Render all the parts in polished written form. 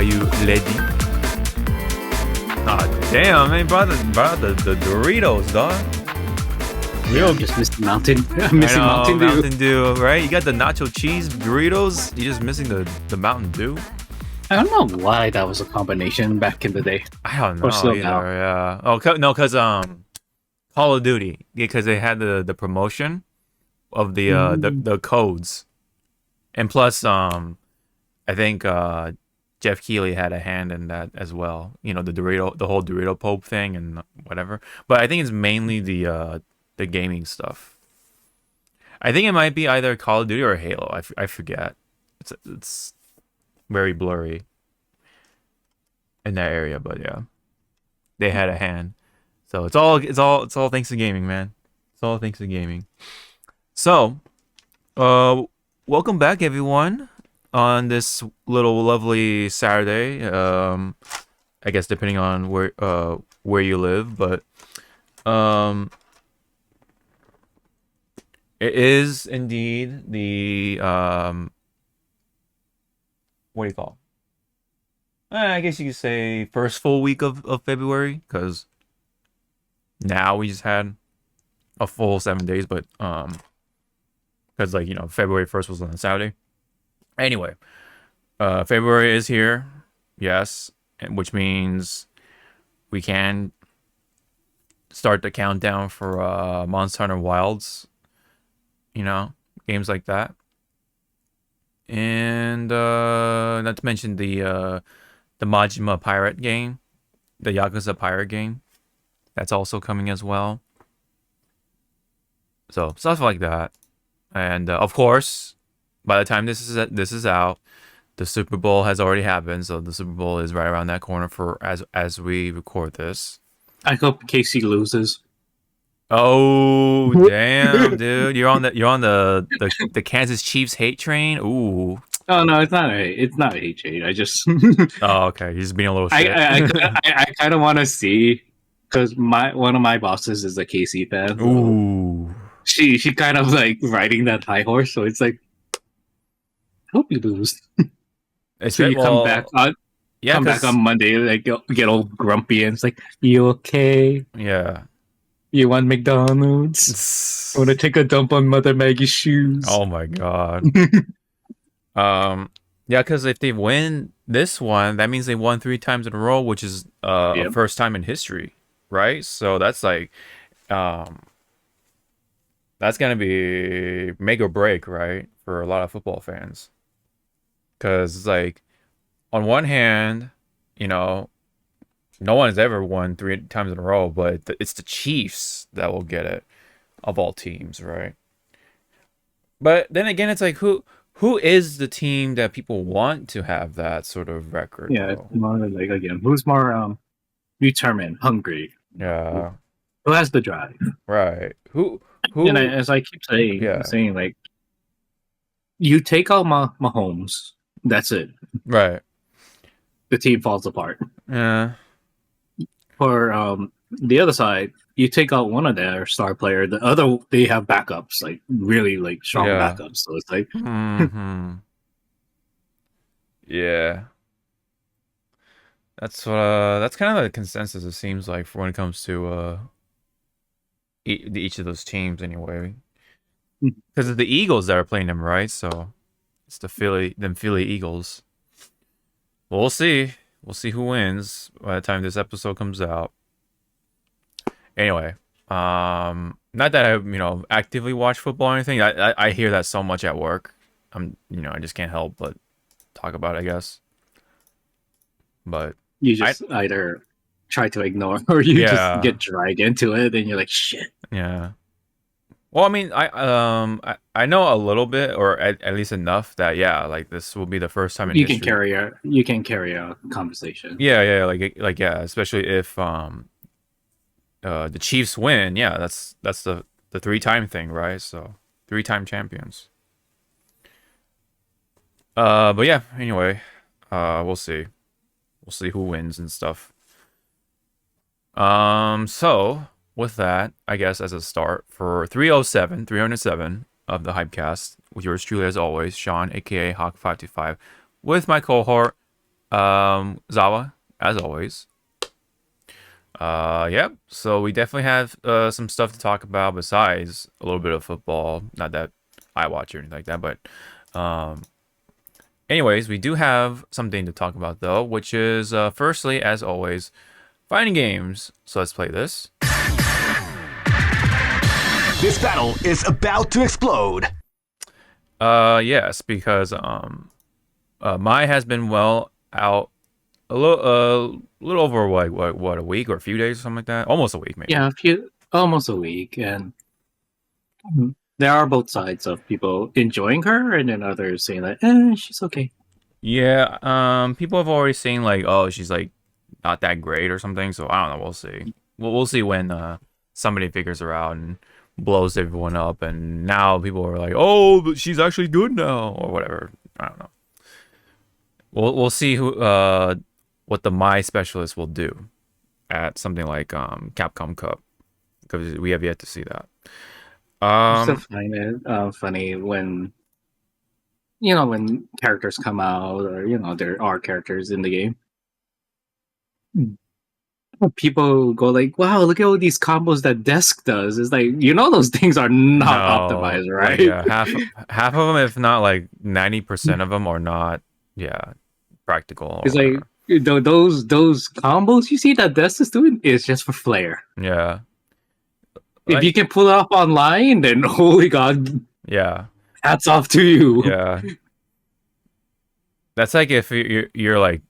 you ready? Oh, damn, man, brought the Doritos, dog. Yeah, I'm just missing Mountain. I'm missing Mountain Dew. Mountain Dew, right? You got the nacho cheese Doritos. You're just missing the Mountain Dew. I don't know why that was a combination back in the day. I don't know Or still either. now. Yeah. Oh no, because Call of Duty, because they had the promotion of the codes, and plus I think Jeff Keighley had a hand in that as well. You know, the whole Dorito Pope thing and whatever. But I think it's mainly the gaming stuff. I think it might be either Call of Duty or Halo. I forget. It's very blurry in that area, but yeah, they had a hand. So it's all thanks to gaming, man. It's all thanks to gaming. So, welcome back, everyone, on this little lovely Saturday. I guess depending on where you live, but it is indeed the what do you call it? I guess you could say first full week of February, because now we just had a full 7 days, but because February 1st was on a Saturday. Anyway, February is here, yes, which means we can start the countdown for Monster Hunter Wilds, games like that. And not to mention the Majima Pirate game, the Yakuza Pirate game, that's also coming as well. So stuff like that, and of course, by the time this is out, the Super Bowl has already happened. So the Super Bowl is right around that corner for as we record this. I hope Casey loses. Oh damn, dude! You're on the Kansas Chiefs hate train. Ooh. Oh no, it's not a hate trade. I just Oh, okay. You're just being a little shit. I kind of want to see, because one of my bosses is a KC fan. Ooh. She kind of like riding that high horse, so it's like, I hope you lose. So you come back on Monday, like get all grumpy, and it's like, you okay? Yeah. You want McDonald's? I want to take a dump on Mother Maggie's shoes. Oh my god. Yeah, because if they win this one, that means they won 3 times in a row, which is a first time in history, right? So that's like, that's gonna be make or break, right, for a lot of football fans. Because it's like, on one hand, no one's ever won 3 times in a row, but it's the Chiefs that will get it, of all teams, right? But then again, it's like, who is the team that people want to have that sort of record? Yeah, it's more like, again, who's more determined, hungry? Yeah. Who has the drive? Right. Who? And as I keep saying, like, you take out Mahomes, that's it. Right. The team falls apart. Yeah. For the other side, you take out one of their star player, the other, they have backups, like really like strong backups. So it's like, yeah, that's kind of the consensus, it seems like, for when it comes to each of those teams anyway. Because it's the Eagles that are playing them, right? So it's the Philly Eagles. We'll see. We'll see who wins by the time this episode comes out. Anyway, not that I actively watch football or anything. I hear that so much at work. I just can't help but talk about it, I guess. But you just either try to ignore or you just get dragged into it, and you're like, shit. Yeah. Well, I mean, I know a little bit, or at least enough that like this will be the first time in history. You can carry a conversation. Yeah, like especially if the Chiefs win. Yeah, that's the 3-time thing, right? So 3-time champions. But yeah, anyway, we'll see who wins and stuff. So with that, I guess as a start for 307 of the Hypecast, with yours truly as always, Sean, aka Hawk525, with my cohort Zawa, as always. Yep. So we definitely have some stuff to talk about besides a little bit of football. Not that I watch or anything like that, but um, anyways, we do have something to talk about though, which is firstly, as always, fighting games. So let's play this. This battle is about to explode. Yes, because Mai has been well out a little over what a week or a few days or something like that. Almost a week, maybe. Yeah, almost a week, and there are both sides of people enjoying her, and then others saying that she's okay. Yeah, people have already seen like, oh, she's like not that great or something. So I don't know. We'll see. We'll see when somebody figures her out and blows everyone up, and now people are like, oh, but she's actually good now or whatever. I don't know. We'll see who what the My specialist will do at something like Capcom Cup, because we have yet to see that. I still find it funny when when characters come out, or there are characters in the game. People go like, "Wow, look at all these combos that Desk does." It's like, those things are not optimized, right? Like, yeah, half of them, if not like 90% of them, are not. Yeah, practical. It's like those combos you see that Desk is doing is just for flair. Yeah. If you can pull it up online, then holy god. Yeah. Hats off to you. Yeah. That's like if you're like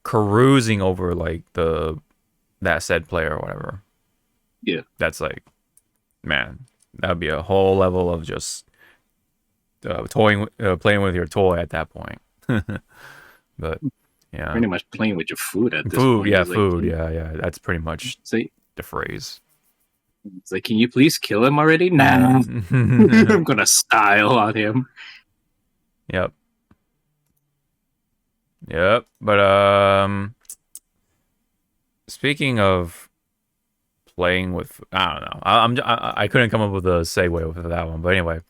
cruising over like that said player or whatever. Yeah. That's like, man, that would be a whole level of just playing with your toy at that point. But yeah, pretty much playing with your food at this point. Yeah, it's food. Like, yeah. That's pretty much the phrase. It's like, can you please kill him already? Nah. I'm gonna style on him. Yep. But speaking of playing with, I don't know. I couldn't come up with a segue with that one, but anyway.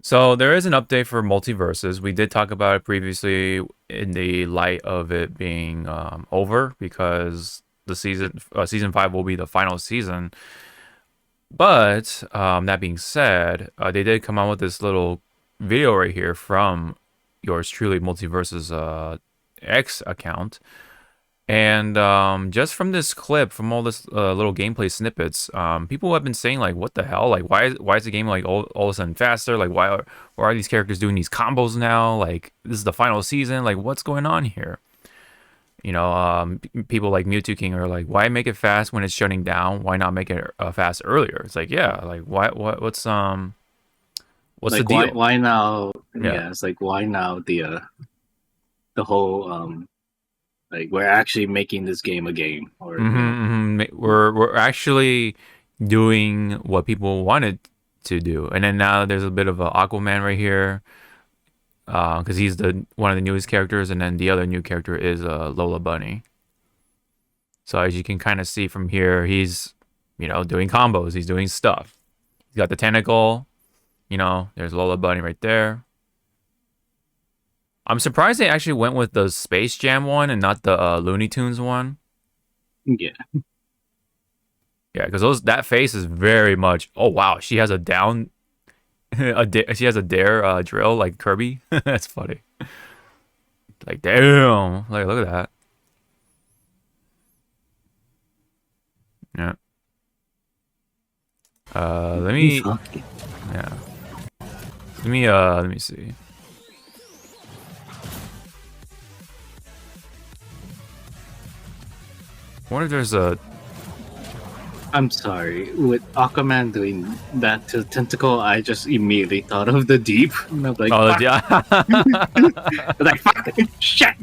So there is an update for Multiversus. We did talk about it previously in the light of it being over, because the season 5 will be the final season. But that being said, they did come out with this little video right here from yours truly, Multiversus X account. And just from this clip, from all this little gameplay snippets, people have been saying like, "What the hell? Like, why is the game like all of a sudden faster? Like, why are these characters doing these combos now? Like, this is the final season. Like, what's going on here?" People like Mewtwo King are like, "Why make it fast when it's shutting down? Why not make it fast earlier?" It's like, yeah, like what's like, the deal? Why now? Yeah, it's like, why now the whole like, we're actually making this game a game, or we're actually doing what people wanted to do, and then now there's a bit of a Aquaman right here, because he's one of the newest characters, and then the other new character is Lola Bunny. So as you can kind of see from here, he's doing combos, he's doing stuff. He's got the tentacle, there's Lola Bunny right there. I'm surprised they actually went with the Space Jam one and not the Looney Tunes one. Yeah. Yeah, because that face is very much. Oh wow, she has a down, she has a dare drill like Kirby. That's funny. Like, damn, like, look at that. Yeah. Let me. Yeah. Let me see. I wonder if there's a. I'm sorry. With Aquaman doing that to Tentacle, I just immediately thought of the Deep. And I'm like, oh, like, fuck, shit.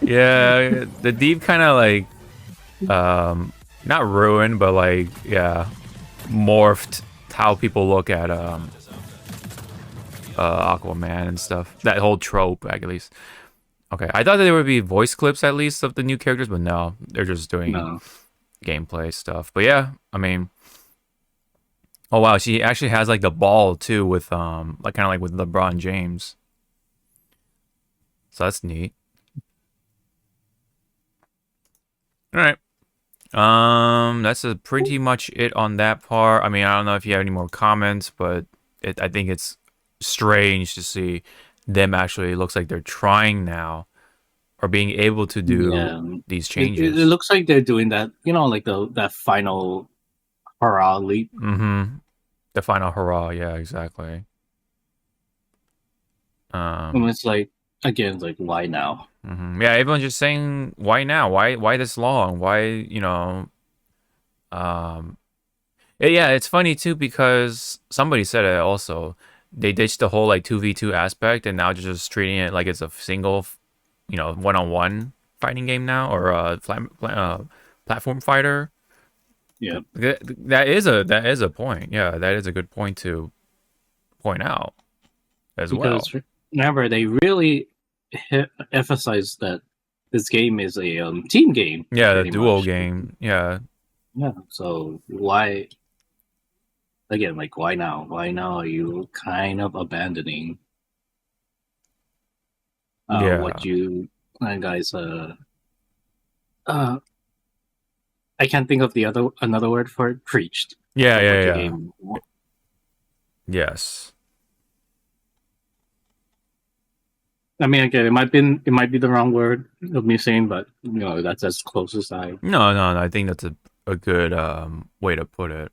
Yeah, the Deep kind of like, not ruined, but like, yeah, morphed how people look at Aquaman and stuff. That whole trope, at least. Okay, I thought that there would be voice clips at least of the new characters, but no, they're just doing gameplay stuff. But yeah, I mean, oh wow, she actually has like the ball too, with like kind of like with LeBron James. So that's neat. All right. That's pretty much it on that part. I mean, I don't know if you have any more comments, but I think it's strange to see them actually. It looks like they're trying now or being able to do these changes. It looks like they're doing that. Like that final hurrah leap. Mm-hmm. The final hurrah. Yeah, exactly. And it's like, again, it's like, why now? Mm-hmm. Yeah, everyone's just saying, why now? Why this long? Why, yeah, it's funny too because somebody said it also. They ditched the whole like 2v2 aspect and now just treating it like it's a single, one-on-one fighting game now or a platform fighter. Yeah, that is a point. Yeah, that is a good point to point out as well. Because remember, they really emphasize that this game is a team game. Yeah, the duo game. Yeah. Yeah. So why? Again, like, why now? Why now are you kind of abandoning what you guys I can't think of another word for it. Preached. Yeah. Yes. I mean, again, it might be the wrong word of me saying, but that's as close as I. No. I think that's a good way to put it.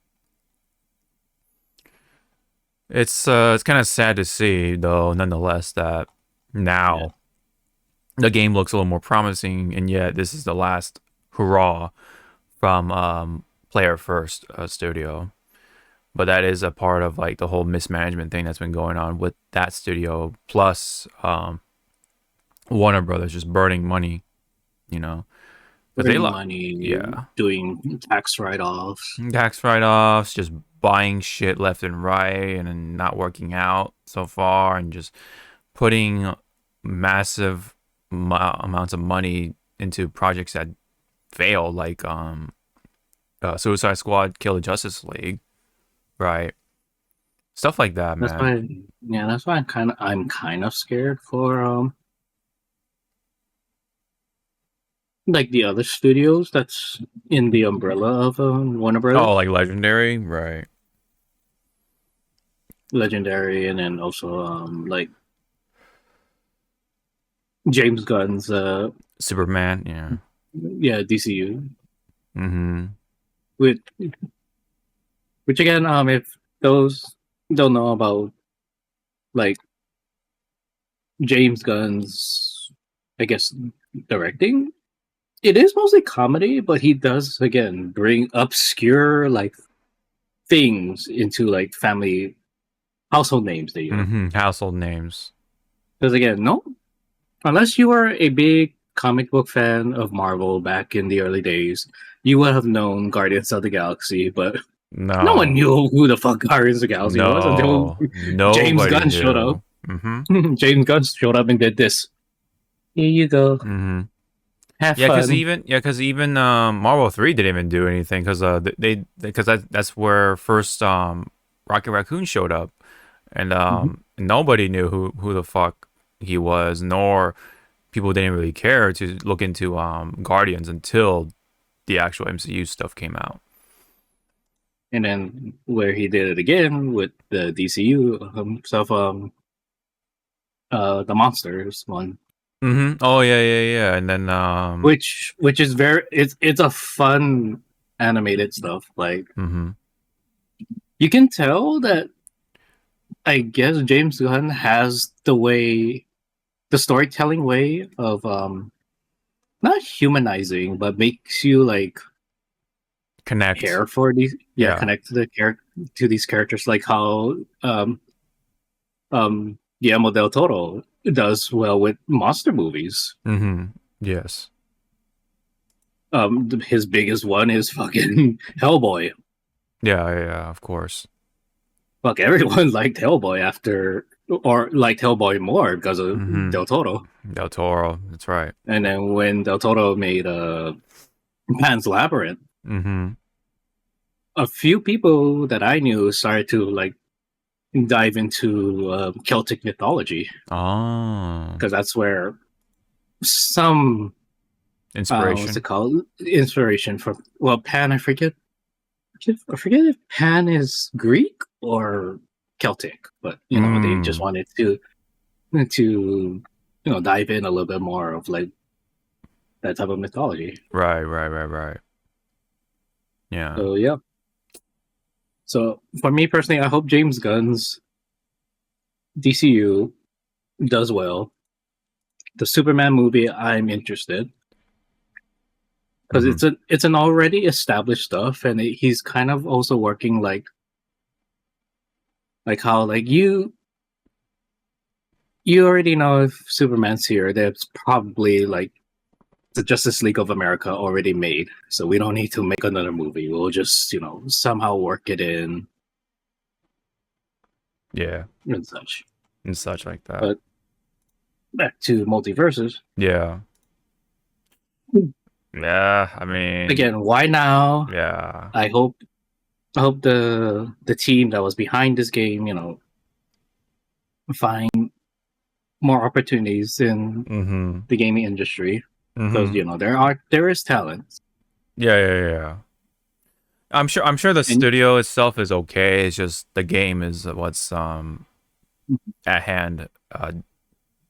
It's kind of sad to see, though, nonetheless, that now the game looks a little more promising, and yet this is the last hurrah from Player First Studio. But that is a part of like the whole mismanagement thing that's been going on with that studio, plus Warner Brothers just burning money, burning money, doing tax write-offs, just buying shit left and right, and not working out so far, and just putting massive amounts of money into projects that failed, like Suicide Squad, Kill the Justice League. Right, stuff like that, man. That's why I'm kind of scared for like the other studios that's in the umbrella of Warner Brothers. Oh, like Legendary, right? Legendary, and then also like James Gunn's Superman, DCU. Mm-hmm. Which again, if those don't know about like James Gunn's, I guess, directing, it is mostly comedy, but he does again bring obscure like things into like family household names. Household names. Because again, unless you are a big comic book fan of Marvel back in the early days, you would have known Guardians of the Galaxy, but no one knew who the fuck Guardians of the Galaxy was until James Gunn showed up. Mm-hmm. James Gunn showed up and did this. Here you go. Mm-hmm. Have fun. Because even Marvel 3 didn't even do anything because that's where first Rocket Raccoon showed up, and nobody knew who the fuck he was, nor people didn't really care to look into Guardians until the actual MCU stuff came out. And then where he did it again with the DCU stuff, the Monsters one. Mm-hmm. Oh yeah. And then which is it's a fun animated stuff. Like you can tell that I guess James Gunn has the storytelling way of not humanizing, but makes you like care for these connect to these characters, like how Guillermo del Toro does well with monster movies. Yes. His biggest one is fucking Hellboy. Yeah, of course. Fuck, everyone liked Hellboy or liked Hellboy more because of Del Toro. Del Toro, that's right. And then when Del Toro made Pan's Labyrinth, a few people that I knew started to like dive into Celtic mythology. Oh, because that's where some Inspiration. What's it called? Inspiration for Pan. I forget if Pan is Greek or Celtic, but they just wanted to dive in a little bit more of like that type of mythology. Right. Yeah. So yeah. So for me personally, I hope James Gunn's DCU does well. The Superman movie, I'm interested because it's an already established stuff, and he's kind of also working like how like you already know if Superman's here, there's probably like the Justice League of America already made, so we don't need to make another movie. We'll just somehow work it in, and such like that. But back to Multiversus. Yeah, I mean, again, why now? Yeah, I hope the team that was behind this game, find more opportunities in the gaming industry, because there is talent. Yeah. I'm sure the studio itself is okay. It's just the game is what's at hand,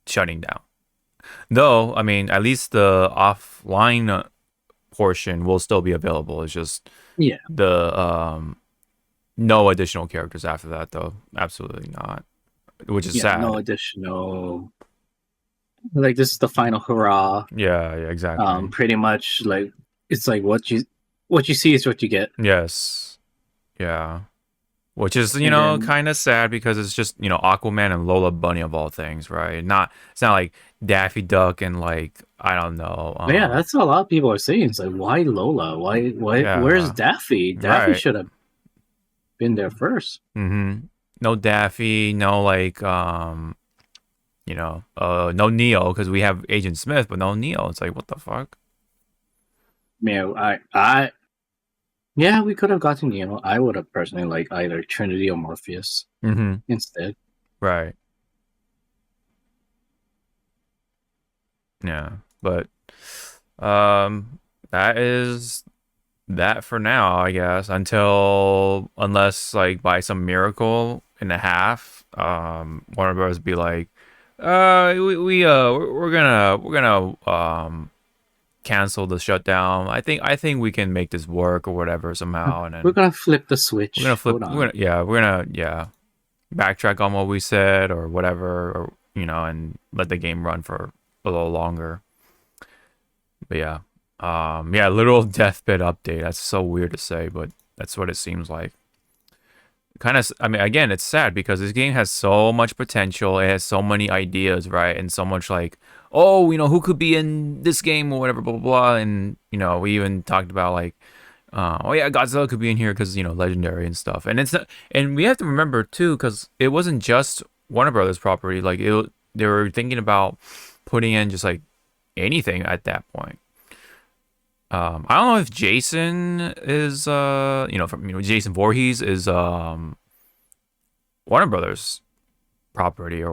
shutting down. Though, I mean, at least the offline portion will still be available. It's just the no additional characters after that, though. Absolutely not. Which is sad. No additional. Like, this is the final hurrah. Yeah, exactly. Pretty much, like, it's like what you see is what you get. Yes. Yeah. Which is, kind of sad because it's just, Aquaman and Lola Bunny of all things, right? It's not like Daffy Duck and like, I don't know. Yeah, that's what a lot of people are saying. It's like, why Lola? Why where's Daffy? Daffy should have been there first. No Daffy, no like no Neo, because we have Agent Smith, but no Neo. It's like, what the fuck? Man, yeah, we could have gotten Neo. I would have personally liked either Trinity or Morpheus instead. Right. Yeah, but that is that for now, I guess, unless like by some miracle in a half, Warner Bros. Be like, we're gonna cancel the shutdown. I think we can make this work or whatever somehow, and then we're gonna flip the switch. We're gonna backtrack on what we said or whatever, or and let the game run for a little longer. But literal deathbed update. That's so weird to say, but that's what it seems like. Kind of, I mean, again, it's sad because this game has so much potential. It has so many ideas, right? And so much like, oh, who could be in this game or whatever, blah, blah, blah. And, we even talked about like, Godzilla could be in here because, legendary and stuff. And it's not, and we have to remember too, because it wasn't just Warner Brothers property. Like they were thinking about putting in just like anything at that point. I don't know if Jason is, Jason Voorhees is Warner Brothers property or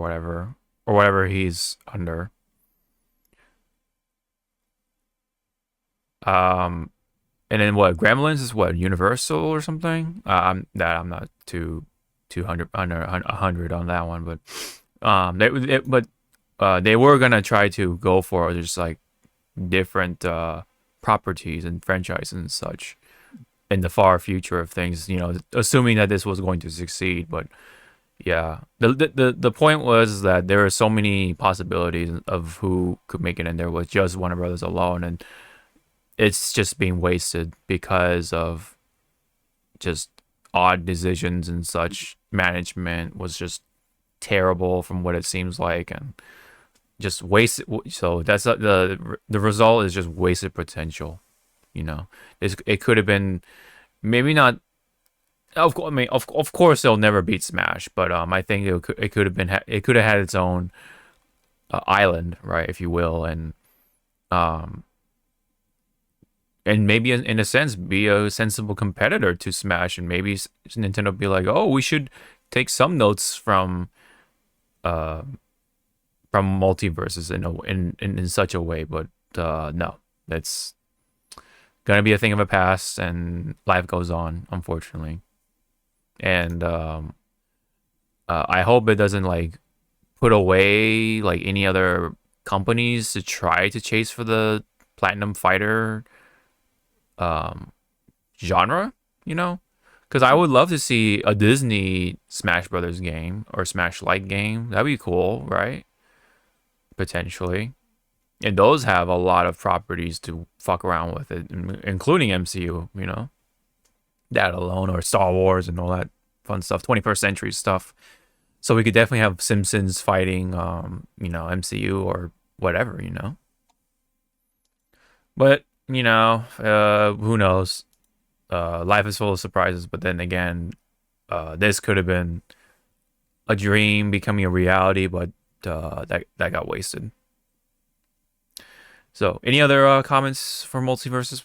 whatever he's under. And then what? Gremlins is what? Universal or something? I'm not too 100 on that one, but they were gonna try to go for just like different properties and franchises and such in the far future of things, assuming that this was going to succeed. But yeah, the point was that there are so many possibilities of who could make it in there with just Warner Brothers alone, and it's just being wasted because of just odd decisions and such. Management was just terrible from what it seems like, and just wasted. So that's the result is just wasted potential. It could have been maybe not. Of course, they'll never beat Smash, but I think it could have been. It could have had its own island, right, if you will, and maybe in a sense be a sensible competitor to Smash, and maybe Nintendo be like, oh, we should take some notes from Multiversus in such a way, but no, That's gonna be a thing of the past, and life goes on, unfortunately. And I hope it doesn't like put away like any other companies to try to chase for the Platinum Fighter genre, you know? Because I would love to see a Disney Smash Brothers game or Smash-like game. That'd be cool, right? Potentially. And those have a lot of properties to fuck around with it, including MCU, you know? That alone, or Star Wars and all that fun stuff, 21st century stuff. So we could definitely have Simpsons fighting, MCU or whatever, you know? But, who knows? Life is full of surprises, but then again, this could have been a dream becoming a reality, but that got wasted. So, any other comments for Multiversus?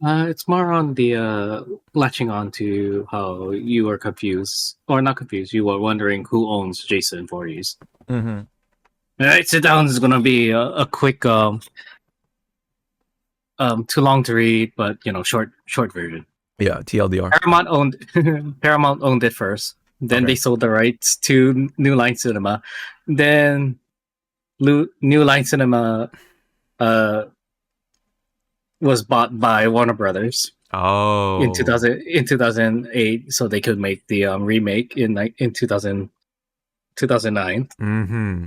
It's more on the latching on to how you were confused, or not confused. You were wondering who owns Jason Voorhees. Mm-hmm. Right, sit down is gonna be a quick, too long to read, but short version. Yeah, TLDR. Paramount owned it first. Then Okay. They sold the rights to New Line Cinema. Then New Line Cinema was bought by Warner Brothers. Oh. In 2008, so they could make the remake in 2009. Mm-hmm.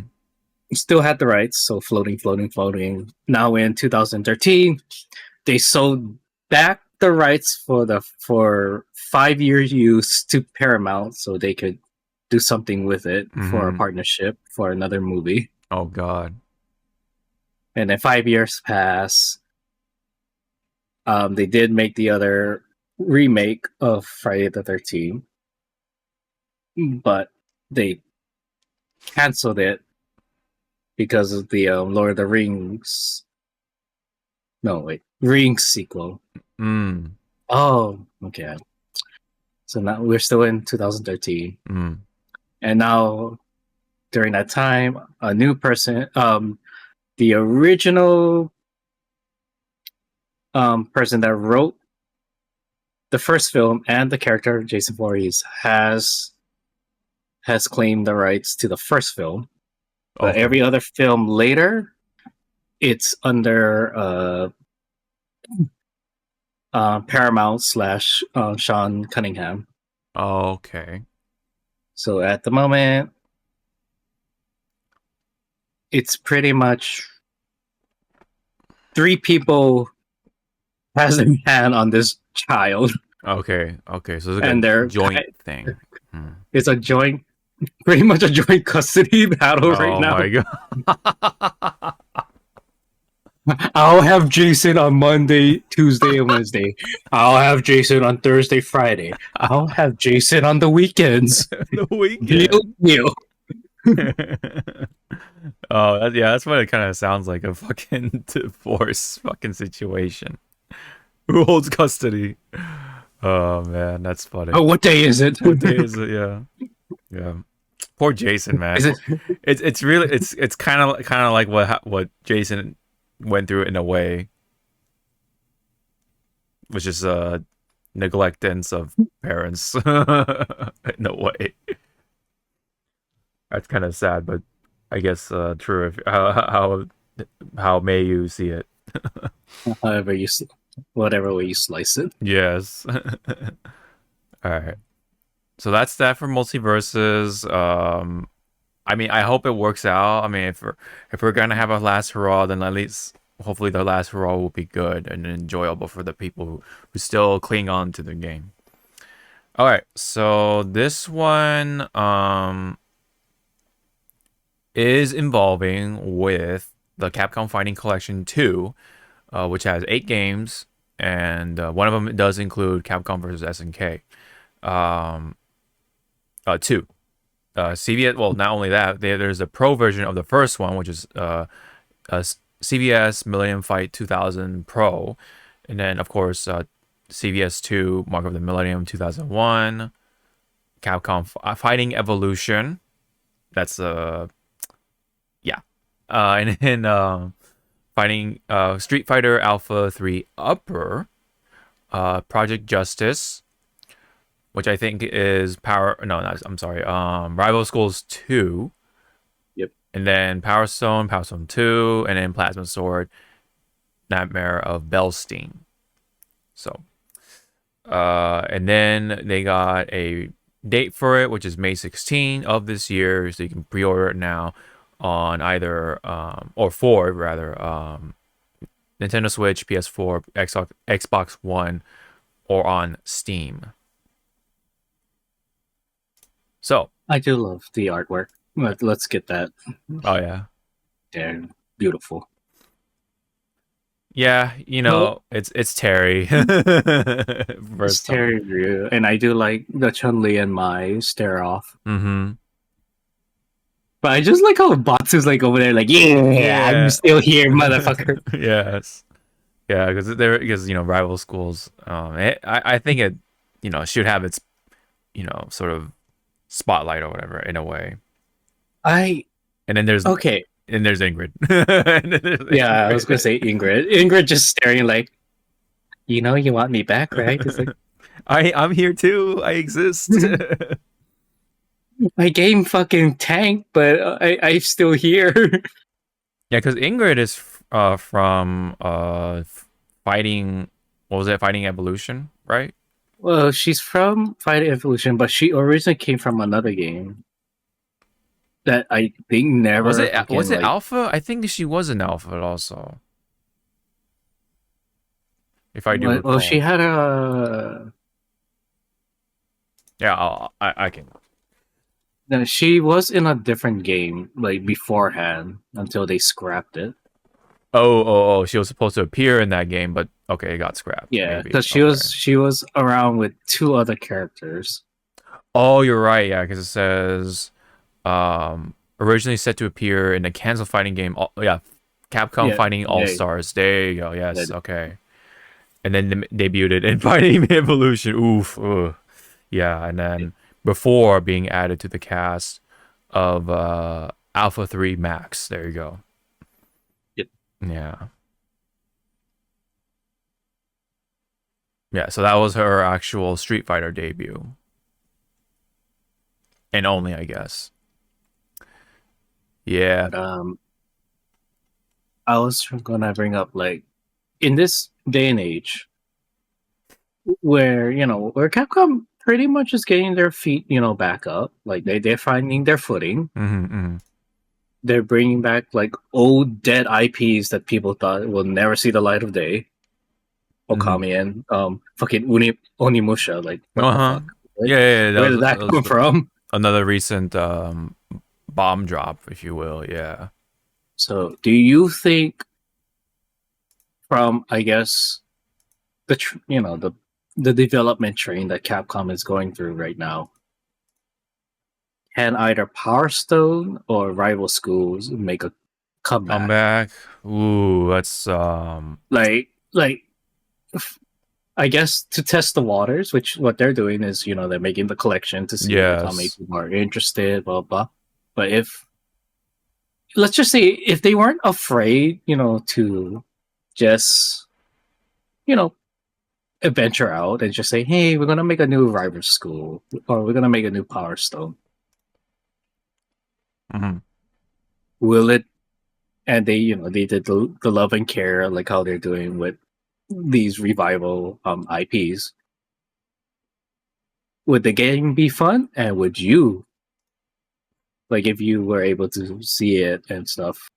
Still had the rights, so floating. Now in 2013, they sold back the rights for 5-year use to Paramount, so they could do something with it for a partnership for another movie. Oh God! And then 5 years pass. They did make the other remake of Friday the 13th, but they canceled it because of the Lord of the Rings. No, wait, Rings sequel. Mm. Oh, okay. So now we're still in 2013, and now during that time, a new person, the original person that wrote the first film and the character of Jason Voorhees has claimed the rights to the first film. But every other film later, it's under Paramount / Sean Cunningham. Oh, okay. So at the moment, it's pretty much 3 people has a hand on this child. Okay. So it's like a joint thing. It's a joint, pretty much a joint custody battle right now. Oh my God. I'll have Jason on Monday, Tuesday, and Wednesday. I'll have Jason on Thursday, Friday. I'll have Jason on the weekends. The weekend. Deal. Oh, that's what it kind of sounds like, a fucking divorce fucking situation. Who holds custody? Oh man, that's funny. Oh, what day is it? What day is it? Yeah. Poor Jason, man. It's really it's kind of like what Jason went through in a way, which is neglectance of parents in a way. That's kind of sad, but I guess true. If how may you see it? However whatever way you slice it. Yes. All right. So that's that for Multiversus. I mean, I hope it works out. I mean, if we're gonna have a last hurrah, then at least hopefully the last hurrah will be good and enjoyable for the people who still cling on to the game. All right. So this one is involving with the Capcom Fighting Collection 2, which has 8 games, and one of them does include Capcom vs. SNK. 2. CVS, well, not only that, there's a pro version of the first one, which is CVS Millennium Fight 2000 Pro, and then, of course, CVS 2 Mark of the Millennium 2001, Capcom Fighting Evolution. That's and then fighting Street Fighter Alpha 3 Upper, Project Justice, which I think is Rival Schools 2. Yep. And then Power Stone 2, and then Plasma Sword, Nightmare of Belstein. So, and then they got a date for it, which is May 16 of this year, so you can pre-order it now on either Nintendo Switch, PS4, Xbox One, or on Steam. So I do love the artwork. Let's get that. Oh yeah, they're beautiful. Yeah, it's Terry. It's Terry, and I do like the Chun-Li and Mai stare off. Mm-hmm. But I just like how Batsu's like over there, like, yeah. I'm still here, motherfucker. Yes. Yeah, because rival schools. I think it, should have its, sort of spotlight or whatever in a way. And then there's okay. And there's Ingrid. Yeah, I was gonna say Ingrid. Ingrid just staring like, you want me back, right? It's like, I'm here too. I exist. My game fucking tanked, but I'm still here. Yeah, because Ingrid is from fighting. What was it? Fighting Evolution, right? Well, she's from Fighting Evolution, but she originally came from another game that I think never was it. Was it Alpha? I think she was an Alpha also. If I do recall. Well, she had a. Yeah, I can. No, she was in a different game like beforehand until they scrapped it. Oh! She was supposed to appear in that game, but okay, it got scrapped. Yeah, because she was around with two other characters. Oh, you're right. Yeah, because it says, originally set to appear in the canceled fighting game. Capcom Fighting All Stars. There you go. Yes. Okay. And then debuted in Fighting Evolution. Oof. Ugh. Yeah, and then before being added to the cast of Alpha 3 Max. There you go. Yep. Yeah. Yeah, so that was her actual Street Fighter debut. And only, I guess. Yeah. But, I was gonna bring up, like, in this day and age, where Capcom pretty much is getting their feet, back up. Like they're finding their footing. Mm-hmm, mm-hmm. They're bringing back like old dead IPs that people thought will never see the light of day. Okami and fucking Onimusha. Like what the fuck? Like, yeah. Where did that come from? Another recent bomb drop, if you will. Yeah. So, do you think, from I guess the development train that Capcom is going through right now, can either Power Stone or Rival Schools make a comeback? Ooh, that's like I guess to test the waters, which what they're doing is they're making the collection to see how many people are interested, blah blah. But let's just say if they weren't afraid, to just venture out and just say, hey, we're gonna make a new Rival School or we're gonna make a new Power Stone. Mm-hmm. Will it? And they did the love and care, like how they're doing with these revival IPs. Would the game be fun? And would you, like, if you were able to see it and stuff?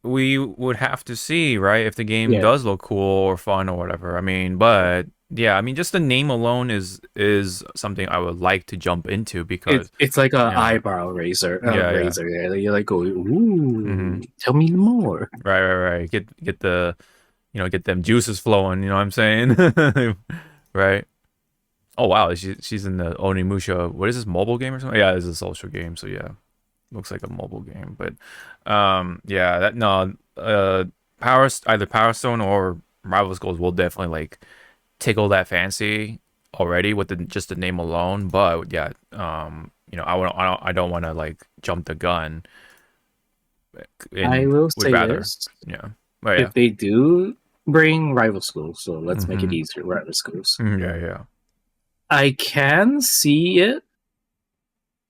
We would have to see, right, if the game does look cool or fun or whatever. But yeah, just the name alone is something I would like to jump into because it's like an eyebrow raiser. You're like, ooh, tell me more. Right. Get the, get them juices flowing. You know what I'm saying? Right. Oh wow, she's in the Onimusha. What is this, mobile game or something? Yeah, it's a social game. So yeah, looks like a mobile game. But either Power Stone or Rival Schools will definitely like tickle that fancy already with just the name alone. But yeah, I don't want to like jump the gun I will say this. Yeah. If they do bring rival schools, so let's make it easier, rival schools. Yeah. I can see it,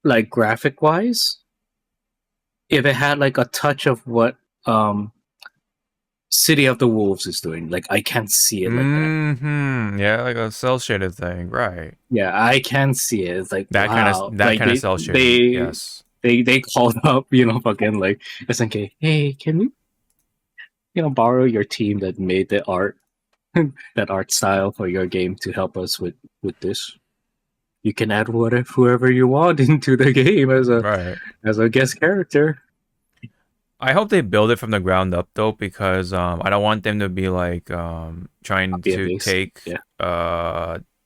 like graphic wise, if it had like a touch of what City of the Wolves is doing. Like I can see it like that. Yeah, like a cell shaded thing, right? Yeah, I can see it. It's like that wow. kind of cell shading. Yes. They called up, fucking like SNK. Hey, can we, borrow your team that made the art, that art style for your game to help us with this? You can add whoever you want into the game as a guest character. I hope they build it from the ground up though, because I don't want them to be like trying to take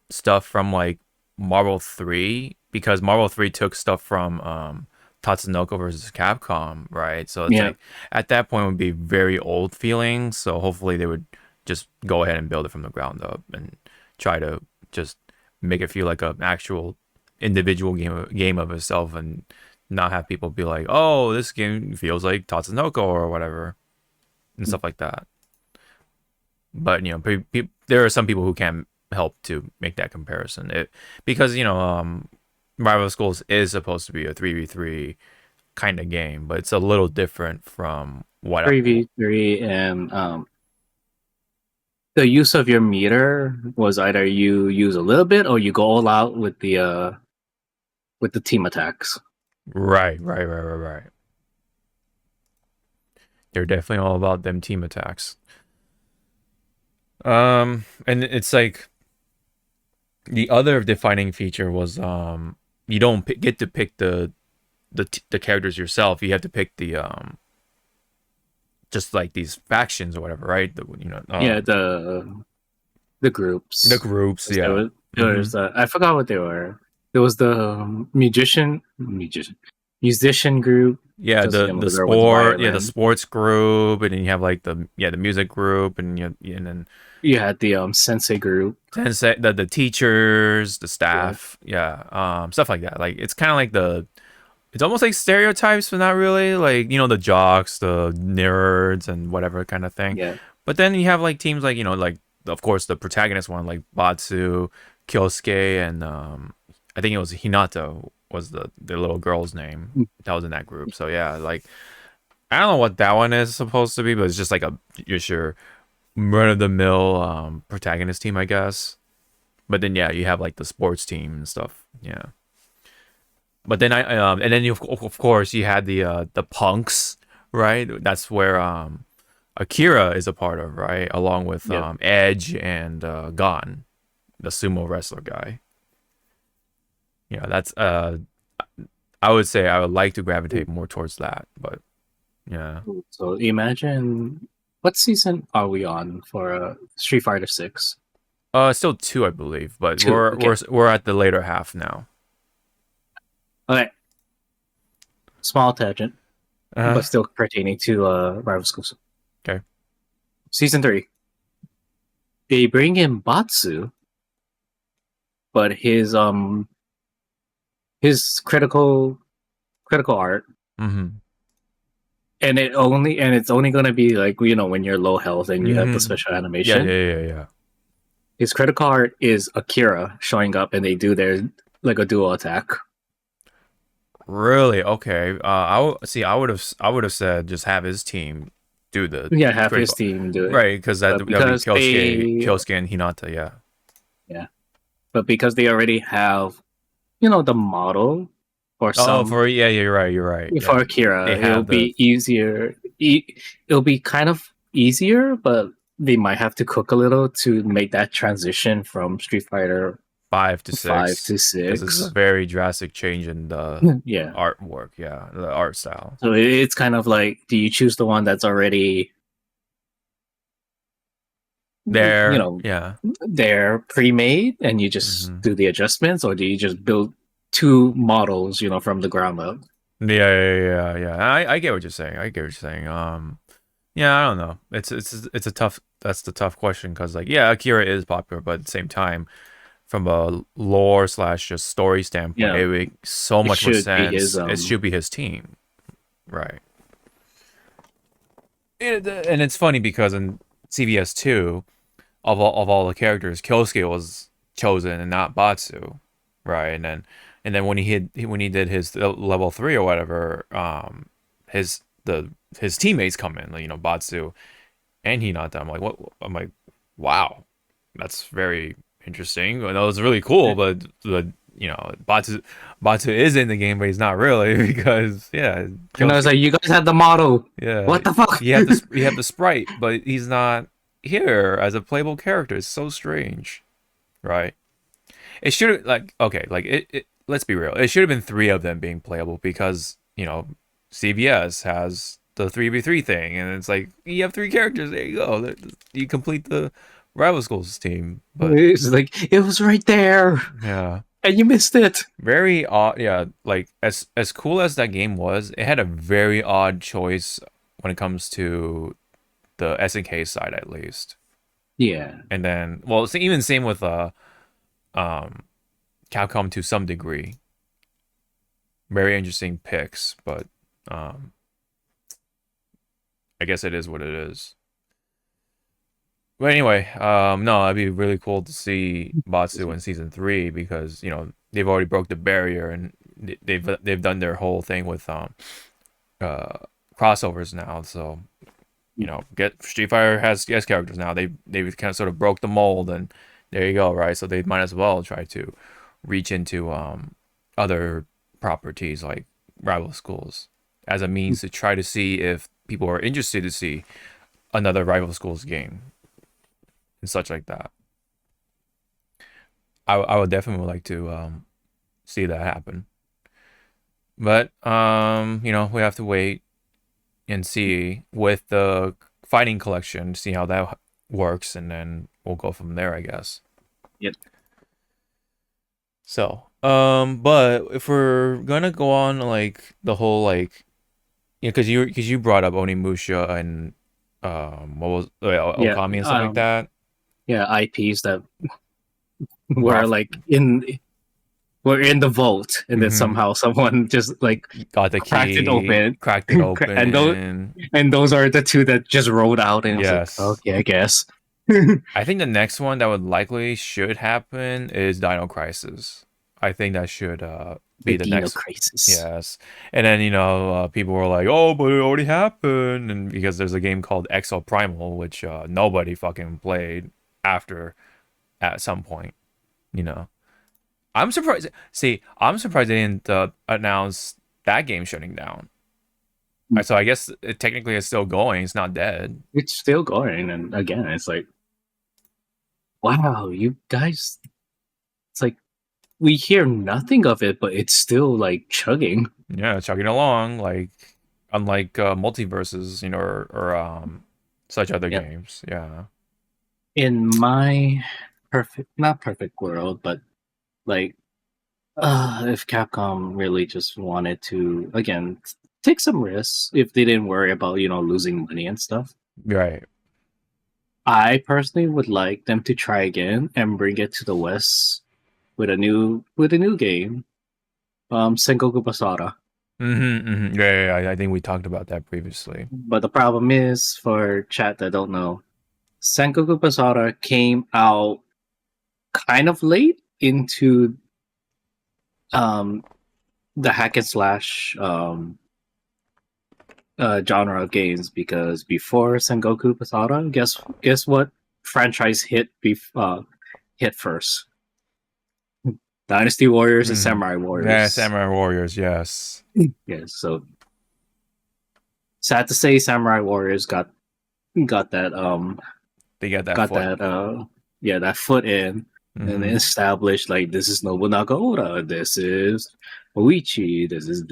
stuff from like Marvel 3, because Marvel 3 took stuff from Tatsunoko versus Capcom, right? So it's like at that point it would be very old feeling. So hopefully they would just go ahead and build it from the ground up and try to just make it feel like an actual individual game of itself, and not have people be like, oh, this game feels like Tatsunoko or whatever, and stuff like that. But there are some people who can help to make that comparison, because Rival Schools is supposed to be a 3v3 kind of game, but it's a little different from what 3v3, and the use of your meter was either you use a little bit or you go all out with the team attacks. Right. They're definitely all about them team attacks. And it's like the other defining feature was you don't get to pick the characters yourself. You have to pick the just like these factions or whatever, right? The groups. The groups, yeah. There was I forgot what they were. There was the musician group. Yeah, the sports group, and then you have like the music group, and then you had the sensei group. The teachers, the staff, stuff like that. Like it's kind of like it's almost like stereotypes, but not really. Like the jocks, the nerds, and whatever kind of thing. Yeah. But then you have like teams like like of course the protagonist one, like Batsu, Kyosuke, and I think it was Hinata was the little girl's name that was in that group. So yeah, like I don't know what that one is supposed to be, but it's just like your run of the mill protagonist team, I guess. But then you have like the sports team and stuff. Yeah. But then and then of course you had the punks, right? That's where Akira is a part of, right? Along with Edge and Gon, the sumo wrestler guy. Yeah, that's I would say I would like to gravitate more towards that, but yeah. So imagine, what season are we on for Street Fighter 6? Still 2, I believe, but we're at the later half now. Okay. Small tangent, but still pertaining to Rival Schools. Okay. Season 3. They bring in Batsu, but his critical art, and it's only gonna be like when you're low health and you have the special animation. Yeah. His critical art is Akira showing up, and they do their like a dual attack. Really? Okay. I would have said just have his team do the his team do it, right? Because that would be Kyosuke and Hinata. Yeah. But because they already have the model for some. You're right. For Akira, it'll be easier. It'll be kind of easier, but they might have to cook a little to make that transition from Street Fighter 5 to 6. This is a very drastic change in the artwork, the art style. So it's kind of like, do you choose the one that's already they're pre-made and you just do the adjustments, or do you just build two models from the ground up? I get what you're saying. I don't know, it's a tough question, because like Akira is popular, but at the same time, from a lore / just story standpoint, it makes so much more sense. It should be his team, right? and it's funny because in CVS 2, of all the characters, Kyosuke was chosen and not Batsu, right? And then when he did his level 3 or whatever, his teammates come in, like, Batsu and Hinata. I'm like, what? I'm like, wow, that's very interesting. I know it's really cool, but Batsu is in the game, but he's not really because And I was like, you guys had the model. Yeah, what the fuck? you have the sprite, but he's not here as a playable character. It's so strange, right? It should have it. Let's be real. It should have been 3 of them being playable because CVS has the 3v3 thing, and it's like you have 3 characters. There you go. You complete the rival schools team. But it's like it was right there. Yeah. And you missed it. Very odd. Yeah, like as cool as that game was, it had a very odd choice when it comes to the SNK side, at least. Yeah. And then, well, it's even same with Capcom to some degree. Very interesting picks, but I guess it is what it is. But anyway, no, it'd be really cool to see Batsu in season 3 because they've already broke the barrier and they've done their whole thing with crossovers now. So get Street Fighter has characters now. They've kind of sort of broke the mold, and there you go, right? So they might as well try to reach into other properties like rival schools as a means to try to see if people are interested to see another rival schools game and such like that. I would definitely like to see that happen. But we have to wait and see with the fighting collection, see how that works, and then we'll go from there, I guess. Yep. So, but if we're gonna go on like the whole because you brought up Onimusha and what was Okami and stuff like that. Yeah, IPs that were we're in the vault, and then somehow someone just got the key, cracked it open, and those are the 2 that just rolled out, and yes, okay, I guess. I think the next one that should happen is Dino Crisis. I think that should be the next Crisis. Yes, and then people were like, "Oh, but it already happened," and because there's a game called Exo Primal, which nobody fucking played after at some point. I'm surprised. See, I'm surprised they didn't announce that game shutting down. So I guess technically it's still going. It's not dead. It's still going, and again, it's like, wow, you guys. It's like we hear nothing of it, but it's still chugging. Yeah, chugging along, unlike Multiversus, or such other games. Yeah. In my not perfect world, but if Capcom really just wanted to again take some risks, if they didn't worry about losing money and stuff, right? I personally would like them to try again and bring it to the West with a new game, Sengoku Basara. Yeah, I think we talked about that previously. But the problem is, for chat that don't know, Sengoku Basara came out kind of late into the hack and slash genre of games, because before Sengoku Basara, guess what franchise hit first? Dynasty Warriors and Samurai Warriors. Yeah, Samurai Warriors, yes. Yes, so sad to say Samurai Warriors got that they got that that foot in. And established this is Nobunaga Oda, this is Oichi, this is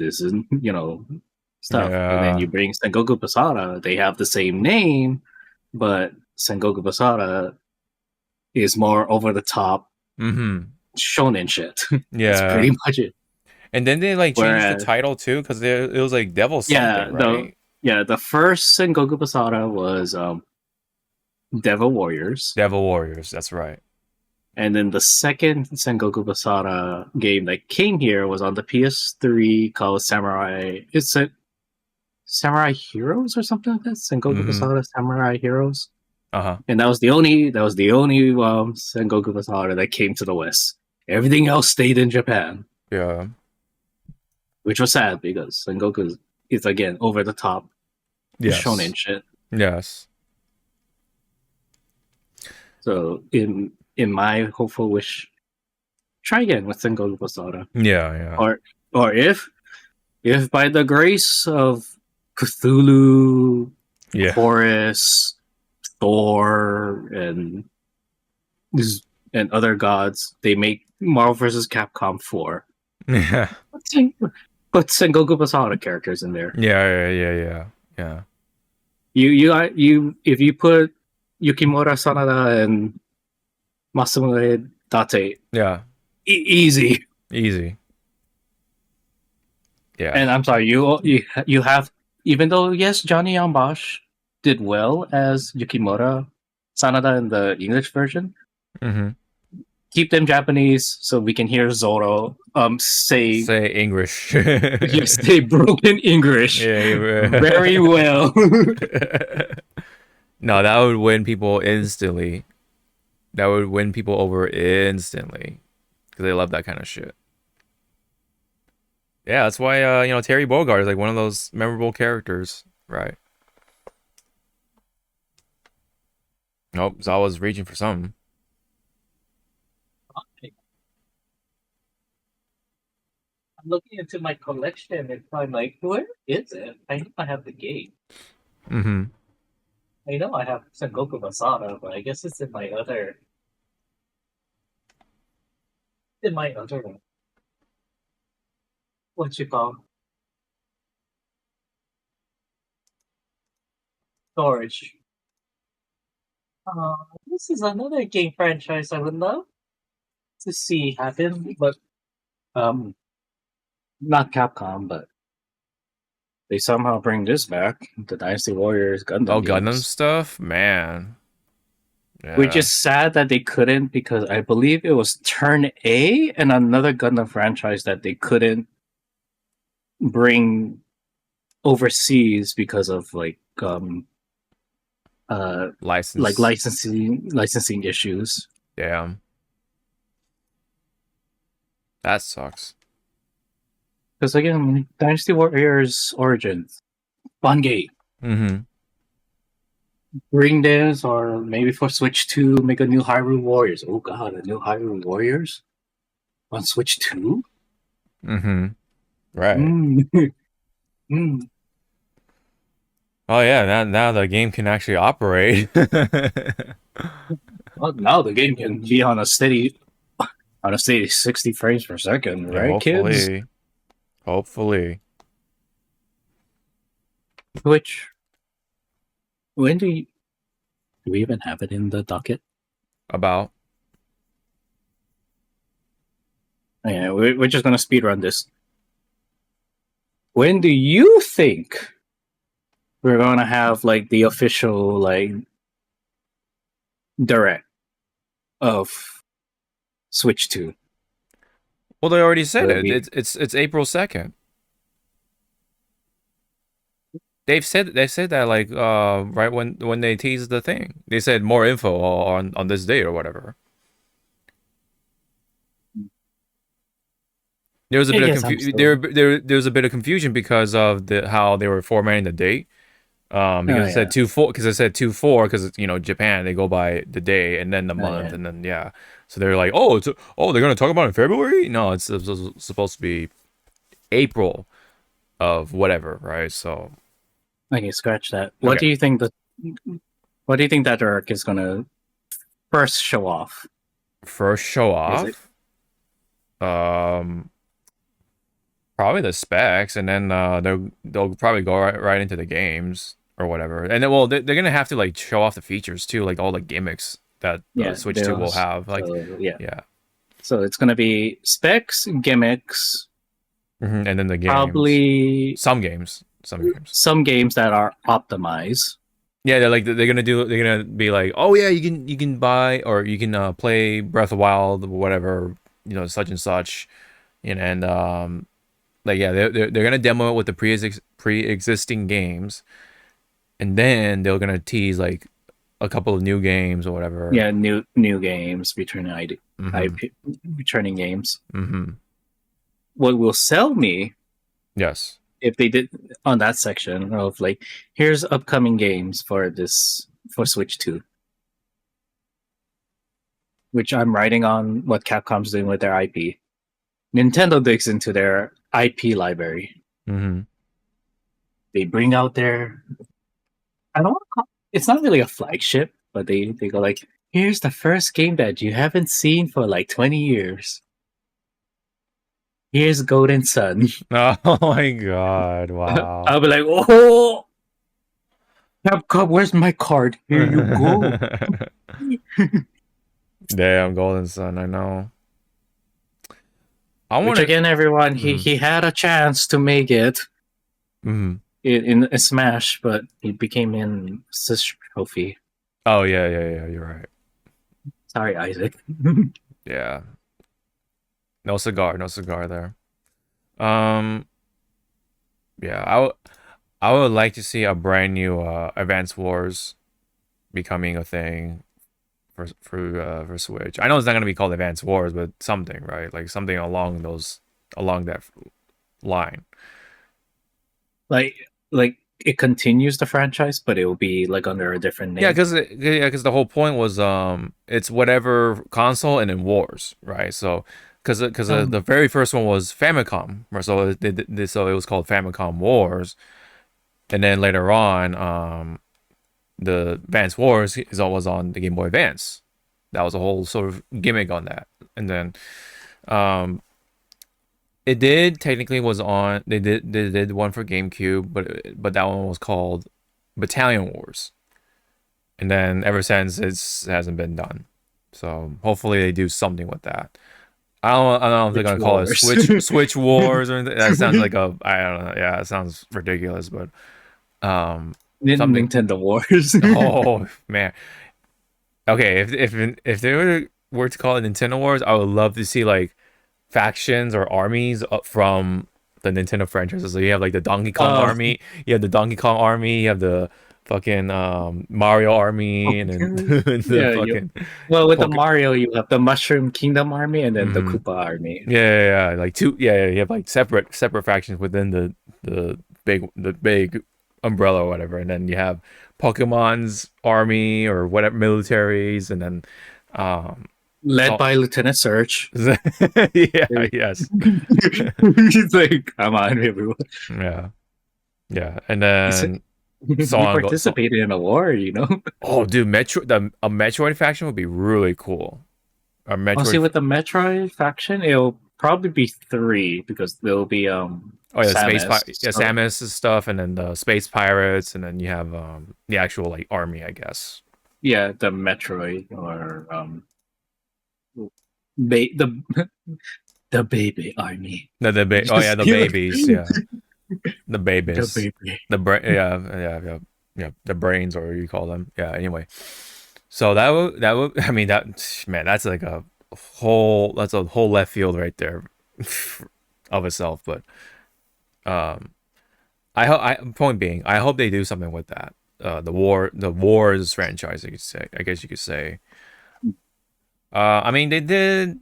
stuff. Yeah. And then you bring Sengoku Basara, they have the same name, but Sengoku Basara is more over the top shonen shit. Yeah, that's pretty much it. And then they changed the title too, because it was Devil something, right? The first Sengoku Basara was Devil Warriors. Devil Warriors, that's right. And then the second Sengoku Basara game that came here was on the PS3 called Samurai. It's Samurai Heroes or something like that. Sengoku Basara Samurai Heroes. And that was the only Sengoku Basara that came to the West. Everything else stayed in Japan. Yeah. Which was sad because Sengoku is again over the top. Yes. Shonen shit. Yes. So in my hopeful wish, try again with Sengoku Basara. Yeah. Or if by the grace of Cthulhu, Horus, Thor, and other gods, they make Marvel vs. Capcom 4. Yeah. Put Sengoku Basara characters in there. Yeah. You if you put Yukimura Sanada and Masamune Date. Yeah. Easy. Yeah. And I'm sorry, you have, even though yes, Johnny Yambash did well as Yukimura Sanada in the English version. Keep them Japanese so we can hear Zoro say English. Yes, say broken English. Very well. No, that would win people instantly. That would win people over instantly because they love that kind of shit. Yeah, that's why Terry Bogard is like one of those memorable characters, right? Nope, Zawa's reaching for something. I'm looking into my collection and I'm like, where is it? I know I have the game. I know I have Sengoku Basara, but I guess it's in my other. One. What you call? Storage. This is another game franchise I would love to see happen, but not Capcom, but they somehow bring this back. The Dynasty Warriors Gundam. Gundam stuff, man. Yeah. Which is sad that they couldn't, because I believe it was Turn A and another Gundam franchise that they couldn't bring overseas because of licensing issues. Damn. That sucks. Because again, Dynasty Warriors Origins, fun game. Bring this, or maybe for Switch 2, make a new Hyrule Warriors. Oh god, a new Hyrule Warriors on Switch 2? Right. Oh yeah, now the game can actually operate. Well, now the game can be on a steady 60 frames per second, right, hopefully. Kids? Hopefully. Which, when do we even have it in the docket? About? Yeah, we're just gonna speedrun this. When do you think we're gonna have the official direct of Switch 2? Well, they already said it. It's April 2nd. They said that right when they teased the thing. They said more info on this date or whatever. There was a bit of there was a bit of confusion because of how they were formatting the date. Because it said 2/4, because it said 2/4, because Japan, they go by the day and then the month and then so they're like, they're gonna talk about it in February? No, it's supposed to be April of whatever, right? So okay, scratch that. What do you think that direct is gonna first show off? Probably the specs, and then they'll probably go right into the games or whatever. And then they're gonna have to show off the features too, all the gimmicks that Switch 2 will have. So it's gonna be specs, gimmicks, and then the games. Probably some games that are optimized. Yeah, they're gonna be like, oh yeah, you can buy, or you can play Breath of Wild, whatever, such and such, and they're gonna demo it with the pre-existing games, and then they're gonna tease like a couple of new games or whatever. Yeah, new games, returning games. Mm-hmm. What will sell me? Yes. If they did on that section of like, here's upcoming games for Switch 2, which I'm writing on what Capcom's doing with their IP. Nintendo digs into their IP library. Mm-hmm. They bring out their, I don't want to call it's not really a flagship, but they go like, here's the first game that you haven't seen for like 20 years. Here's Golden Sun. Oh my god! Wow. I'll be like, oh, Capcom, where's my card? Here you go. Damn, Golden Sun. I know. Which again, everyone, he had a chance to make it in a Smash, but he became in Sys Trophy. Oh yeah. You're right. Sorry, Isaac. Yeah. No cigar there. Yeah, I would like to see a brand new Advance Wars becoming a thing for Switch. I know it's not gonna be called Advance Wars, but something, right? Like something along that line. Like it continues the franchise, but it will be like under a different name. Yeah, because the whole point was it's whatever console and then Wars, right? So because the very first one was Famicom, so so it was called Famicom Wars, and then later on the Advance Wars was on the Game Boy Advance. That was a whole sort of gimmick on that, and then it did technically was on. They did one for GameCube, but that one was called Battalion Wars, and then ever since it hasn't been done. So hopefully they do something with that. I don't know if they're gonna call it Switch Wars or anything. That sounds like I don't know. Yeah, it sounds ridiculous, but Nintendo Wars. Oh man. Okay, if they were to call it Nintendo Wars, I would love to see like factions or armies from the Nintendo franchises. So you have like the Donkey Kong army, you have the fucking Mario army, and then with the Mario you have the Mushroom Kingdom army and then the Koopa army. Yeah, like two. Yeah, you have like separate factions within the big umbrella or whatever, and then you have Pokemon's army or whatever militaries, and then led by Lieutenant Surge. Yes. He's like, come on, everyone. Yeah, and then he participated in a war, you know. Oh, dude, a Metroid faction would be really cool. See, with the Metroid faction, it'll probably be 3 because there'll be Samus' stuff, and then the Space Pirates, and then you have the actual like army, I guess. Yeah, the Metroid or the baby army. The babies, yeah. The babies. The brains, or you call them. Yeah, anyway. So that would I mean that's like a whole left field right there of itself, but point being, I hope they do something with that. The Wars franchise, I guess you could say. I mean, they did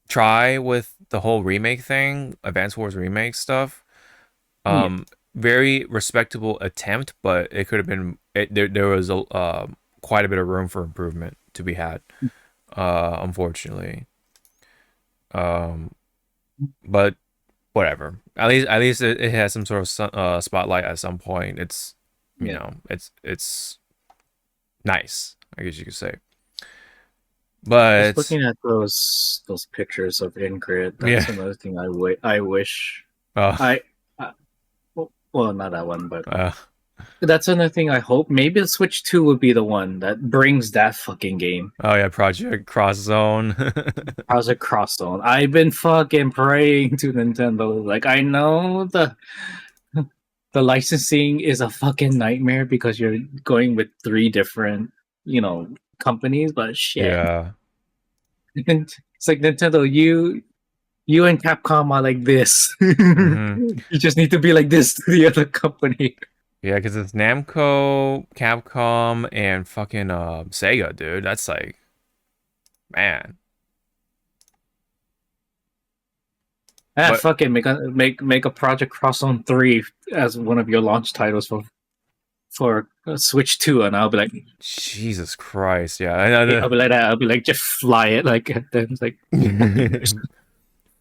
try with the whole remake thing, Advance Wars remake stuff. Very respectable attempt, but it could have been. There was quite a bit of room for improvement to be had, unfortunately. But whatever. At least it has some sort of spotlight at some point. It's it's nice, I guess you could say. But just looking at those pictures of Ingrid, that's another thing I wish. Well, not that one, but that's another thing I hope. Maybe the Switch 2 would be the one that brings that fucking game. Oh yeah, Project Cross Zone. Project Cross Zone. I've been fucking praying to Nintendo. Like, I know the licensing is a fucking nightmare because you're going with 3 different, companies, but shit. Yeah. It's like, Nintendo, you you and Capcom are like this. You just need to be like this to the other company. Yeah, because it's Namco, Capcom, and fucking Sega, dude. That's like, man. Fuck it, make a Project Cross Zone 3 as one of your launch titles for Switch 2, and I'll be like, Jesus Christ, yeah. I'll be like that. I'll be like, just fly it, like then it's like,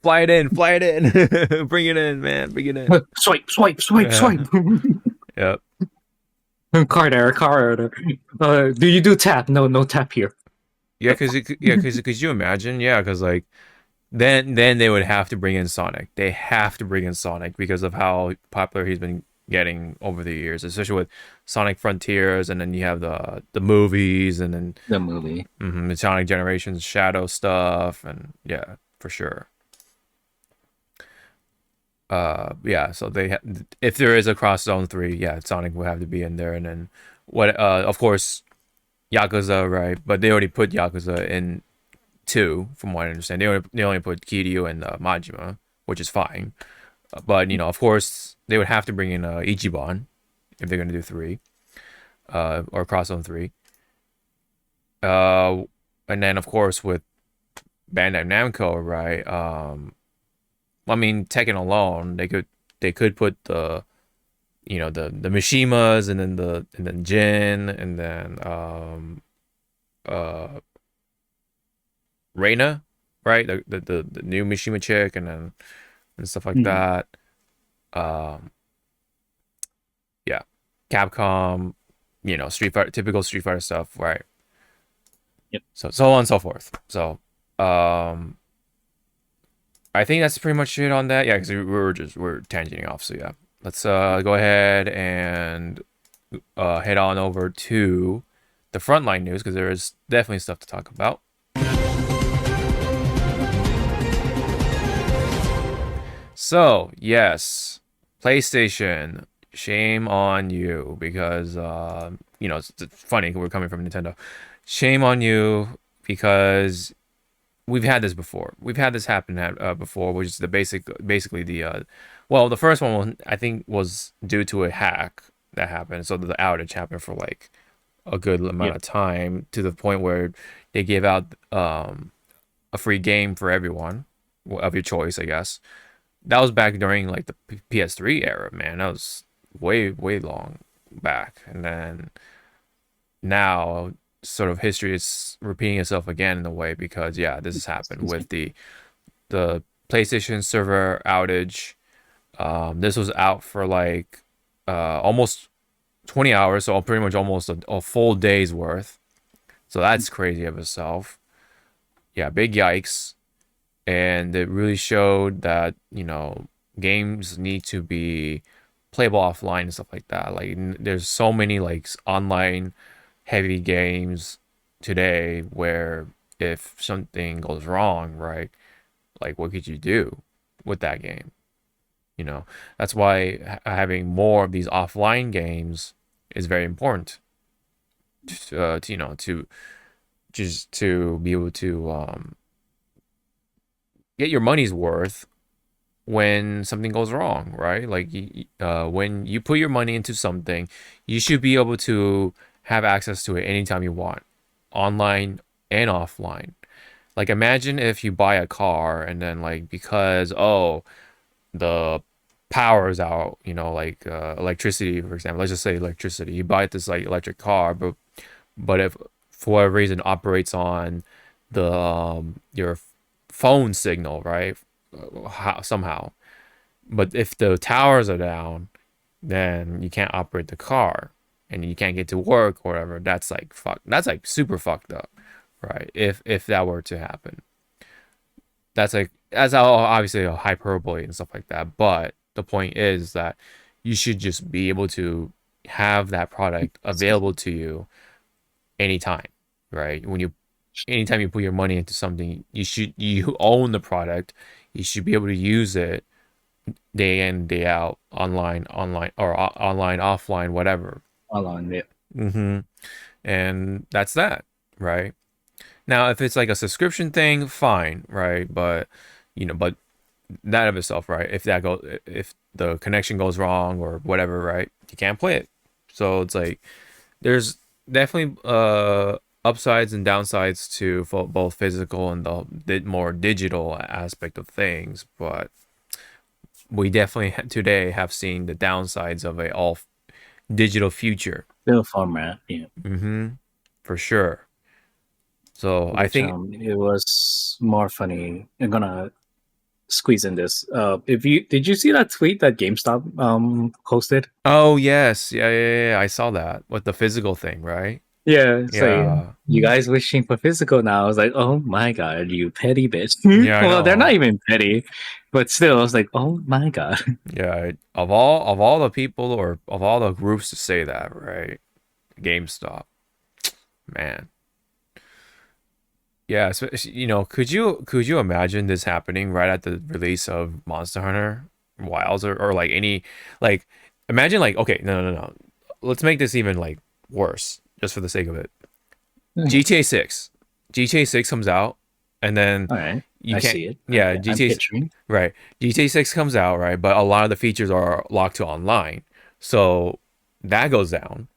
fly it in, bring it in, man, bring it in. Swipe. Yep. Card error. Do you do tap? No tap here. Yeah, because you imagine, yeah, because like then they would have to bring in Sonic. They have to bring in Sonic because of how popular he's been getting over the years, especially with Sonic Frontiers, and then you have the movies, and then the movie, the Sonic Generations Shadow stuff, and yeah, for sure. Yeah, so if there is a Cross Zone 3, yeah, Sonic will have to be in there, and then of course, Yakuza, right? But they already put Yakuza in 2, from what I understand. They only put Kiryu and Majima, which is fine. But of course, they would have to bring in Ichiban if they're gonna do 3, or Cross Zone 3. And then of course with Bandai Namco, right? I mean, Tekken alone, they could put the Mishimas, and then Jin, and then Reina, right? The new Mishima chick, and stuff like that. Yeah, Capcom, Street Fighter, typical Street Fighter stuff, right? Yep. So on and so forth. So I think that's pretty much it on that. Yeah, because we're tangenting off. So yeah, let's go ahead and head on over to the frontline news, because there is definitely stuff to talk about. So yes, PlayStation, shame on you, because it's funny, we're coming from Nintendo. Shame on you, because we've had this before. We've had this happen before, which is basically the the first one I think was due to a hack that happened. So the outage happened for like a good amount of time, to the point where they gave out a free game for everyone of your choice, I guess. That was back during like the PS3 era, man. That was way long back. And then now sort of history is repeating itself again in a way, because yeah, this has happened with the PlayStation server outage. This was out for like almost 20 hours, so pretty much almost a full day's worth. So that's crazy of itself. Yeah, big yikes. And it really showed that games need to be playable offline and stuff like that. Like there's so many like online heavy games today where if something goes wrong, right, like what could you do with that game? That's why having more of these offline games is very important to just to be able to get your money's worth when something goes wrong, right? Like when you put your money into something, you should be able to have access to it anytime you want, online and offline. Like imagine if you buy a car, and then like because the power is out, like electricity, for example. Let's just say electricity. You buy this like electric car, but if for whatever reason operates on the your phone signal, right? Somehow. But if the towers are down, then you can't operate the car, and you can't get to work or whatever. That's like super fucked up, right? If that were to happen. That's obviously a hyperbole and stuff like that, but the point is that you should just be able to have that product available to you anytime, right? Anytime you put your money into something, you own the product. You should be able to use it day in, day out, online or online, offline, whatever. Online, yeah. And that's that, right? Now, if it's like a subscription thing, fine, right? But that of itself, right? If the connection goes wrong or whatever, right? You can't play it. So it's like there's definitely upsides and downsides to both physical and the more digital aspect of things, but we definitely today have seen the downsides of a all digital future. Still format, yeah. For sure. So Which, I think it was more funny. I'm gonna squeeze in this. Did you see that tweet that GameStop posted? Oh yes, yeah. I saw that with the physical thing, right? Yeah, it's like, Yeah, you guys wishing for physical now. I was like, oh my god, you petty bitch. yeah. I Well, they're not know. even petty, but still, I was like, oh my god. Yeah, of all the people or of all the groups to say that, right? GameStop, man. Yeah, so, could you imagine this happening right at the release of Monster Hunter Wilds or like any like imagine like okay, no. Let's make this even like worse just for the sake of it. GTA 6. GTA 6 comes out and then All right, you I can't see it. yeah, I'm GTA picturing. right. GTA 6 comes out, right? But a lot of the features are locked to online. So that goes down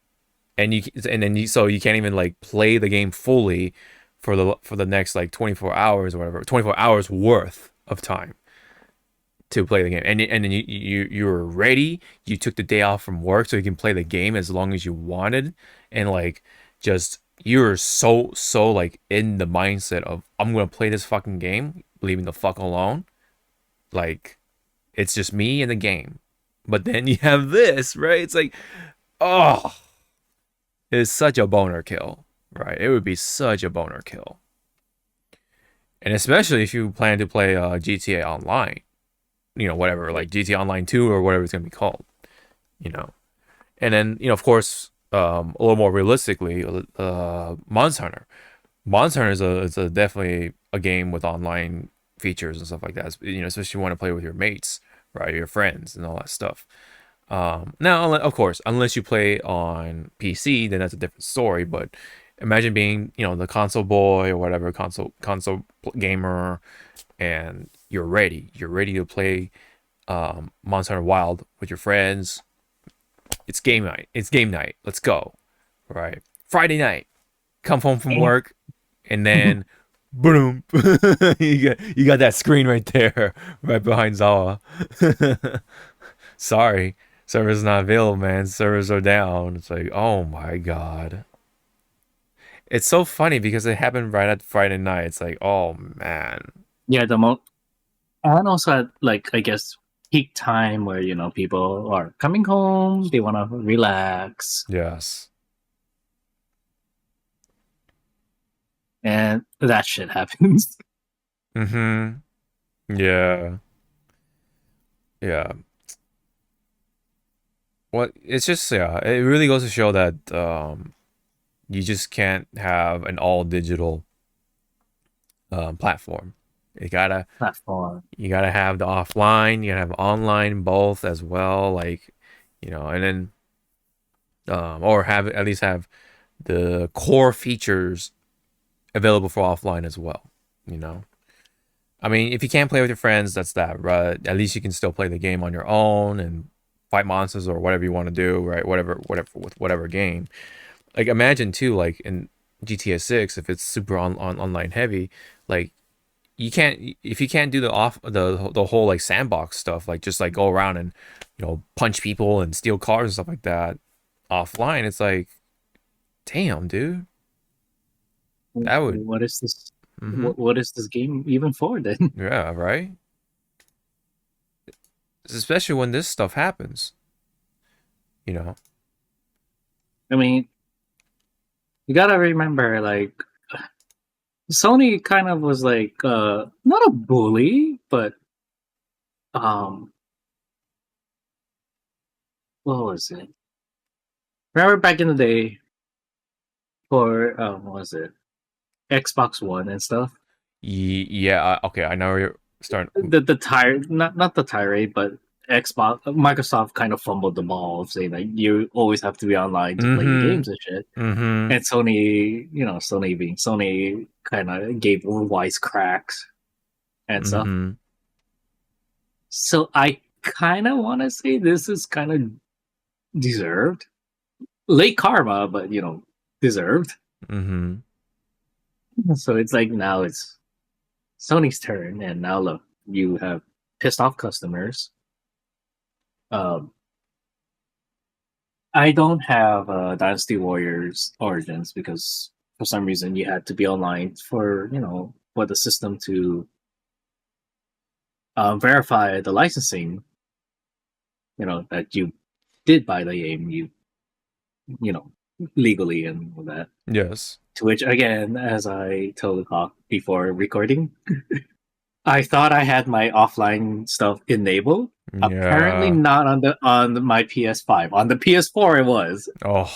and you can't even like play the game fully for the next like 24 hours or whatever, 24 hours worth of time to play the game. And then you were ready, you took the day off from work so you can play the game as long as you wanted, and like just you were so like in the mindset of I'm gonna play this fucking game, leaving the fuck alone. Like it's just me and the game. But then you have this, right? It's like, oh, it's such a boner kill, right? It would be such a boner kill. And especially if you plan to play GTA Online, whatever, like GTA Online 2 or whatever it's going to be called, you know. And then, of course, a little more realistically, Monster Hunter. Monster Hunter is definitely a game with online features and stuff like that. Especially if you want to play with your mates, right? Your friends and all that stuff. Now, of course, unless you play on PC, then that's a different story. But imagine being, the console boy or whatever, console gamer, and you're ready. You're ready to play Monster Hunter Wild with your friends. It's game night. It's game night. Let's go. Right. Friday night. Come home from work, and then boom, you got that screen right there, right behind Zawa. Sorry, servers not available, man. Servers are down. It's like, oh my god. It's so funny because it happened right at Friday night. It's like, oh man. Yeah, and also at, like, I guess, peak time where people are coming home, they want to relax, Yes. and that shit happens. Mm-hmm. Yeah. Yeah. Well, it's just it really goes to show that you just can't have an all digital platform. You gotta Platform. you gotta have the offline, you gotta have online both as well, like and then or have at least have the core features available for offline as well. I mean, if you can't play with your friends, that's that, right? At least you can still play the game on your own and fight monsters or whatever you want to do, right? Whatever with whatever game. Like imagine too, like in GTA 6, if it's super online heavy, like if you can't do the whole like sandbox stuff, like just like go around and punch people and steal cars and stuff like that offline, it's like, damn, dude, that would. What is this? Mm-hmm. What is this game even for then? Yeah, right. Especially when this stuff happens. I mean, you gotta remember, like, Sony kind of was like, not a bully, but what was it? Remember back in the day for what was it? Xbox One and stuff. Yeah. Okay, I know where you're starting. The tire, not the tirade, but Microsoft kind of fumbled the ball of saying like you always have to be online to play your games and shit. Mm-hmm. And Sony, Sony being Sony, kind of gave wise cracks and stuff. So I kind of want to say this is kind of deserved. Late karma, but deserved. Mm-hmm. So it's like now it's Sony's turn, and now look, you have pissed off customers. Um, I don't have Dynasty Warriors Origins because for some reason you had to be online for the system to verify the licensing. That you did buy the game, you know legally and all that. Yes. To which again, as I told Hawk before recording, I thought I had my offline stuff enabled. Apparently Yeah. not on my PS5. On the PS4 it was. Oh.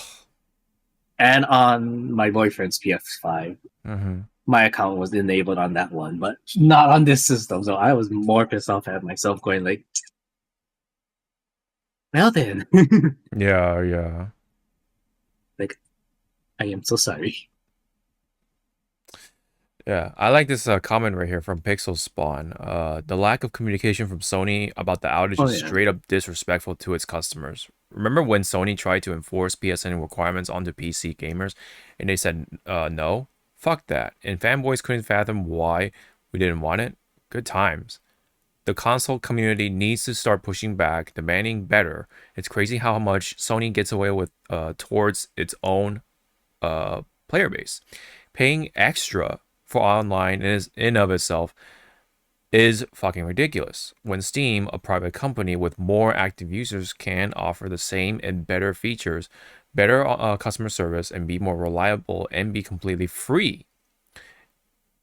And on my boyfriend's PS5. Mm-hmm. My account was enabled on that one, but not on this system. So I was more pissed off at myself going like, well then. Yeah. Like, I am so sorry. Yeah, I like this comment right here from Pixel Spawn. The lack of communication from Sony about the outage is straight up disrespectful to its customers. Remember when Sony tried to enforce PSN requirements onto PC gamers and they said no? Fuck that. And fanboys couldn't fathom why we didn't want it? Good times. The console community needs to start pushing back, demanding better. It's crazy how much Sony gets away with towards its own player base. Paying extra for online in of itself is fucking ridiculous. When Steam, a private company with more active users, can offer the same and better features, better customer service, and be more reliable and be completely free.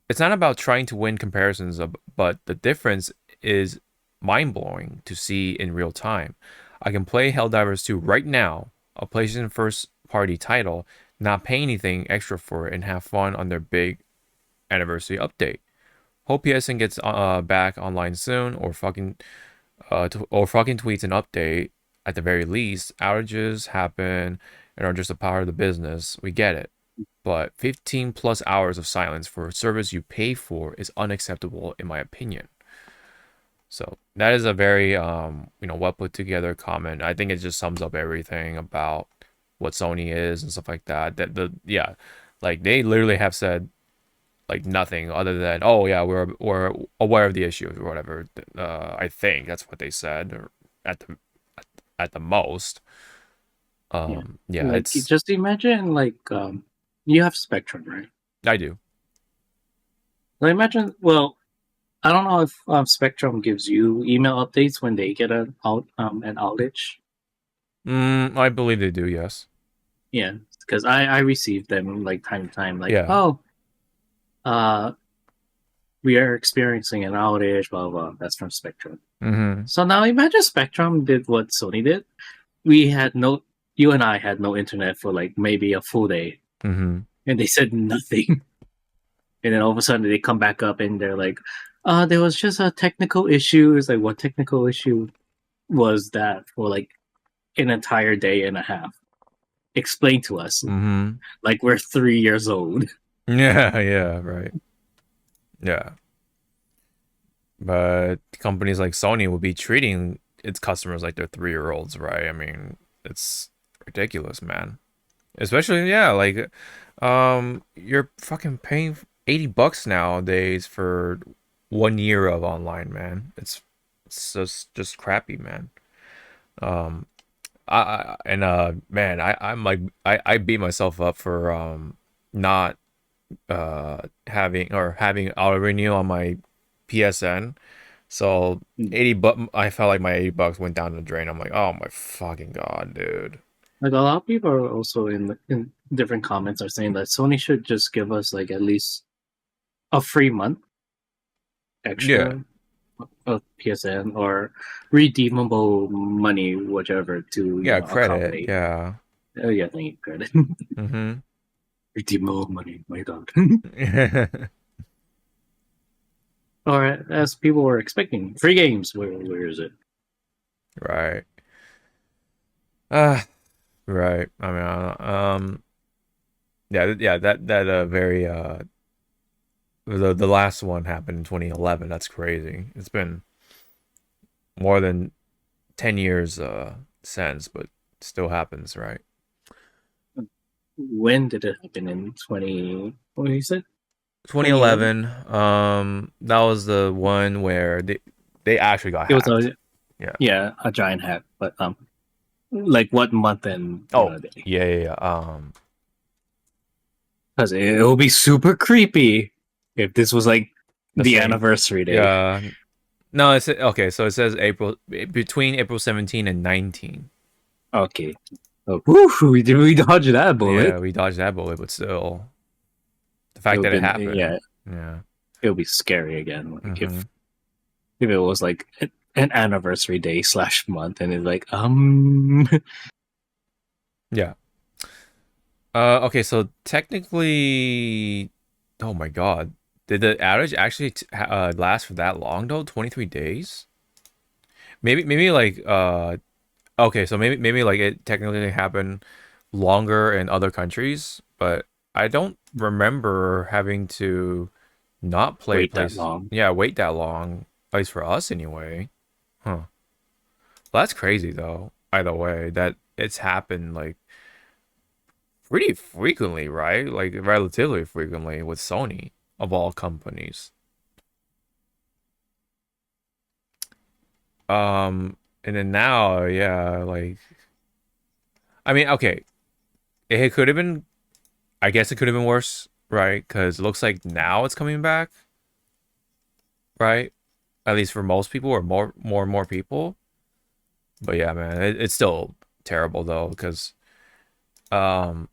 It's not about trying to win comparisons, but the difference is mind-blowing to see in real time. I can play Helldivers 2 right now, a PlayStation first-party title, not pay anything extra for it, and have fun on their big anniversary update. Hope PSN gets back online soon, or fucking tweets an update. At the very least, outages happen and are just a part of the business. We get it, but 15 plus hours of silence for a service you pay for is unacceptable, in my opinion. So that is a very well put together comment. I think it just sums up everything about what Sony is and stuff like that. Like they literally have said like nothing other than, oh yeah, we're aware of the issues or whatever. I think that's what they said, or at the most. Like, it's just imagine like you have Spectrum, right? I do. So imagine, well, I don't know if Spectrum gives you email updates when they get an outage. I believe they do. Yes. Yeah, because I receive them like time to time. Like, Yeah. we are experiencing an outage. Blah blah. That's from Spectrum. Mm-hmm. So now imagine Spectrum did what Sony did. You and I had no internet for like maybe a full day, Mm-hmm. and they said nothing. And then all of a sudden they come back up and they're like, there was just a technical issue. It's like, what technical issue was that for like an entire day and a half? Explain to us. Mm-hmm. Like we're 3 years old. Yeah, right. Yeah. But companies like Sony will be treating its customers like they're 3-year-olds, right? I mean, it's ridiculous, man. Especially, yeah, like you're fucking paying $80 nowadays for 1 year of online, man. It's just crappy, man. I'm like I beat myself up for not having auto renew on my PSN. So I felt like my $80 went down the drain. I'm like, oh my fucking god, dude. Like a lot of people are also in different comments are saying that Sony should just give us like at least a free month extra of PSN or redeemable money, whichever to Credit. accommodate. Yeah. Oh yeah, thank you, credit. Mm-hmm. Redeemable money, my god. Or as people were expecting, free games. Where is it? Right. Right. I mean, that very the last one happened in 2011. That's crazy. It's been more than 10 years since, but still happens, right? When did it happen? In 20? What you said? 2011. That was the one where they actually got It was hacked. Yeah. a giant hack. But like what month and day? Yeah. Because it will be super creepy if this was like the anniversary day. Yeah. No, it's okay. So it says between April 17 and 19. Okay. Oh, whew, we dodged that bullet. Yeah, we dodged that bullet, but still, the fact that it happened. Yeah. It'll be scary again. Like if it was like an anniversary day / month, and it's like Yeah. Okay, so technically, oh my god, did the outage actually last for that long though? 23 days? Maybe like okay, so maybe like it technically happened longer in other countries, but I don't remember having to not play wait that long. Yeah, wait that long, at least for us anyway. Huh. Well, that's crazy though. Either way, that it's happened like pretty frequently, right? Like relatively frequently with Sony of all companies. And then now, yeah, like I mean, okay, it could have been. I guess it could have been worse, right? Because it looks like now it's coming back, right? At least for most people, or more and more people. But yeah, man, it's still terrible though, because yeah,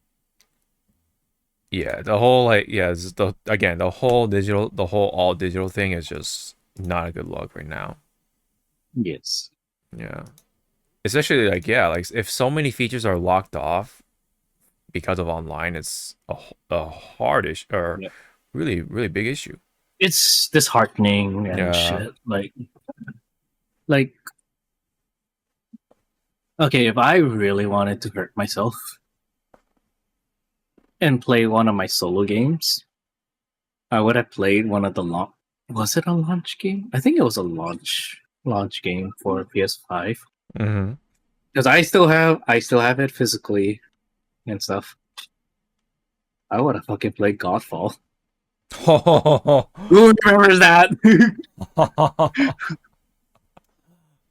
the whole like the whole digital, the whole all digital thing is just not a good look right now. Yes. Yeah. Especially like like if so many features are locked off because of online, it's a hard issue, or really big issue. It's disheartening and shit. Like okay, if I really wanted to hurt myself and play one of my solo games, I would have played one of the was it a launch game? I think it was a launch game for PS5. Because I still have it physically and stuff. I would have fucking played Godfall. Who remembers that?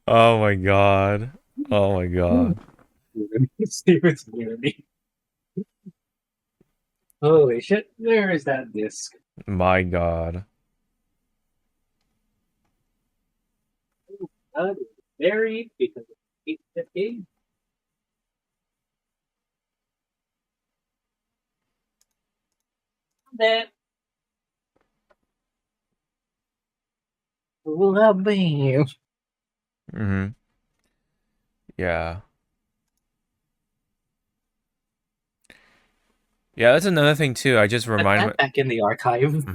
Oh my god. Oh my god. Steven's near me. Holy shit, where is that disc? My god. Buried because it's the game. That love you. Yeah. Yeah, that's another thing too. I just reminded back in the archive.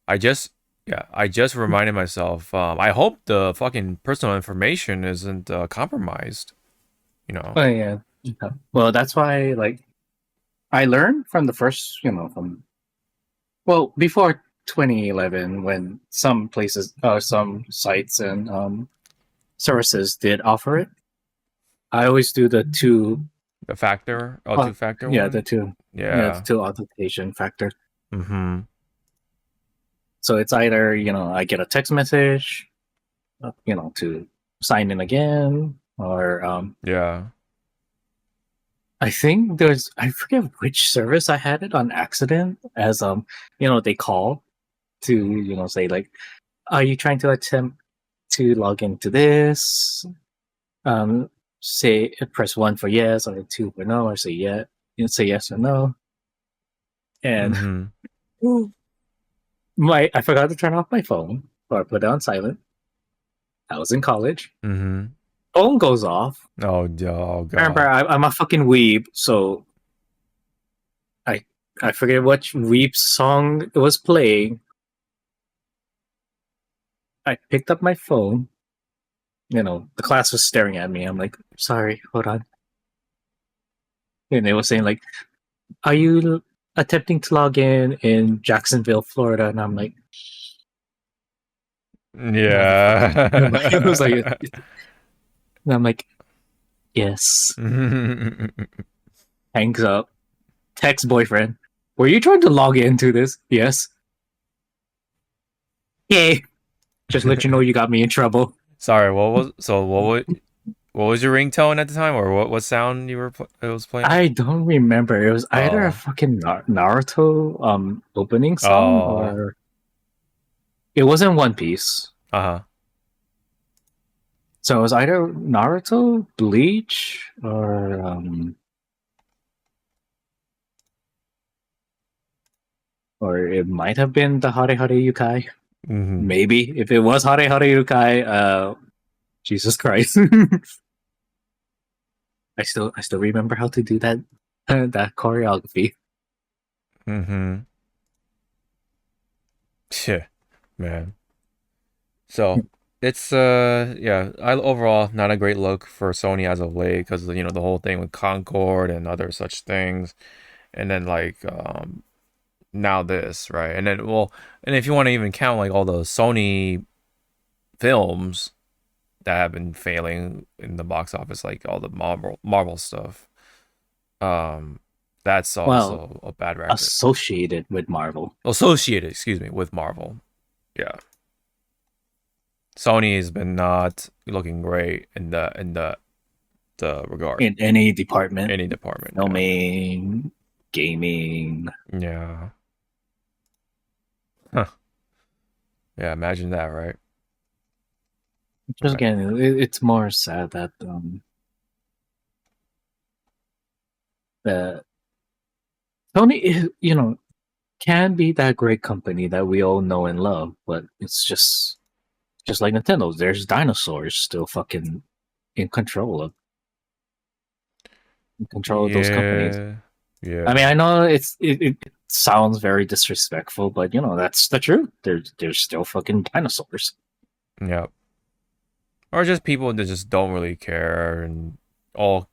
I just reminded myself. I hope the fucking personal information isn't compromised. You know. Oh yeah. Well, that's why like I learned from the first, before 2011 when some places, some sites and services did offer it. I always do the two factor, two-factor. Yeah, one? the two. Yeah, the two authentication factor. Mm-hmm. So it's either I get a text message, to sign in again, or yeah. I think I forget which service I had it on accident as they call to say like, are you trying to attempt to log into this? Say press 1 for yes, or 2 for no, or say yes or no. And I forgot to turn off my phone, or I put it on silent. I was in college. Phone goes off. Oh god. Remember, I'm a fucking weeb, so I forget which weeb song it was playing. I picked up my phone. The class was staring at me. I'm like, sorry, hold on. And they were saying like, are you attempting to log in Jacksonville, Florida? And I'm like, Yeah. It was like, and I'm like, yes. Hangs up. Text boyfriend. Were you trying to log into this? Yes. Yay. Just let you know you got me in trouble. Sorry, what was your ringtone at the time, or what sound you were it was playing? I don't remember. It was either a fucking Naruto opening song or it wasn't One Piece. So it was either Naruto, Bleach, or it might have been the Hare Hare Yukai. Maybe if it was Hare Hare Yukai, Jesus Christ. I still remember how to do that that choreography. Yeah, man. So it's overall not a great look for Sony as of late because the whole thing with Concord and other such things, and then like now this, right? And then and if you want to even count like all the Sony films that have been failing in the box office, like all the Marvel stuff, that's also a bad record. Associated with Marvel. Excuse me, with Marvel. Yeah. Sony has been not looking great in the regard. In any department. Filming, gaming. Yeah. Huh. Yeah, imagine that, right? Just again, it's more sad that Sony, can be that great company that we all know and love, but it's just like Nintendo. There's dinosaurs still fucking in control of those companies. Yeah. I mean, I know it sounds very disrespectful, but that's the truth. There's still fucking dinosaurs. Yeah. Or just people that just don't really care and all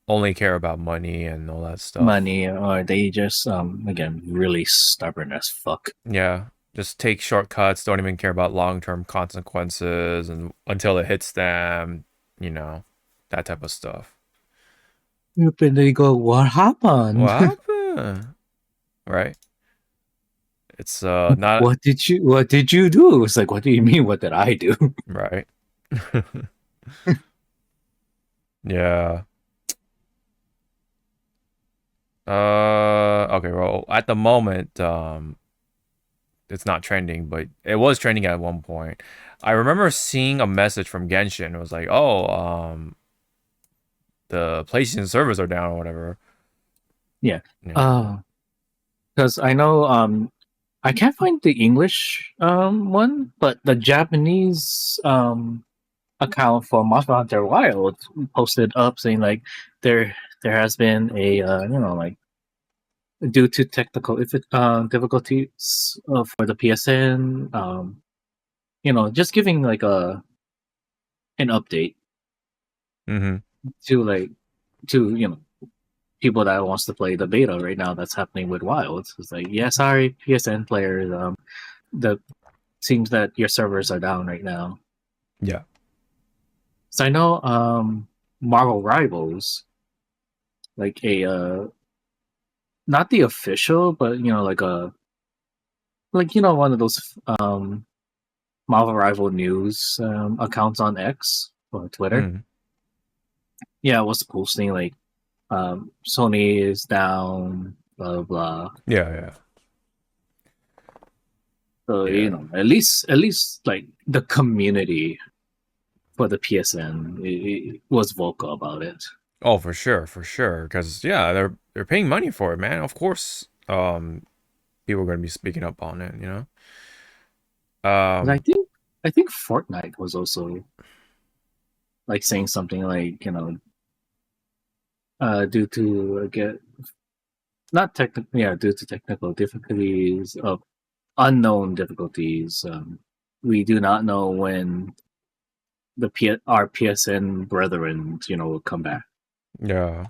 only care about money and all that stuff. Money, or they just again really stubborn as fuck. Yeah. Just take shortcuts, don't even care about long-term consequences and until it hits them, that type of stuff. And they go, what happened? What happened? Right? It's not. What did you do? It's like, what do you mean? What did I do? Right. Yeah. Okay, well, at the moment, it's not trending, but it was trending at one point. I remember seeing a message from Genshin. It was like, oh, the PlayStation servers are down or whatever. Yeah. Because I know I can't find the English one, but the Japanese account for Monster Hunter Wild posted up saying like there has been a like due to technical difficulties for the PSN, just giving like an update to people that wants to play the beta right now that's happening with Wild. It's like, yeah, sorry, PSN players, the seems that your servers are down right now. Yeah. So I know Marvel Rivals, like a not the official, but like one of those Marvel Rival news accounts on X or Twitter. Yeah, I was posting like Sony is down, blah blah. Yeah. So at least like the community for the PSN it was vocal about it. Oh, for sure, because they're paying money for it, man. Of course, people are going to be speaking up on it, I think Fortnite was also like saying something like due to due to technical difficulties of unknown difficulties, we do not know when our PSN brethren will come back. Yeah.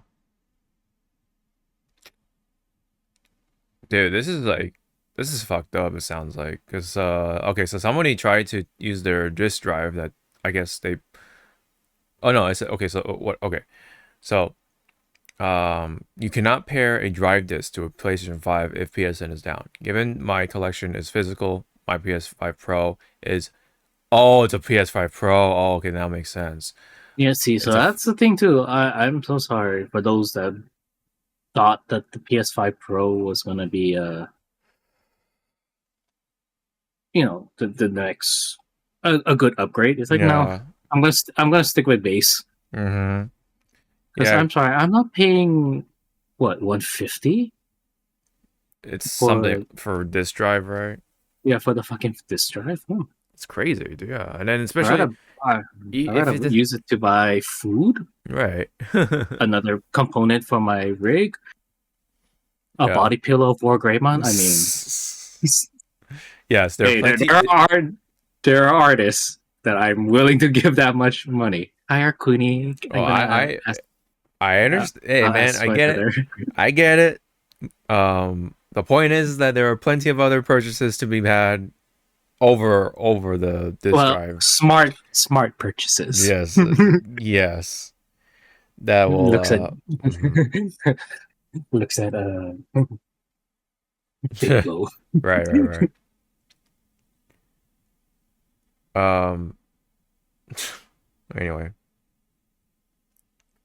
Dude, this is like This is fucked up. It sounds like because okay, so somebody tried to use their disk drive that I guess they. Oh no, I said okay. So what? Okay, so you cannot pair a drive disk to a PlayStation 5 if PSN is down. Given my collection is physical, my PS5 Pro is. Oh, it's a PS5 Pro. Oh, okay, that makes sense. Yeah, see, so that's the thing too. I'm so sorry for those that thought that the PS5 Pro was gonna be the next a good upgrade. It's like no, I'm gonna stick with base. Mm-hmm. Because I'm sorry, I'm not paying what 150. It's something for disk drive, right? Yeah, for the fucking disk drive. It's crazy, dude. Yeah, and then especially I gotta use it to buy food. Right. Another component for my rig. A body pillow for Greymon. I mean, yes, there are artists that I'm willing to give that much money. Hire Queenie. I understand. Hey man, I get it. I get it. The point is that there are plenty of other purchases to be had over the disk drive. Smart purchases. Yes. Yes. That will looks at right. Anyway.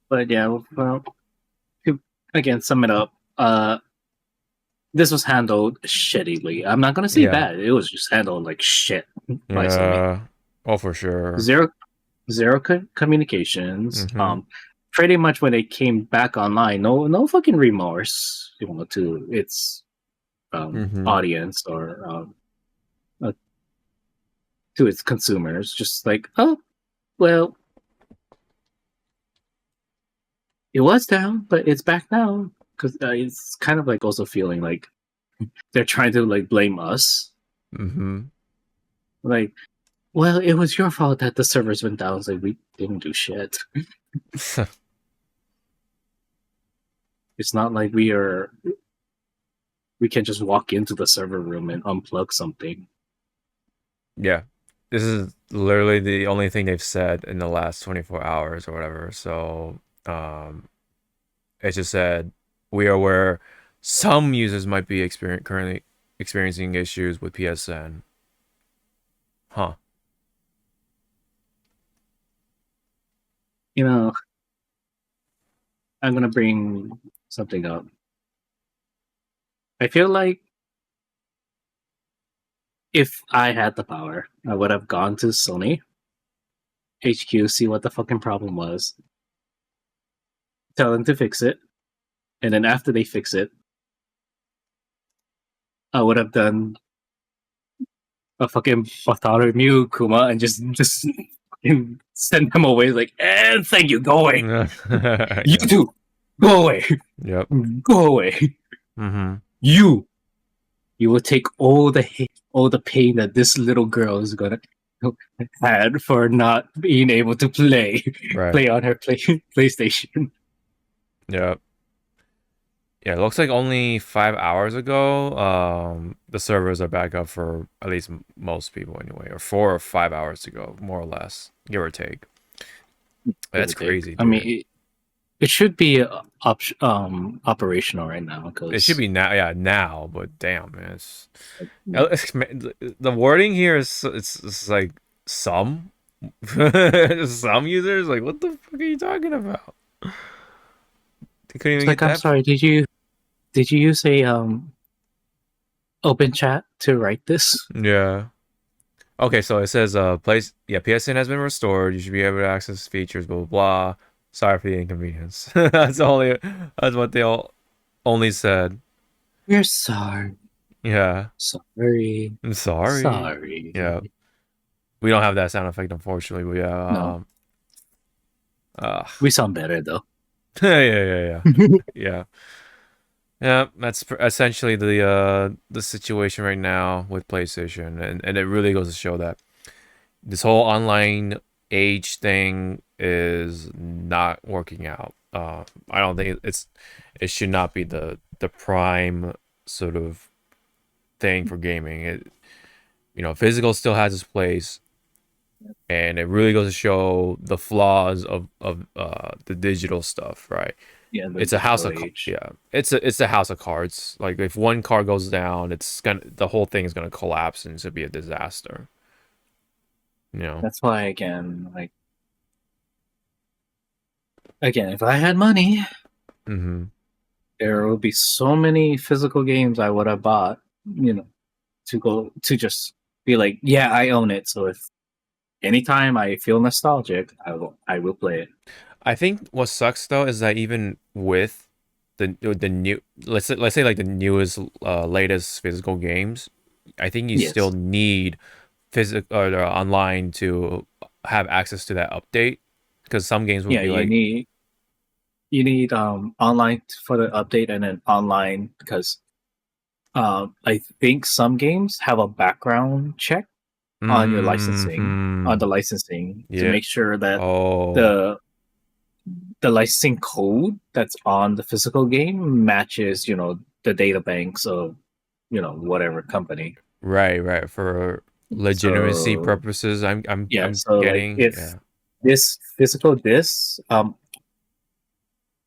But yeah, well, to again sum it up, this was handled shittily. I'm not gonna say bad. It was just handled like shit by Sony. Oh, for sure. Zero communications. Pretty much when they came back online, no fucking remorse, to its audience or to its consumers. Just like, oh, well, it was down, but it's back now. Because it's kind of like also feeling like they're trying to like blame us. Like, well, it was your fault that the servers went down. It's like we didn't do shit. It's not like we can just walk into the server room and unplug something. Yeah. This is literally the only thing they've said in the last 24 hours or whatever. So, it just said, we are aware some users might be currently experiencing issues with PSN. Huh. I'm going to bring something up. I feel like if I had the power, I would have gone to Sony HQ, see what the fucking problem was, tell them to fix it, and then after they fix it, I would have done a fucking Wataru Mew Kuma and just send them away like, and thank you, go away. You too, go away. Yep. Go away. You will take all the pain that this little girl is gonna had for not being able to play on her PlayStation. Yep. Yeah, it looks like only 5 hours ago, the servers are back up for at least most people anyway, or 4 or 5 hours ago, more or less, give or take. That's crazy. Dude. I mean, it should be operational right now. Cause it should be now, now. But damn, man, the wording here is it's like some users like, what the fuck are you talking about? They couldn't even get I'm sorry. Did you use a open chat to write this? Yeah. Okay, so it says PSN has been restored. You should be able to access features. Blah blah blah. Sorry for the inconvenience. That's what they only said. We're sorry. Yeah. Sorry. I'm sorry. Sorry. Yeah. We don't have that sound effect, unfortunately. But yeah. No. We sound better though. Yeah. Yeah, that's essentially the situation right now with PlayStation, and it really goes to show that this whole online age thing is not working out. I don't think it should not be the prime sort of thing for gaming. Physical still has its place, and it really goes to show the flaws of the digital stuff, right? Yeah, it's a house of it's a house of cards. Like if one card goes down, the whole thing is gonna collapse and it's gonna be a disaster. That's why again, if I had money, there would be so many physical games I would have bought. To just be like, yeah, I own it. So if anytime I feel nostalgic, I will play it. I think what sucks though is that even with the new, let's say like the newest latest physical games, I think you still need physical or online to have access to that update, because some games will be like you need online for the update, and then online because I think some games have a background check on your licensing, on the licensing, to make sure that the licensing code that's on the physical game matches, the data banks of, whatever company. Right. For legitimacy purposes, I'm getting like if this physical disc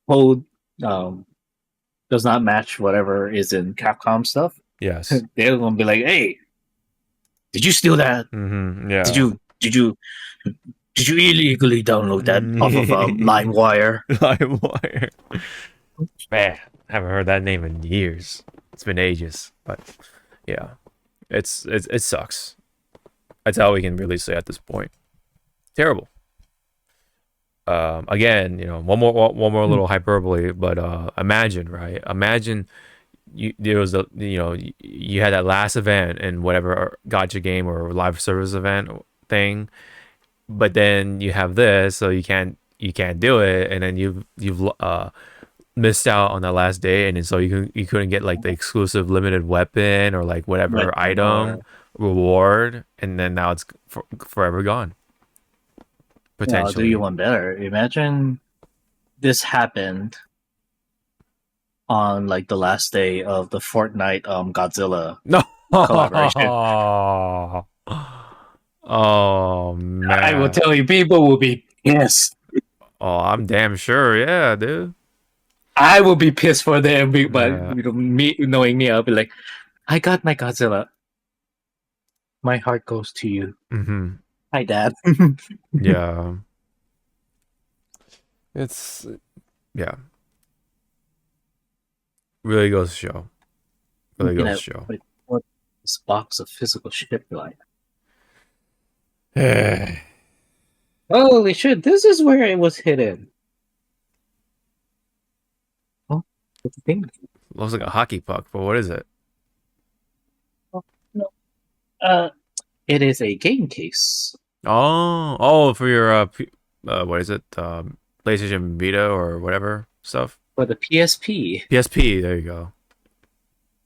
code does not match whatever is in Capcom stuff, yes, they're gonna be like, "Hey, did you steal that? Yeah. Did you illegally download that off of LimeWire?" LimeWire. Man, I haven't heard that name in years. It's been ages, but yeah, it sucks. That's all we can really say at this point. Terrible. Again, one more little hyperbole, but imagine, right? Imagine you had that last event in whatever gacha game or live service event thing, but then you have this, so you can't do it, and then you've missed out on that last day, and then so you couldn't get like the exclusive limited weapon or like whatever item reward, and then now it's forever gone. Potentially. I'll do you one better. Imagine this happened on like the last day of the Fortnite Godzilla collaboration. Oh man! I will tell you, people will be pissed. Oh, I'm damn sure. Yeah, dude. I will be pissed for them, but knowing me, I'll be like, I got my Godzilla. My heart goes to you. Hi, Dad. Yeah. It's really goes to show. Really goes to show. What this box of physical shit like? Holy shit! This is where it was hidden. Oh, what's the thing? Looks like a hockey puck, but what is it? Oh, no. It is a game case. Oh, for your what is it? PlayStation Vita or whatever stuff. For the PSP. PSP. There you go.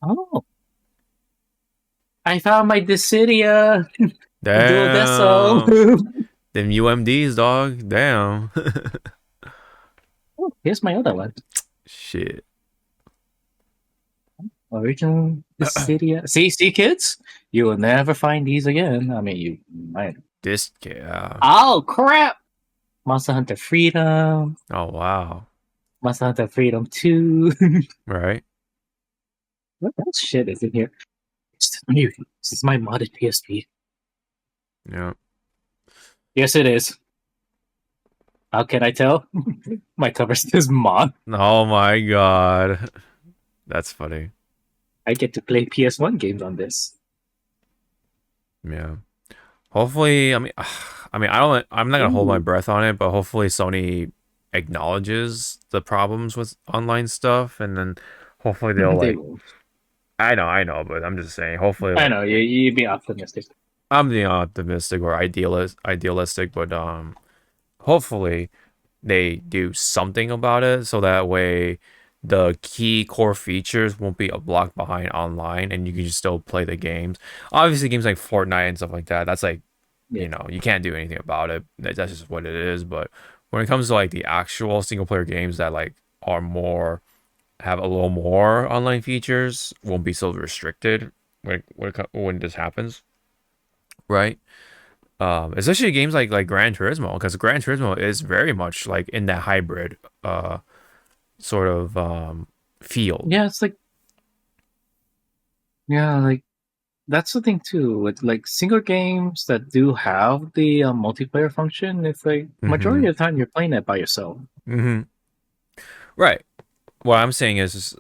Oh, I found my Dissidia. Damn. Them UMDs, dog. Damn. Oh, here's my other one. Shit. Original Dissidia. See, kids? You will never find these again. I mean, you might. Oh, crap! Monster Hunter Freedom. Oh, wow. Monster Hunter Freedom 2. Right. What else shit is in here? This is my modded PSP. Yeah. Yes, it is. How can I tell? My cover says mod. Oh my god. That's funny. I get to play PS1 games on this. Yeah. Hopefully, I'm not gonna hold my breath on it, but hopefully Sony acknowledges the problems with online stuff, and then hopefully they'll I know, but I'm just saying. Hopefully, I know you'd be optimistic. I'm being optimistic or idealistic, but hopefully they do something about it, so that way the key core features won't be blocked behind online, and you can just still play the games. Obviously, games like Fortnite and stuff like that, that's like, you can't do anything about it. That's just what it is. But when it comes to like the actual single player games that like have a little more online features, won't be so restricted when this happens, right? Especially games like Gran Turismo, because Gran Turismo is very much like in that hybrid sort of field. Yeah, it's like that's the thing too with like single games that do have the multiplayer function. It's like majority of the time you're playing it by yourself. Mm-hmm. Right. What I'm saying is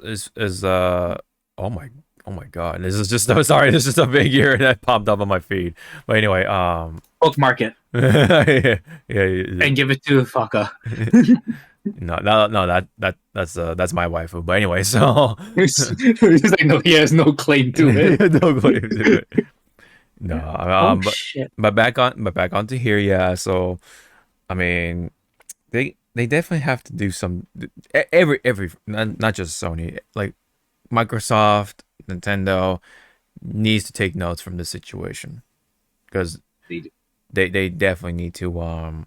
oh my god, this is just sorry, this is just a big ear that popped up on my feed. But anyway, Bookmark it. yeah, and give it to Faka. no, that's my waifu. But anyway, so he's like, no, he has no claim to it. No claim to it. No, shit. but back onto here, yeah. So, I mean, they definitely have to do some every not just Sony, like Microsoft, Nintendo needs to take notes from this situation, because they definitely need to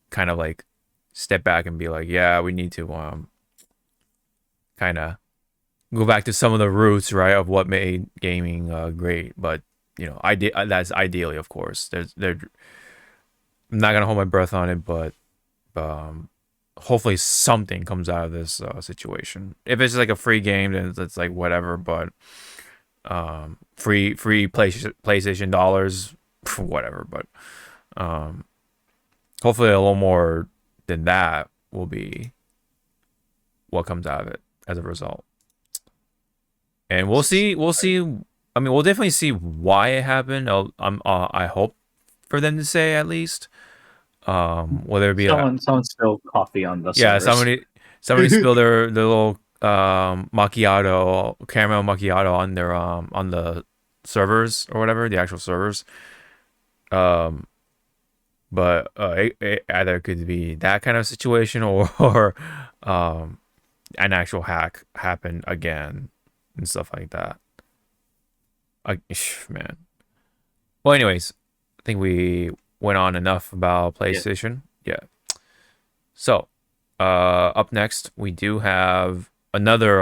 kind of like step back and be like, yeah, we need to kind of go back to some of the roots, right, of what made gaming great. But that's ideally, of course. I'm not gonna hold my breath on it, but hopefully something comes out of this situation. If it's like a free game, then it's like whatever. But free PlayStation dollars, whatever. But hopefully a little more than that will be what comes out of it as a result. And we'll see. I mean, we'll definitely see why it happened. I hope for them to say at least. Whether it be someone spilled coffee on the servers. somebody spilled their little caramel macchiato on their on the servers or whatever, the actual servers. But it either could be that kind of situation or an actual hack happened again and stuff like that. Man. Well, anyways, I think we went on enough about PlayStation. Yeah. So, up next, we do have another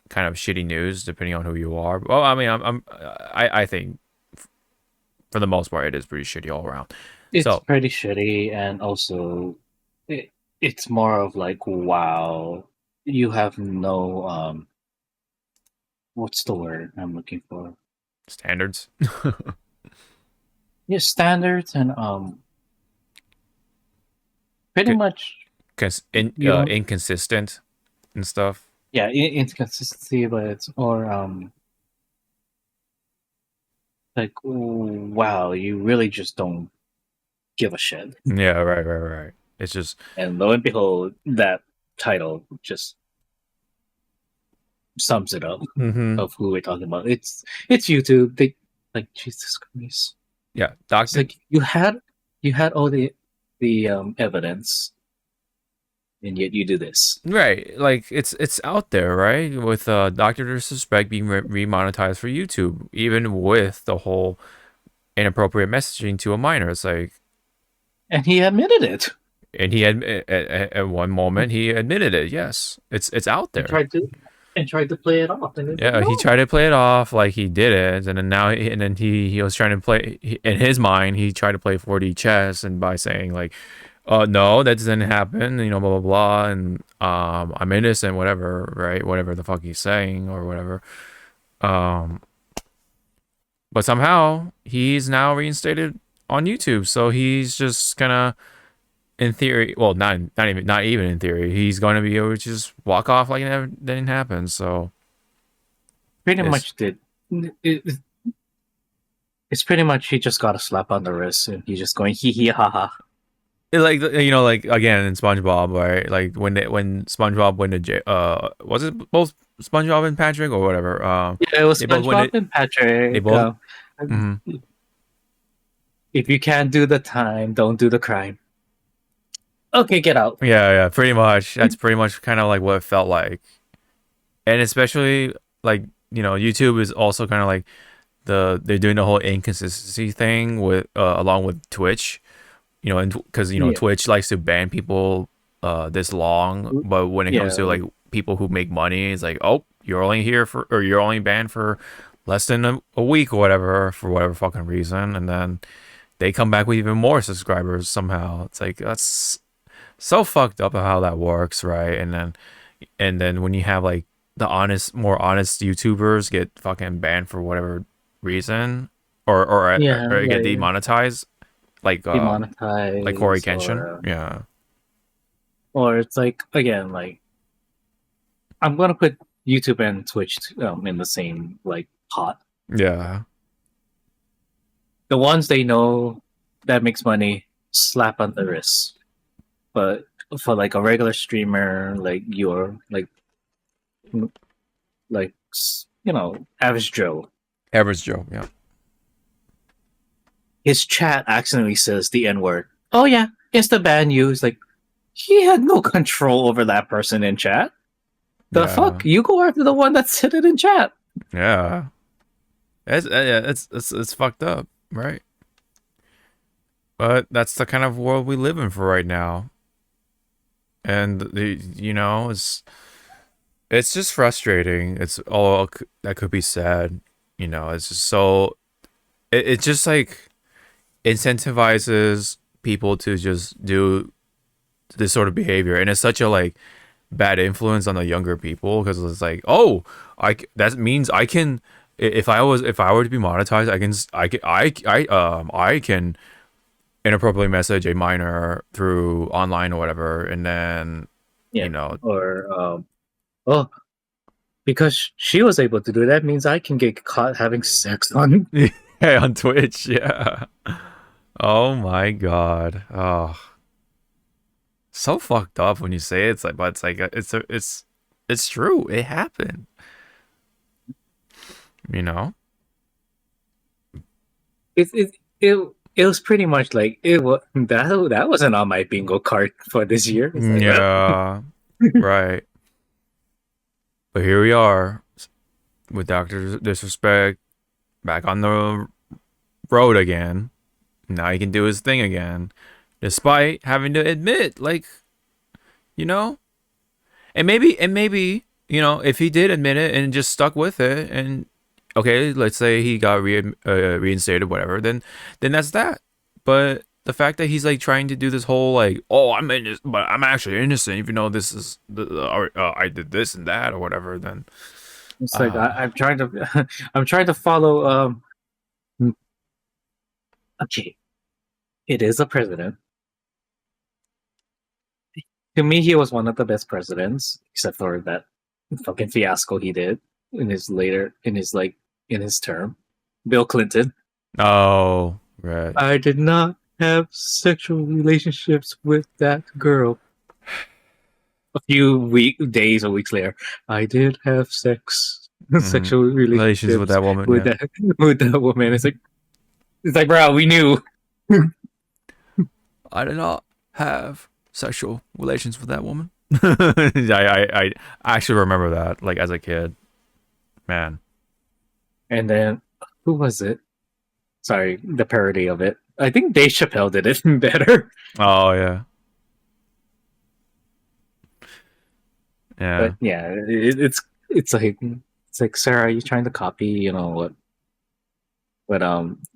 kind of shitty news, depending on who you are. Well, I mean, I think for the most part, it is pretty shitty all around. It's pretty shitty, and also it's more of like, wow, you have no what's the word I'm looking for? Standards. Yeah, standards and pretty much inconsistent and stuff. Yeah, inconsistency, but it's like, wow, you really just don't give a shit. Yeah, right. It's just, and lo and behold, that title just sums it up of who we're talking about. It's YouTube. They like, Jesus Christ. Yeah, It's like you had all the evidence, and yet you do this. Right, like it's out there, right? With Dr. Disrespect being remonetized for YouTube, even with the whole inappropriate messaging to a minor. It's like, and he admitted it. And he had at one moment he admitted it. Yes, it's out there. And tried to play it off. And he tried to play it off like he did it, and then he was trying to play, in his mind he tried to play 4D chess, and by saying like, no, that doesn't happen, blah blah blah, and I'm innocent, whatever, right? Whatever the fuck he's saying or whatever. But somehow he's now reinstated on YouTube, so he's just gonna, in theory, well, not even in theory, he's going to be able to just walk off like it didn't happen. So pretty much it's pretty much he just got a slap on the wrist and he's just going hee hee ha ha. Like, like again in SpongeBob, right? Like when SpongeBob went to jail, was it both SpongeBob and Patrick or whatever? Yeah, it was SpongeBob and Patrick. They both. If you can't do the time, don't do the crime. Okay, get out. Yeah, pretty much. That's pretty much kind of like what it felt like. And especially like, YouTube is also kind of like they're doing the whole inconsistency thing with along with Twitch, and because Twitch likes to ban people this long, but when it comes to like people who make money, it's like, oh, you're only banned for less than a week or whatever for whatever fucking reason, and then they come back with even more subscribers somehow. It's like that's so fucked up how that works, right? And then when you have like the more honest YouTubers get fucking banned for whatever reason, or get demonetized, like Corey Kenshin, or it's like again like I'm gonna put YouTube and Twitch in the same like pot. Yeah. The ones they know that makes money, slap on the wrist. But for like a regular streamer, like you're like average Joe. Average Joe, yeah. His chat accidentally says the N-word. Oh yeah, insta ban you. It's like he had no control over that person in chat. The fuck? You go after the one that said it in chat. Yeah. It's fucked up, right? But that's the kind of world we live in for right now. And it's just frustrating. It's all that could be said. It's just so it just like incentivizes people to just do this sort of behavior, and it's such a like bad influence on the younger people because it's like, oh, that means I can, if I were to be monetized, I can inappropriately message a minor through online or whatever, and then or because she was able to do that means I can get caught having sex on on Twitch. Yeah. Oh my god. Oh, so fucked up when you say it. It's true. It happened. It was pretty much like that wasn't on my bingo card for this year. Like, yeah. Right. But here we are with Dr. Disrespect back on the road again. Now he can do his thing again, despite having to admit, like, and maybe, if he did admit it and just stuck with it, and okay, let's say he got reinstated, whatever, then that's that. But the fact that he's like trying to do this whole like, oh, I'm innocent, but I'm actually innocent, even though this is I did this and that or whatever, then it's like I'm trying to I'm trying to follow. Okay, it is a president. To me, he was one of the best presidents, except for that fucking fiasco he did in his term. Bill Clinton. Oh, right. I did not have sexual relationships with that girl. A few days or weeks later, I did have sexual relationships with that woman. With that woman. It's like, bro, we knew. I did not have sexual relations with that woman. I actually remember that, like, as a kid. Man. And then, who was it? Sorry, the parody of it. I think Dave Chappelle did it better. Oh, yeah. Yeah. But yeah, it's like, sir, are you trying to copy, what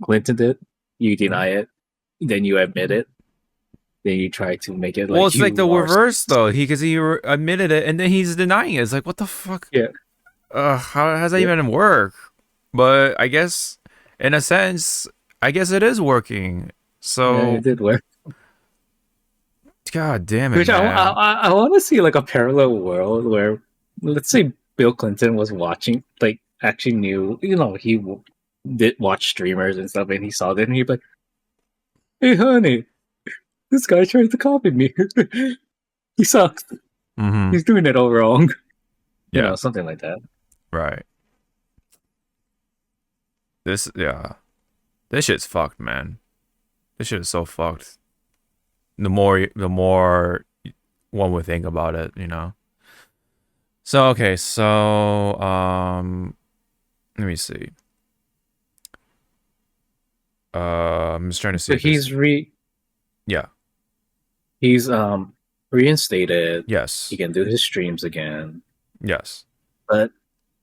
Clinton did? You deny it, then you admit it, then you try to make it like. Well, it's like the reverse though. He admitted it and then he's denying it. It's like, what the fuck? Yeah. How does that even work? But I guess, in a sense, it is working. So yeah, it did work. God damn it! Which I want to see like a parallel world where, let's say, Bill Clinton was watching, like actually knew, he did watch streamers and stuff, and he saw that, and he'd be like, "Hey, honey, this guy tried to copy me. He sucks. Mm-hmm. He's doing it all wrong." Something like that. Right. This shit's fucked, man. This shit is so fucked. The more one would think about it, So okay, let me see. I'm just trying to see. So he's He's reinstated. Yes. He can do his streams again. Yes. But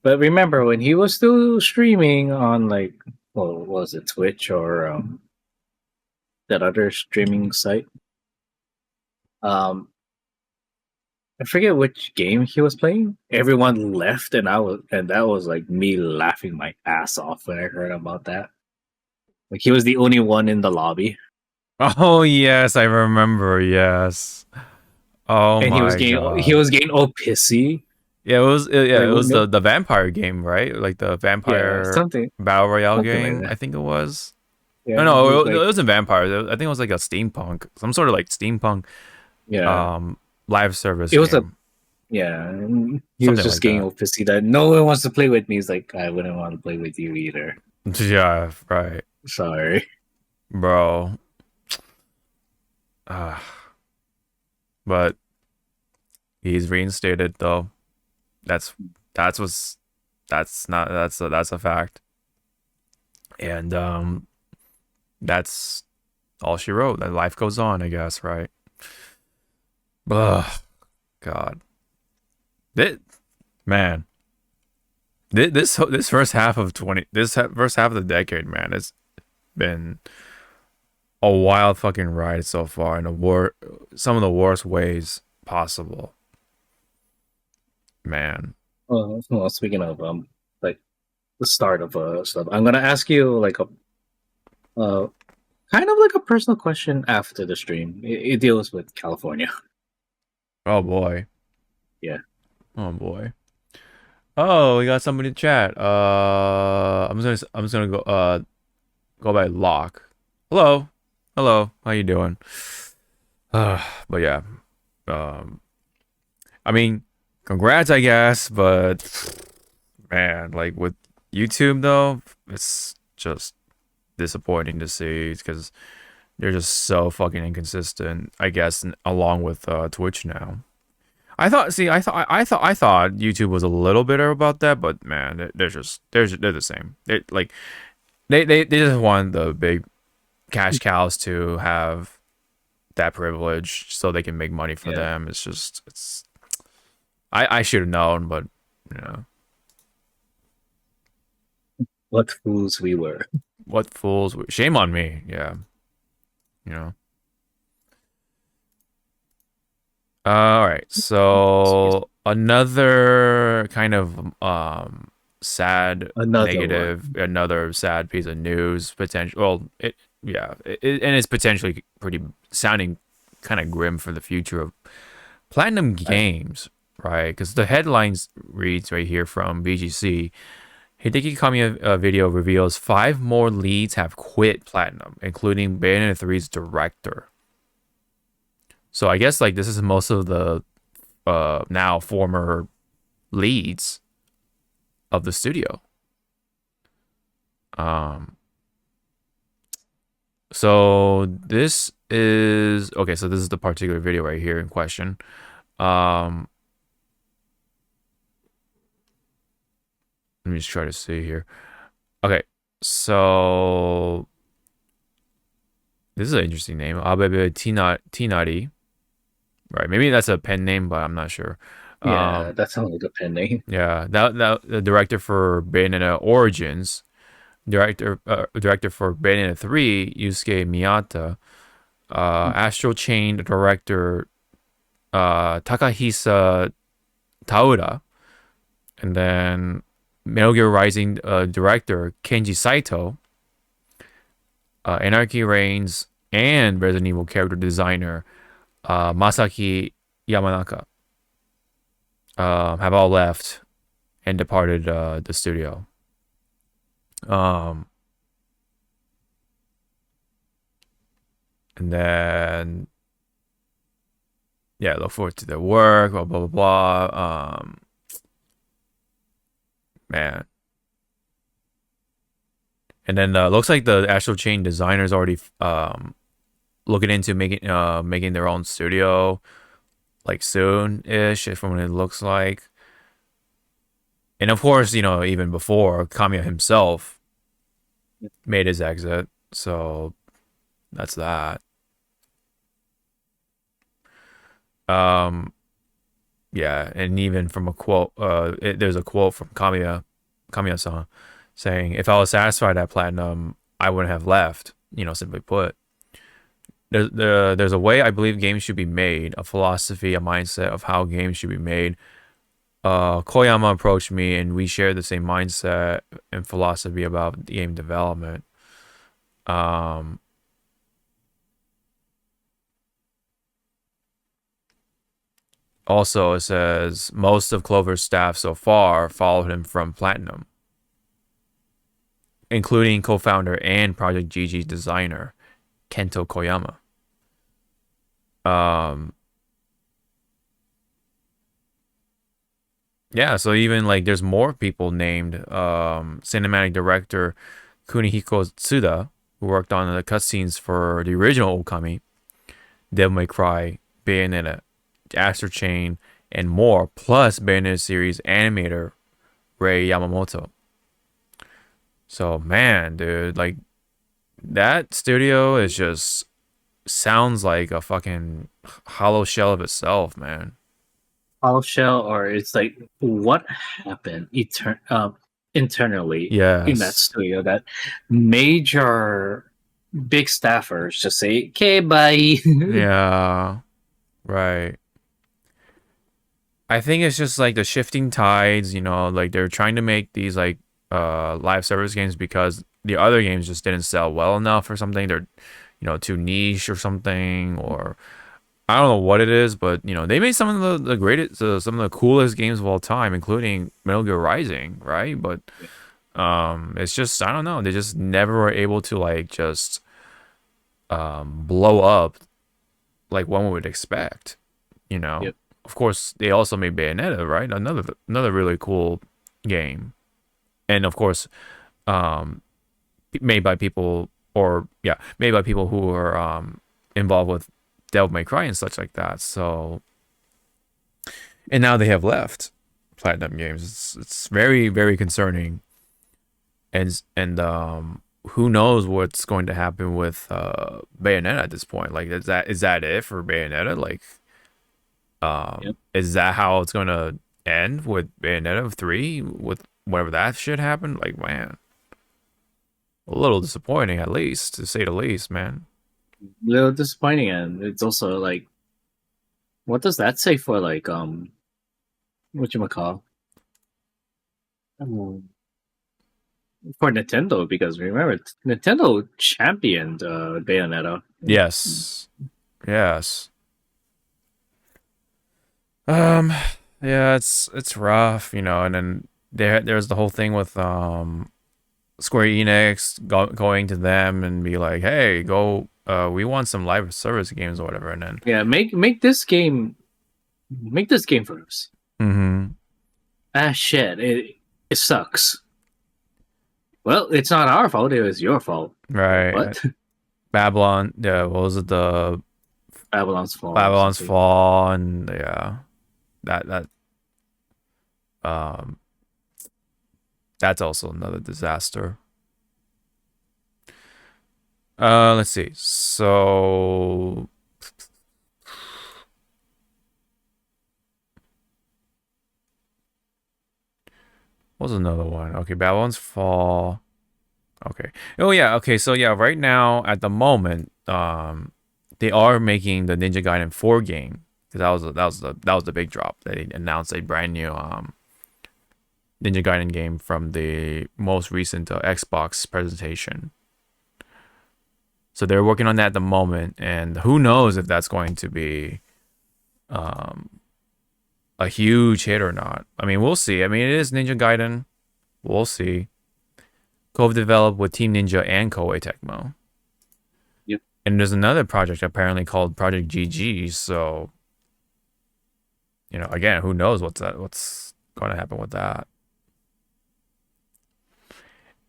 But remember when he was still streaming on like, well, was it Twitch or that other streaming site? I forget which game he was playing. Everyone left, and that was like me laughing my ass off when I heard about that. Like he was the only one in the lobby. Oh yes, I remember. Yes. Oh And my he god. was getting all pissy. Yeah, Like, it was the vampire game, right? Like the yeah, vampire battle royale something like game. that. I think it was. Yeah, No, he's it like, wasn't vampire. I think it was like a steampunk, some sort of like steampunk, yeah, live service it was a game, yeah. And he was something just like getting that. all pissy that no one wants to play with me. He's like, I wouldn't want to play with you either. Yeah, right, Sorry. bro. Uh, but he's reinstated though. That's that's what's that's not that's a fact, and that's all she wrote. That life goes on, I guess, right? Ugh, God, this man, this first half of first half of the decade, man, it's been a wild fucking ride so far in some of the worst ways possible, man. Well, speaking of like the start of stuff, I'm gonna ask you like a uh, kind of like a personal question after the stream. It deals with California. Oh boy, Yeah. oh boy. Oh, we got somebody to chat. I'm just gonna go by Lock. Hello, hello. How you doing? But yeah, um, I mean, congrats, I guess. But man, like with YouTube though, it's just disappointing to see because they're just so fucking inconsistent. I guess, along with Twitch now. I thought YouTube was a little bitter about that, but man, they're the same. They just want the big cash cows to have that privilege so they can make money for Yeah. them. It's I should have known, but you know What fools we were. what fools. Shame on me. Yeah, you know. All right, so another kind of sad Another negative, one. another sad piece of news potential. Well, and it's potentially pretty sounding kind of grim for the future of Platinum Games, right? Because the headlines reads right here from BGC. Hideki Kamiya video reveals 5 more leads have quit Platinum, including Bayonetta 3's director. So I guess like this is most of the now former leads of the studio. So this is okay. So this is the particular video right here in question. Let me just try to see here. Okay, so this is an interesting name, Abebe Tinari. Right, maybe that's a pen name, but I'm not sure. Yeah, that sounds like a pen name. Yeah, that the director for Bayonetta Origins, director for Bayonetta 3, Yusuke Miyata, Astral Chain director Takahisa Taura, and then Metal Gear Rising director Kenji Saito, Anarchy Reigns, and Resident Evil character designer Masaki Yamanaka have all left and departed the studio. And then yeah, look forward to their work, blah blah blah blah. Man. And then looks like the Astral Chain designers already looking into making their own studio like soon-ish, from what it looks like. And of course, even before, Kamiya himself made his exit, so that's that. Yeah, and even from a quote, there's a quote from Kamiya-san saying, "If I was satisfied at platinum, I wouldn't have left." Simply put, there's a way I believe games should be made, a philosophy, a mindset of how games should be made. Koyama approached me, and we shared the same mindset and philosophy about game development. Also, it says most of Clover's staff so far followed him from Platinum, including co-founder and Project GG's designer, Kento Koyama. Yeah, so even like there's more people named cinematic director Kunihiko Tsuda, who worked on the cutscenes for the original Okami, Devil May Cry, Bayonetta, Astro Chain, and more, plus Bayonetta series animator Rei Yamamoto. So man, dude, like that studio is just sounds like a fucking hollow shell of itself, man. Hollow shell, or it's like what happened internally in that studio that major big staffers just say, "Okay, bye." Yeah, right. I think it's just like the shifting tides, like they're trying to make these like live service games because the other games just didn't sell well enough or something. They're too niche or something, or I don't know what it is, but they made some of the greatest, some of the coolest games of all time, including Metal Gear Rising, right? But it's just I don't know. They just never were able to like just blow up like one would expect, Yep. Of course, they also made Bayonetta, right? Another really cool game, and of course, made by people who are involved with Devil May Cry and such like that. So, and now they have left Platinum Games. It's very, very concerning, and who knows what's going to happen with Bayonetta at this point? Like, is that it for Bayonetta? Like, is that how it's going to end with Bayonetta 3 with whatever that shit happened? Like, man, a little disappointing, at least, to say the least, man. A little disappointing, and it's also like, what does that say for like whatchamacall? For Nintendo, because remember, Nintendo championed Bayonetta. Yes. Yeah, it's rough, and then there's the whole thing with Square Enix going to them and be like, hey, go, we want some live service games or whatever, and then make this game for us. Shit, it sucks. Well, it's not our fault, it was your fault. Right. What? Babylon, yeah, what was it, the Babylon's Fall, and yeah, that's also another disaster. Let's see. So what's another one? Okay, Babylon's Fall. Okay. Oh yeah. Okay. So yeah, right now at the moment, they are making the Ninja Gaiden 4 game, because that was the big drop. They announced a brand new Ninja Gaiden game from the most recent Xbox presentation. So they're working on that at the moment, and who knows if that's going to be a huge hit or not. I mean, we'll see. I mean, it is Ninja Gaiden. We'll see. Co-developed with Team Ninja and Koei Tecmo. Yep. And there's another project apparently called Project GG. So, again, who knows what's going to happen with that.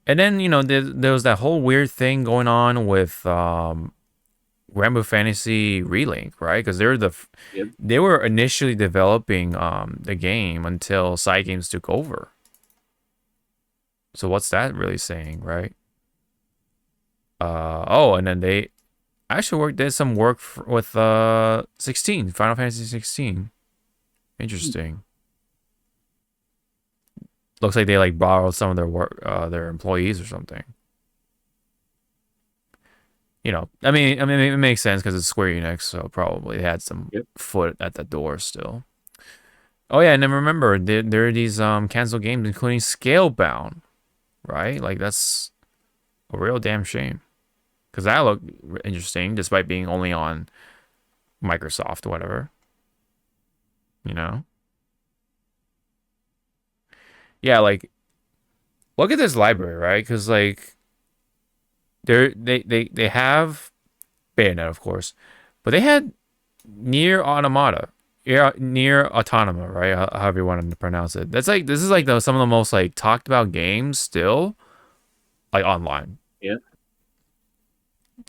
And then, there was that whole weird thing going on with Rainbow Fantasy Relink, right? Because they were initially developing the game until Side Games took over. So what's that really saying, right? And then they actually did some work with 16, Final Fantasy 16. Interesting. Looks like they like borrowed some of their work, their employees or something. You know, I mean, it makes sense because it's Square Enix, so probably they had some foot at the door still. Oh yeah, and then remember, there are these canceled games, including Scalebound, right? Like that's a real damn shame, because that looked interesting, despite being only on Microsoft or whatever. You know? Yeah, like look at this library, right? Because like they have Bayonetta, of course, but they had Near Automata, Near Autonoma, right? However you want to pronounce it. That's like this is like some of the most like talked about games still, like online. Yeah.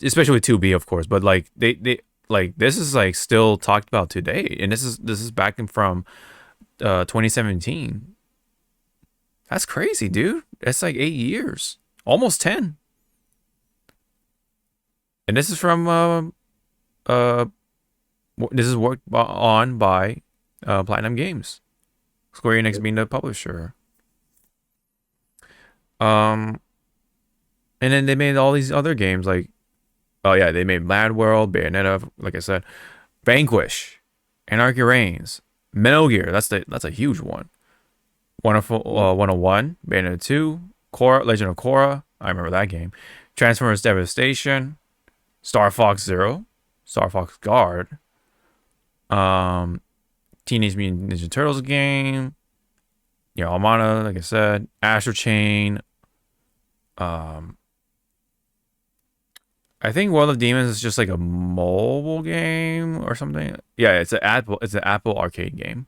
Especially with 2B, of course, but like they like this is like still talked about today, and this is back in from 2017. That's crazy, dude. That's like 8 years, almost 10. And this is from this is worked on by Platinum Games, Square Enix being the publisher. And then they made all these other games like, oh yeah, they made Mad World, Bayonetta, like I said, Vanquish, Anarchy Reigns, Metal Gear. That's a huge one. 101, Bayonetta 2, Korra, Legend of Korra. I remember that game. Transformers Devastation, Star Fox Zero, Star Fox Guard, Teenage Mutant Ninja Turtles game, you know, Almana, like I said, Astro Chain. I think World of Demons is just like a mobile game or something. Yeah, it's an Apple arcade game.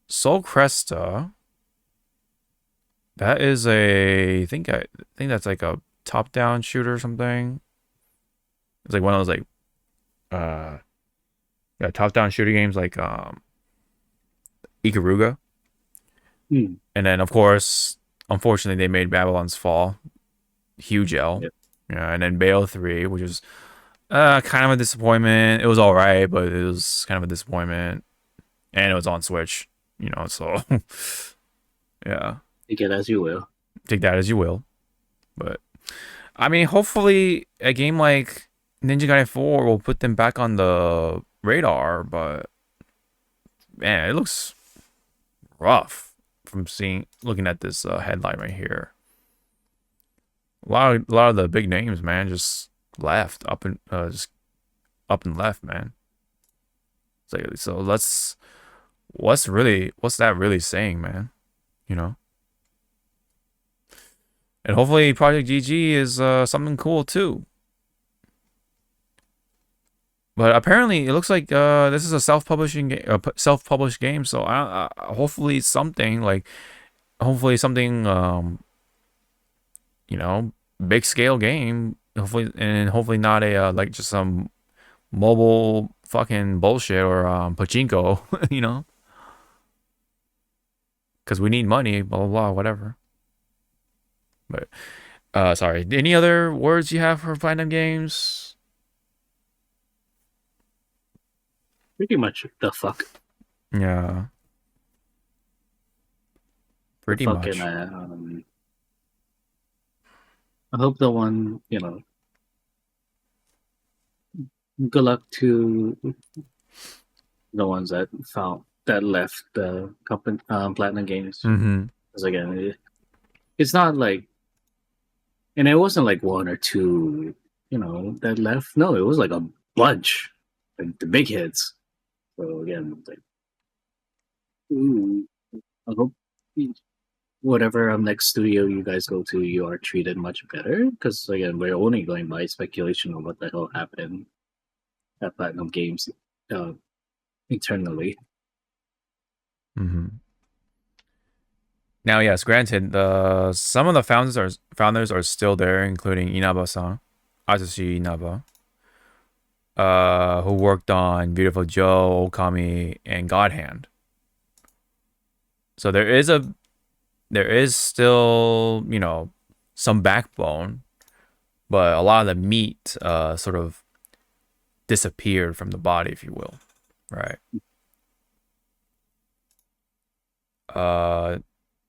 Soul Cresta. That is I think that's like a top-down shooter or something. It's like one of those like yeah, top-down shooter games like Ikaruga. And then of course, unfortunately they made Babylon's Fall. Huge L. Yep. Yeah, and then Bayo 3, which is kind of a disappointment. It was alright, but it was kind of a disappointment. And it was on Switch, you know, so yeah. Take it as you will. Take that as you will. But I mean, hopefully a game like Ninja Gaiden 4 will put them back on the radar, but man, it looks rough from looking at this headline right here. A lot of the big names, man, just left up and just up and left, man. So what's that really saying, man? You know. And hopefully Project GG is something cool too. But apparently it looks like this is a self-published game, so hopefully something you know, big scale game, hopefully not a like just some mobile fucking bullshit or pachinko, you know, because we need money, blah blah blah, whatever. But sorry, any other words you have for Platinum Games? Pretty much the fuck. Yeah, pretty much. I hope the one, you know, good luck to the ones that left the company, Platinum Games. Because again, it's not like, and it wasn't like one or two, you know, that left. No, it was like a bunch, like the big hits. So again, like, I hope whatever next studio you guys go to, you are treated much better. Because again, we're only going by speculation of what the hell happened at Platinum Games internally. Now, yes, granted, some of the founders are still there, including Inaba-san, Atsushi Inaba, who worked on Beautiful Joe, Okami, and God Hand. So there is still, you know, some backbone, but a lot of the meat sort of disappeared from the body, if you will. Right.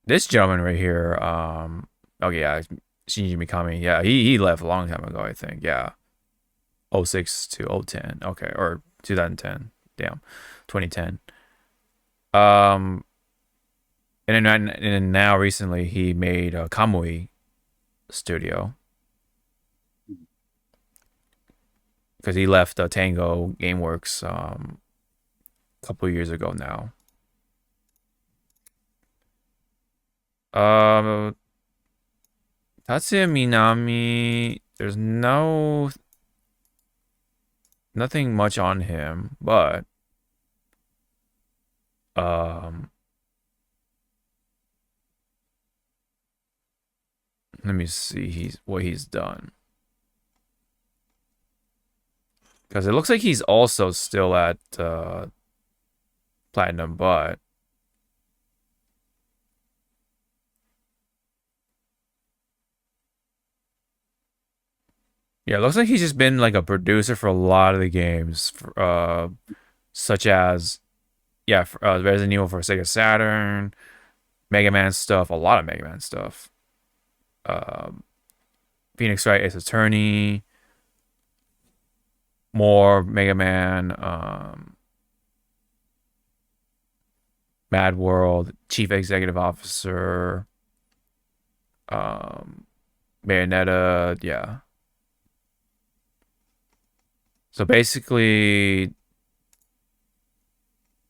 This gentleman right here, oh yeah, Shinji Mikami. Yeah, he left a long time ago, I think. Yeah. 06 to 010. Okay, or 2010. Damn. 2010. And then now recently he made Kamui Studio. Because he left Tango Gameworks a couple years ago now. Tatsuya Minami, there's nothing much on him, but let me see what he's done. Because it looks like he's also still at Platinum, but yeah, it looks like he's just been like a producer for a lot of the games, such as Resident Evil for Sega Saturn, Mega Man stuff, a lot of Mega Man stuff. Phoenix Wright Ace Attorney, more Mega Man, Mad World, Chief Executive Officer, Bayonetta, yeah. So basically,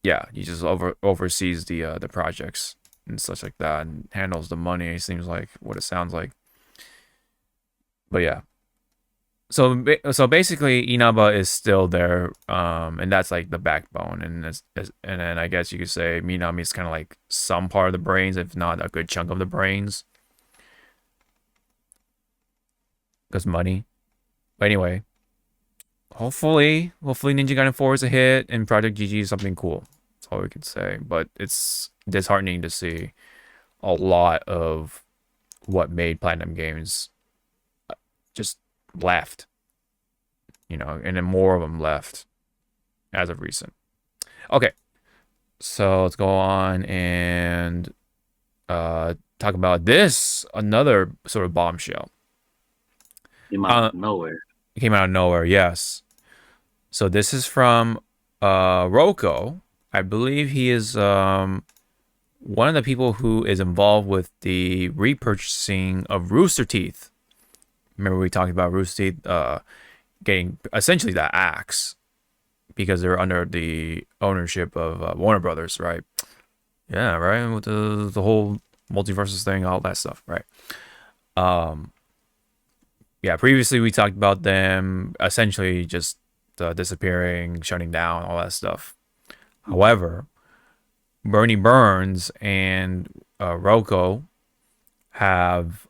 yeah, he just oversees the projects and such like that, and handles the money. It seems like what it sounds like. But yeah, so basically, Inaba is still there, and that's like the backbone, and then I guess you could say Minami is kind of like some part of the brains, if not a good chunk of the brains, because money. But anyway. Hopefully Ninja Gaiden 4 is a hit and Project GG is something cool. That's all we can say. But it's disheartening to see a lot of what made Platinum Games just left. And then more of them left as of recent. Okay. So let's go on and talk about this, another sort of bombshell. Came out of nowhere. It came out of nowhere, yes. So this is from Roko. I believe he is one of the people who is involved with the repurchasing of Rooster Teeth. Remember we talked about Rooster Teeth getting essentially the axe because they're under the ownership of Warner Brothers, right? Yeah, right? With the whole Multiversus thing, all that stuff, right? Yeah, previously we talked about them essentially just disappearing, shutting down, all that stuff. However, Bernie Burns and Roko have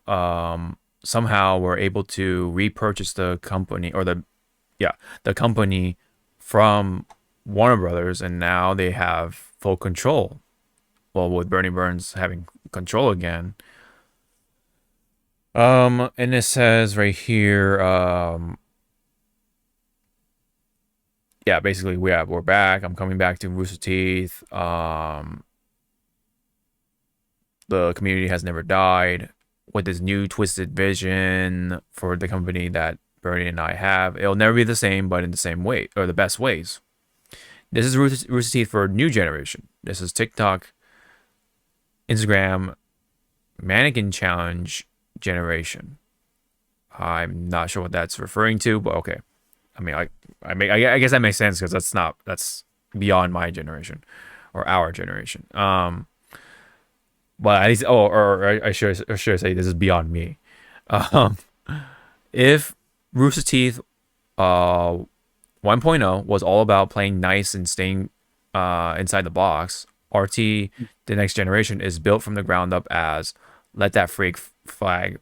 somehow were able to repurchase the company, or the company from Warner Brothers, and now they have full control. Well, with Bernie Burns having control again. And it says right here, yeah, basically we're back. I'm coming back to Rooster Teeth. The community has never died. With this new twisted vision for the company that Bernie and I have, it'll never be the same, but in the same way, or the best ways. This is Rooster Teeth for a new generation. This is TikTok, Instagram, Mannequin Challenge generation. I'm not sure what that's referring to, but okay. I mean, I guess that makes sense because that's beyond my generation or our generation. But at least, I should say this is beyond me. If Rooster Teeth 1.0 was all about playing nice and staying inside the box, RT the next generation is built from the ground up as let that freak flag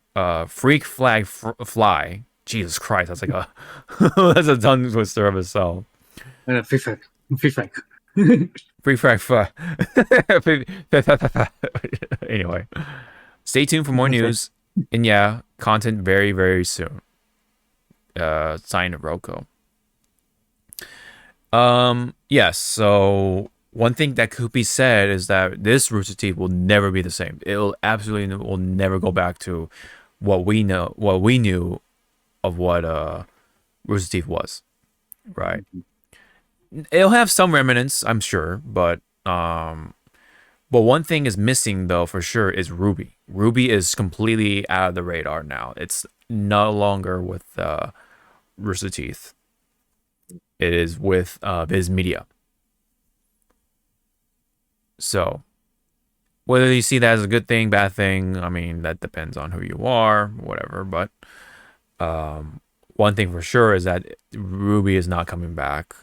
fly. Jesus Christ, that's like a that's a tongue twister of itself. Free flag. Free flag. Anyway, stay tuned for more news, and yeah, content very, very soon. Signed Roko. Yes. So one thing that could be said is that this Rooster Teeth will never be the same. Will never go back to what we knew of what Rooster Teeth was. Right. It'll have some remnants, I'm sure, but one thing is missing though for sure is Ruby. Ruby is completely out of the radar now. It's no longer with Rooster Teeth. It is with Viz Media. So whether you see that as a good thing, bad thing, I mean that depends on who you are, whatever. But one thing for sure is that Ruby is not coming back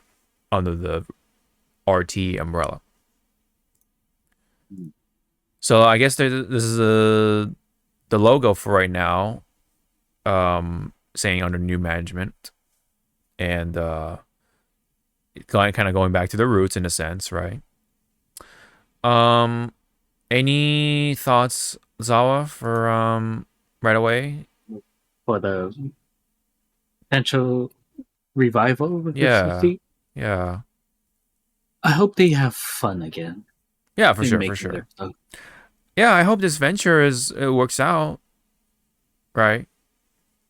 under the RT umbrella. So I guess this is the logo for right now, saying under new management, and kind of going back to the roots in a sense, right? Any thoughts, Zawa, for right away? For the potential revival of the yeah. I hope they have fun again. Yeah, for sure. Yeah, I hope this venture it works out. Right.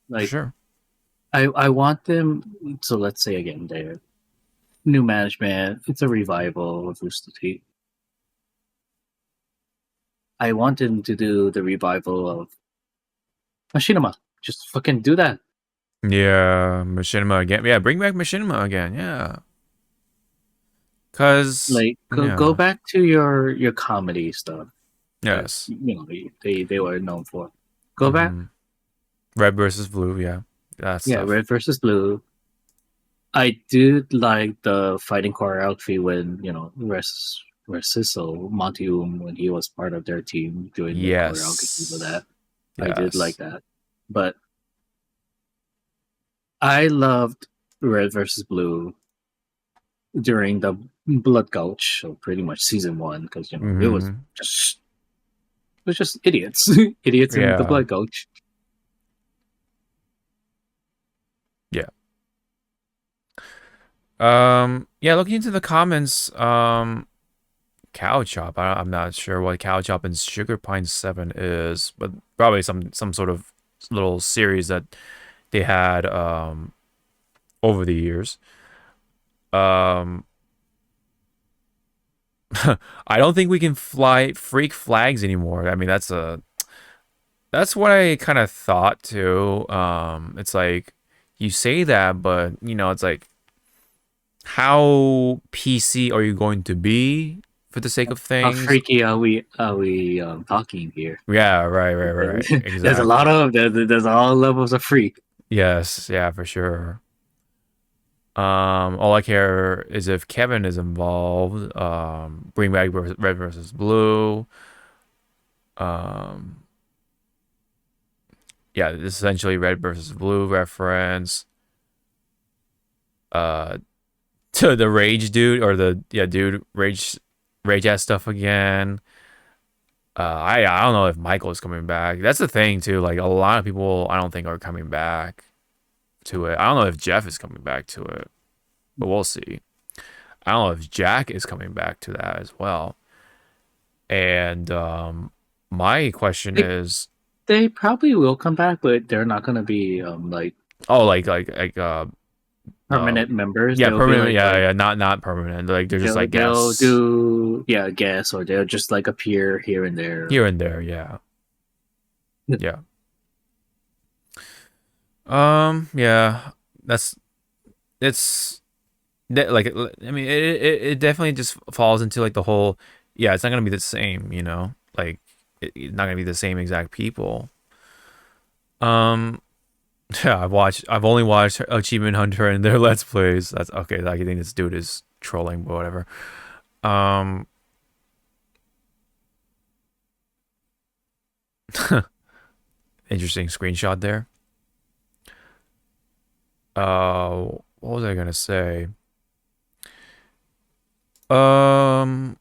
Like, for sure. I want them. So let's say again, they're new management. It's a revival of Rooster Teeth. I want them to do the revival of Machinima. Just fucking do that. Yeah, Machinima again. Yeah, bring back Machinima again. Yeah. Cause like go back to your comedy stuff. Yes. They were known for. Go back. Red versus Blue, yeah. Stuff. Red versus Blue. I did like the fighting choreography when, Resiso, Monty when he was part of their team doing the choreography for that. Yes. I did like that. But I loved Red versus Blue during the Blood Gulch, so pretty much season 1, because it was just idiots. Idiots in the Blood Gulch. Yeah. Looking into the comments, Cow Chop. I'm not sure what Cow Chop and Sugar Pine 7 is, but probably some sort of little series that they had over the years. I don't think we can fly freak flags anymore. I mean, that's what I kind of thought too. It's like you say that, but it's like, how PC are you going to be for the sake of things? How freaky are we talking here? Yeah, right. Exactly. There's a lot of there's all levels of freak. Yes, yeah, for sure. All I care is if Kevin is involved. Bring back Red versus Blue. Yeah, this is essentially Red versus Blue reference. To the Rage dude, or dude Rage ass stuff again. I don't know if Michael is coming back. That's the thing too. Like, a lot of people I don't think are coming back to it. I don't know if Jeff is coming back to it, but we'll see. I don't know if Jack is coming back to that as well. And my question is, they probably will come back, but they're not going to be like permanent members. Yeah, permanent. Not permanent. Like, they're just like guests. They'll do guests, or they'll just like appear here and there. Yeah. Yeah. Yeah. It definitely just falls into like the whole. Yeah, it's not gonna be the same. Like, it's not gonna be the same exact people. Yeah, I've only watched Achievement Hunter and their Let's Plays. That's okay. Like, I think this dude is trolling, but whatever. Interesting screenshot there. What was I gonna say? Well,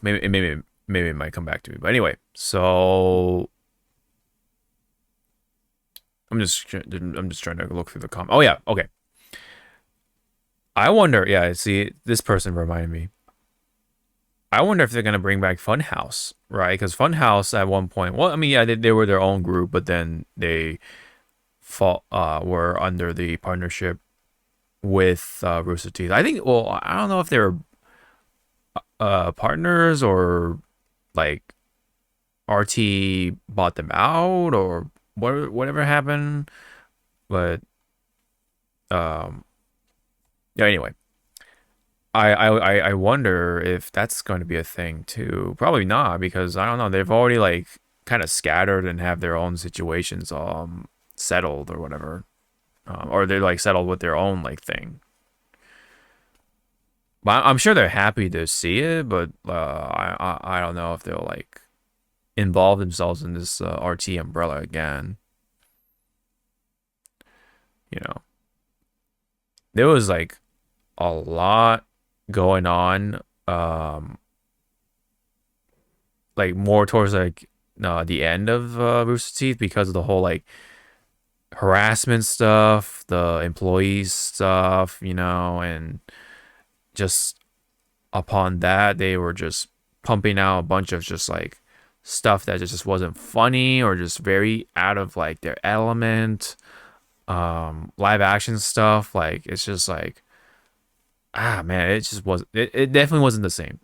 maybe it might come back to me. But anyway, so I'm just trying to look through the comments. Oh yeah, okay. I wonder. Yeah, see, this person reminded me. I wonder if they're gonna bring back Funhouse, right? Because Funhouse at one point, well, I mean, yeah, they were their own group, but then they were under the partnership with Rooster Teeth. I think. Well, I don't know if they were partners or like RT bought them out or whatever happened, but yeah. Anyway, I wonder if that's going to be a thing too. Probably not, because I don't know. They've already like kind of scattered and have their own situations settled or whatever, or they're like settled with their own like thing. But I'm sure they're happy to see it, but I don't know if they'll like involve themselves in this RT umbrella again. You know, there was like a lot going on, like more towards like the end of Rooster Teeth, because of the whole like harassment stuff, the employees stuff, and just upon that they were just pumping out a bunch of just like stuff that just wasn't funny or just very out of like their element. Live action stuff, like it's just like, man, it just was it definitely wasn't the same,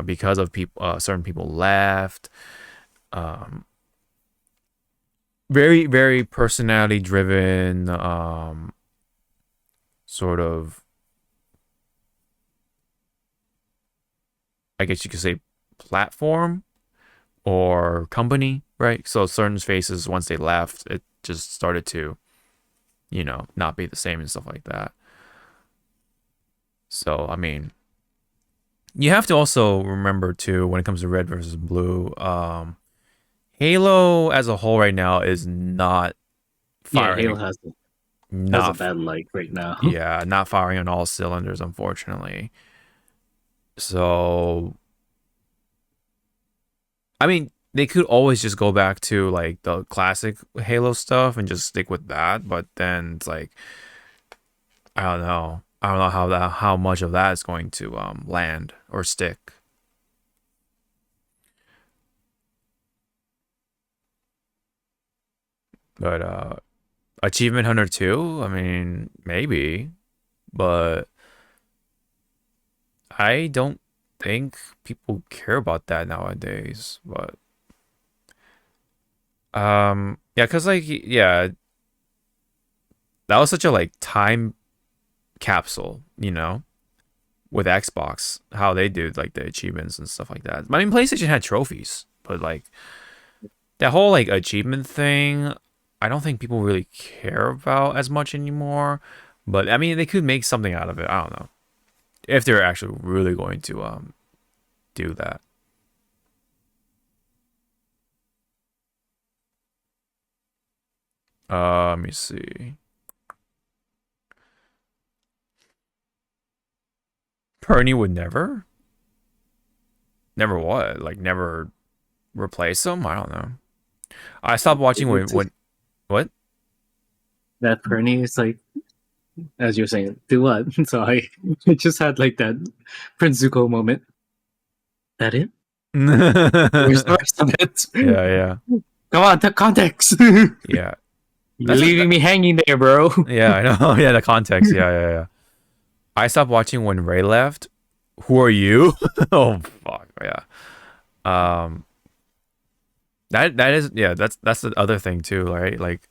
because of people, certain people left. Very, very personality driven, sort of, I guess you could say, platform or company, right? So certain faces, once they left, it just started to, not be the same and stuff like that. So, I mean, you have to also remember too, when it comes to red versus blue, Halo as a whole right now is not firing. Yeah, Halo has a bad light right now. Yeah, not firing on all cylinders, unfortunately. So, I mean, they could always just go back to like the classic Halo stuff and just stick with that, but then it's like, I don't know. I don't know how much of that is going to land or stick. But Achievement Hunter 2, I mean, maybe, but I don't think people care about that nowadays. But yeah, cuz like, yeah, that was such a like time capsule, with Xbox, how they do like the achievements and stuff like that. I mean, PlayStation had trophies, but like that whole like achievement thing, I don't think people really care about as much anymore. But I mean, they could make something out of it. I don't know if they're actually really going to do that. Let me see. Perny would never what? Like never replace him? I don't know. I stopped watching when what? That Perny is like, as you're saying, do what? So I just had like that Prince Zuko moment. That it? Where's the rest of it? Yeah. Come on, the context. Yeah. You're leaving me hanging there, bro. Yeah, I know. Yeah, the context. Yeah. I stopped watching when Ray left. Who are you? Oh fuck, yeah. That is, yeah, that's the other thing too, right? Like,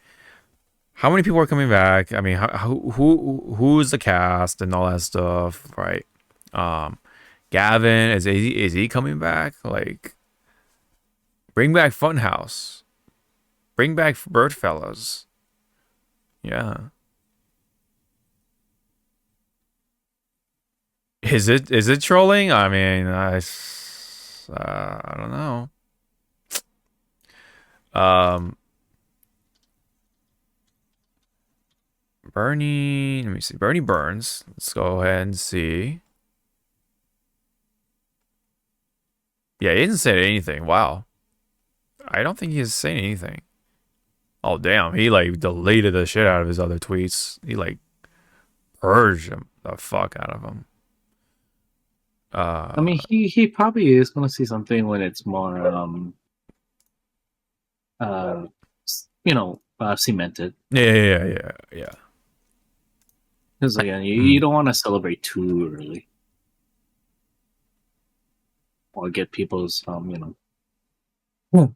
how many people are coming back? I mean, who's the cast and all that stuff, right? Gavin, is he coming back? Like, bring back Funhouse, bring back Birdfellas. Yeah. Is it trolling? I mean, I don't know. Bernie, let me see. Bernie Burns. Let's go ahead and see. Yeah, he didn't say anything. Wow. I don't think he's saying anything. Oh, damn. He, like, deleted the shit out of his other tweets. He, like, purged them. the fuck out of him. I mean, he probably is going to see something when it's more, cemented. Yeah. Because again, you don't want to celebrate too early, or get people's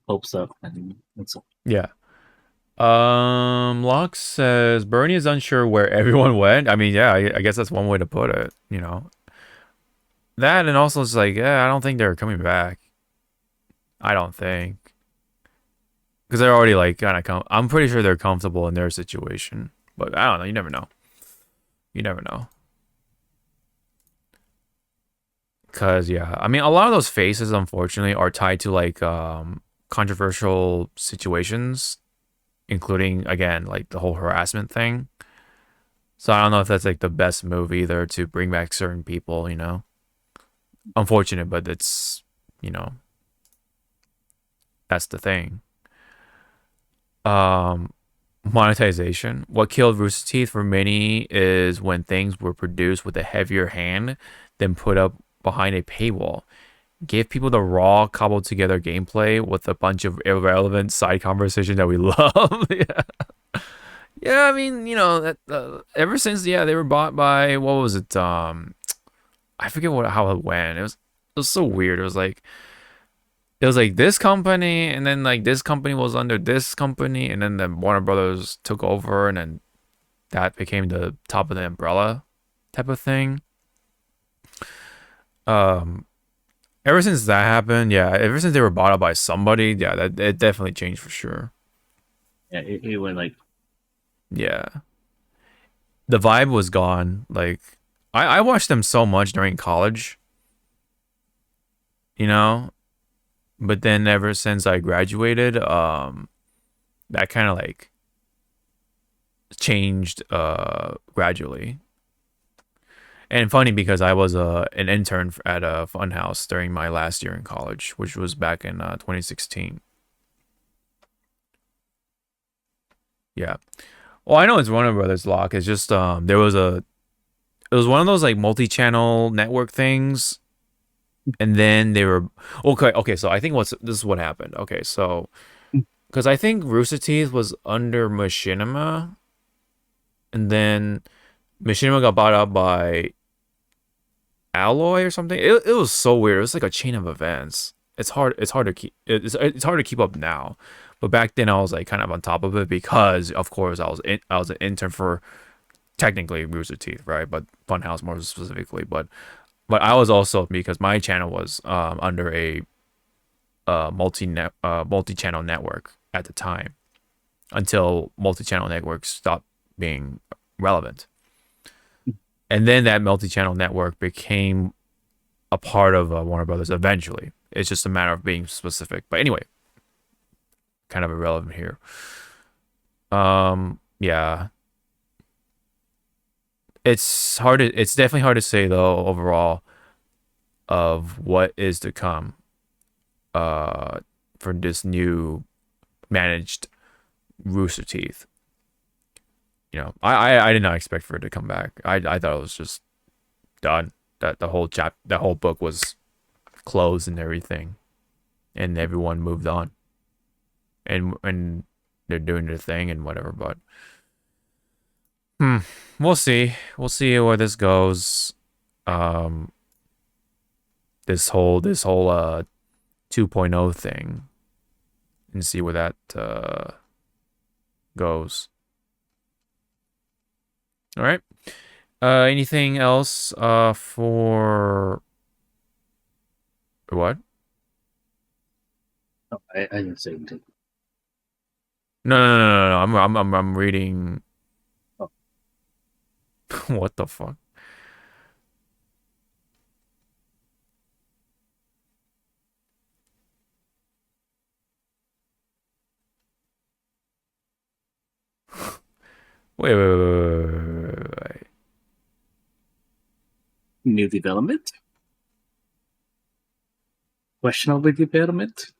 hopes up and so. Yeah. Locke says Bernie is unsure where everyone went. I mean, yeah, I guess that's one way to put it. You know, that and also it's like, yeah, I don't think they're coming back. I don't think because they're already like kind of. I'm pretty sure they're comfortable in their situation, but I don't know. You never know. You never know. Cause yeah, I mean, a lot of those faces, unfortunately, are tied to like controversial situations, including again like the whole harassment thing. So I don't know if that's like the best move either to bring back certain people. You know, unfortunate, but it's that's the thing. Um, Monetization. What killed Rooster Teeth for many is when things were produced with a heavier hand than put up behind a paywall. Give people the raw, cobbled together gameplay with a bunch of irrelevant side conversation that we love. Yeah, I mean, that ever since they were bought by what was it? I forget how it went. It was so weird. It was like this company, and then like this company was under this company, and then the Warner Brothers took over, and then that became the top of the umbrella type of thing. Um, Ever since that happened, yeah, ever since they were bought up by somebody, yeah, that it definitely changed for sure. Yeah, it went like, Yeah, the vibe was gone. Like, I watched them so much during college, you know, but then ever since I graduated, that kind of like changed gradually. And funny because I was an intern at a funhouse during my last year in college, which was back in 2016. Yeah. Well, I know it's Warner Brothers Lock. It's just it was one of those like multi-channel network things, and then they were okay. So I think this is what happened. Okay, so because I think Rooster Teeth was under Machinima, and then Machinima got bought up by Alloy or something. It was so weird. It was like a chain of events. It's hard to keep it's hard to keep up now. But back then I was like kind of on top of it because of course I was an intern for technically Rooster Teeth, right? But Funhouse more specifically. But I was also because my channel was under a multi-channel network at the time until multi-channel networks stopped being relevant. And then that multi-channel network became a part of Warner Brothers eventually. It's just a matter of being specific. But anyway, kind of irrelevant here. Yeah. It's definitely hard to say though overall of what is to come for this new managed Rooster Teeth. I did not expect for it to come back. I thought it was just done. That the whole book was closed and everything, and everyone moved on, and they're doing their thing and whatever. But we'll see where this goes. This whole 2.0 thing, and see where that goes. All right. Anything else for what? No, I didn't say anything. No. I'm reading. Oh. What the fuck? Wait. New development? Questionable development?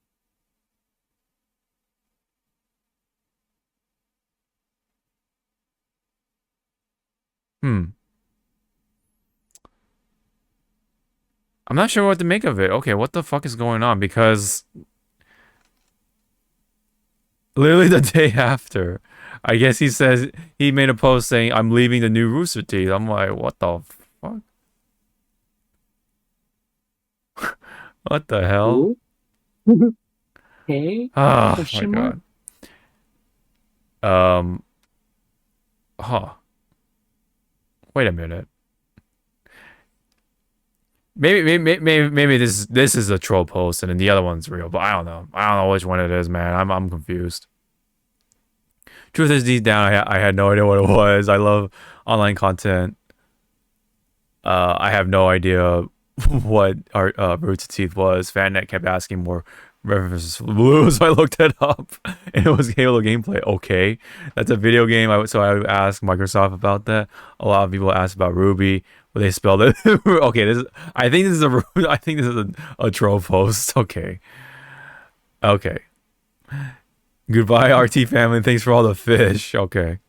I'm not sure what to make of it. Okay, what the fuck is going on? Because literally the day after, I guess he says he made a post saying, "I'm leaving the new Rooster Teeth." I'm like, what the fuck? What the hell? Okay. Oh my god. Huh. Wait a minute. Maybe this is a troll post and then the other one's real, but I don't know. I don't know which one it is, man. I'm confused. Truth is, deep down, I had no idea what it was. I love online content. I have no idea what our Roots of Teeth was. FanNet kept asking more references for Blue, so I looked it up, and it was Halo gameplay. Okay, that's a video game. So I would ask Microsoft about that. A lot of people asked about Ruby, but they spelled it. Okay, I think this is a troll post. Okay, okay. Goodbye, RT family. Thanks for all the fish. Okay.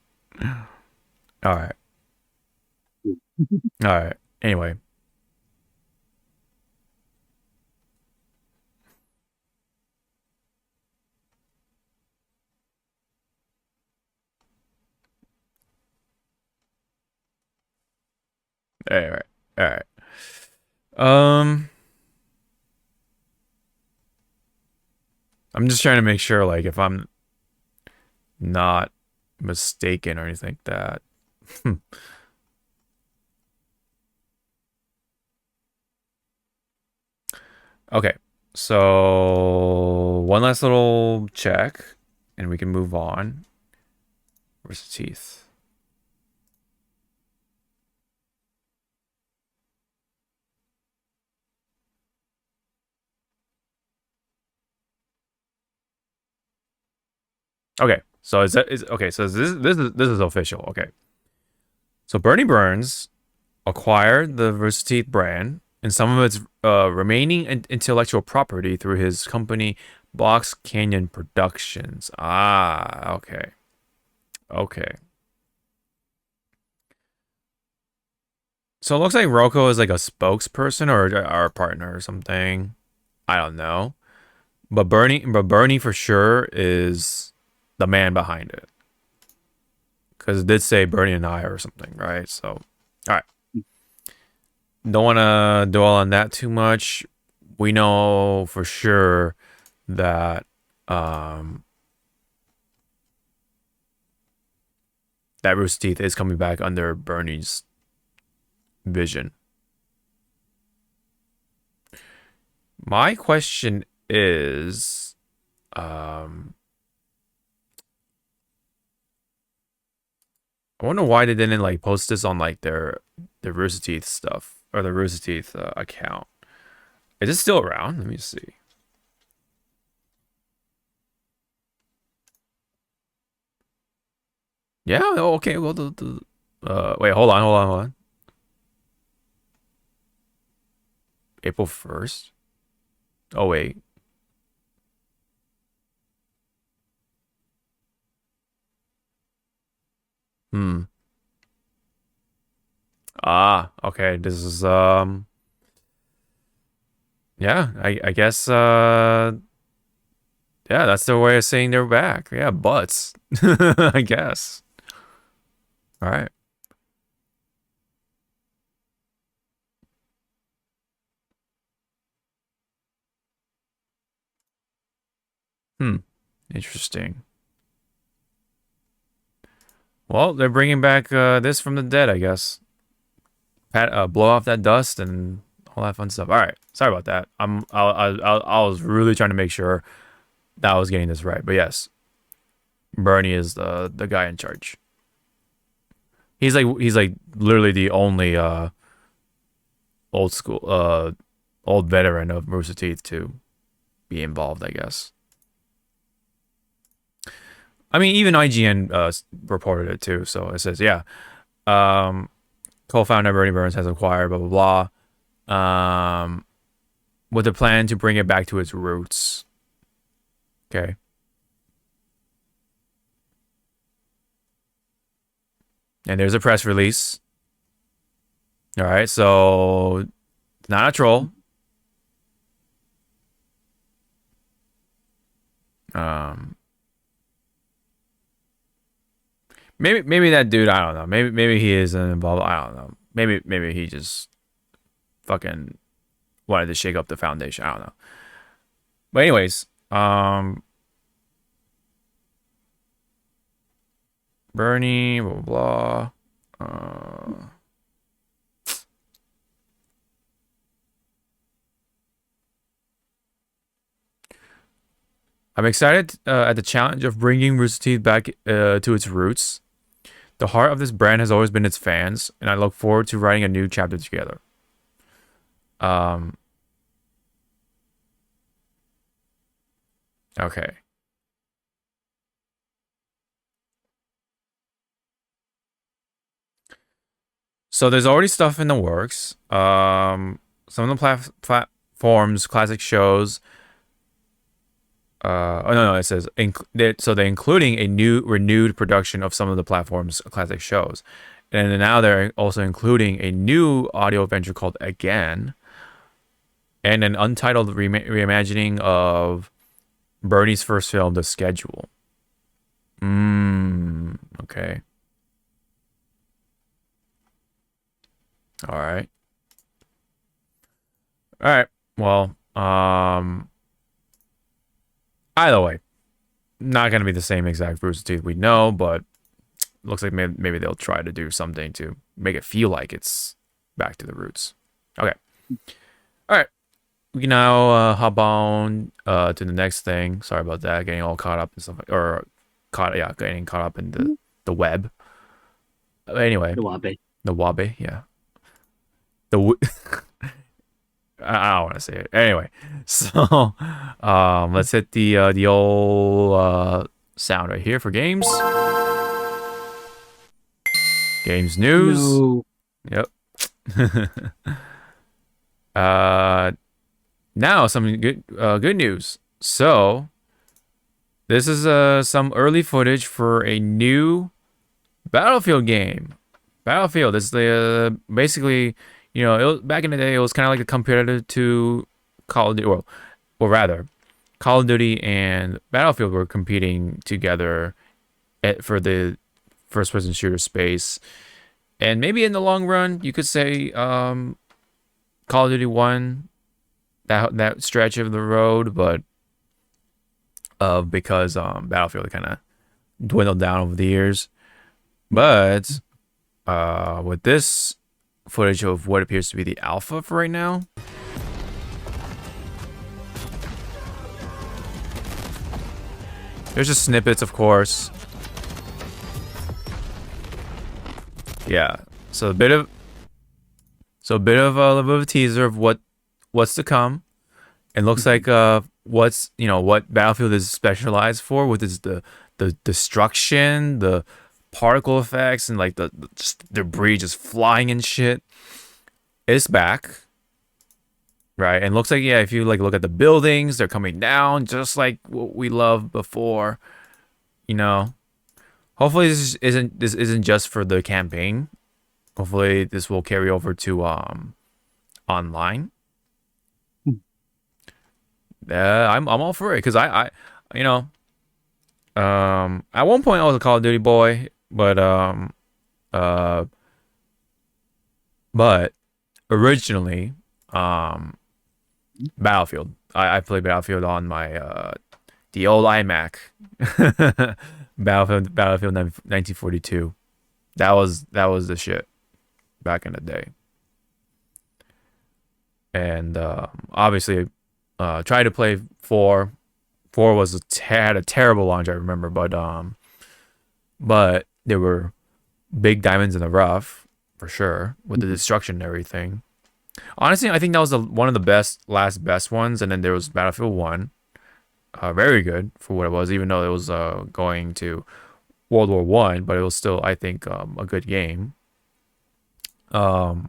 All right. All right. Anyway. All right. All right. I'm just trying to make sure, like, if I'm not mistaken or anything like that. Okay, so one last little check, and we can move on. Where's the teeth? Okay, so okay? So this is official. Okay, so Bernie Burns acquired the Rooster Teeth brand and some of its remaining intellectual property through his company Box Canyon Productions. Ah, okay. Okay. So it looks like Rocco is like a spokesperson or our partner or something. I don't know. But Bernie for sure is the man behind it. Because it did say Bernie and I or something, right? So, all right. Don't want to dwell on that too much. We know for sure that that Rooster Teeth is coming back under Bernie's vision. My question is, I wonder why they didn't like post this on like their Rooster Teeth stuff or the Rooster Teeth account. Is it still around? Let me see. Yeah. Okay. Well, wait. Hold on. April 1st. Oh wait. Hmm. Ah. Okay. This is Yeah. I guess yeah. That's their way of saying they're back. Yeah. Butts. I guess. All right. Hmm. Interesting. Well, they're bringing back this from the dead, I guess. Blow off that dust and all that fun stuff. All right, sorry about that. I was really trying to make sure that I was getting this right, but yes, Bernie is the guy in charge. He's like literally the only old school old veteran of Rooster Teeth to be involved, I guess. I mean, even IGN reported it too, so it says yeah. Co-founder Bernie Burns has acquired blah blah blah. With a plan to bring it back to its roots. Okay. And there's a press release. All right, so not a troll. Um, maybe that dude. I don't know. Maybe he is involved. I don't know. Maybe he just fucking wanted to shake up the foundation. I don't know. But anyways, Bernie, blah blah blah. I'm excited at the challenge of bringing Rooster Teeth back to its roots. The heart of this brand has always been its fans, and I look forward to writing a new chapter together. Okay. So there's already stuff in the works. Some of the platforms, classic shows. Oh no, it says so they're including a new renewed production of some of the platform's classic shows, and now they're also including a new audio adventure called Again, and an untitled reimagining of Bernie's first film, The Schedule. Okay. All right. Well, either way, not gonna be the same exact Rooster Teeth we know, but looks like maybe they'll try to do something to make it feel like it's back to the roots. Okay. All right. We can now hop on to the next thing. Sorry about that. Getting all caught up and stuff, getting caught up in the web. Anyway, The wabe, yeah. I don't want to say it. Anyway, so let's hit the old sound right here for games. Games news. No. Yep. Now some good news. So this is some early footage for a new Battlefield game. Battlefield is the basically, back in the day, it was kind of like a competitor to Call of Duty, or rather, Call of Duty and Battlefield were competing together for the first-person shooter space. And maybe in the long run, you could say Call of Duty won that stretch of the road, but because Battlefield kind of dwindled down over the years. But with this footage of what appears to be the alpha for right now, there's just snippets, of course. Yeah, so a bit of a little bit of a teaser of what's to come. It looks like what Battlefield is specialized for, with is the destruction, the particle effects, and like the debris just flying and shit. It's back, right? And looks like, yeah, if you like look at the buildings, they're coming down just like what we loved before. Hopefully this isn't just for the campaign. Hopefully this will carry over to online. I'm all for it, because I at one point I was a Call of Duty boy, but originally Battlefield. I played Battlefield on my the old iMac. Battlefield 1942. That was the shit back in the day. And obviously tried to play 4. 4 had a terrible launch, I remember, but there were big diamonds in the rough for sure, with the destruction and everything. Honestly, I think that was one of the last best ones. And then there was Battlefield 1, very good for what it was, even though it was going to World War One, but it was still, I think, a good game. But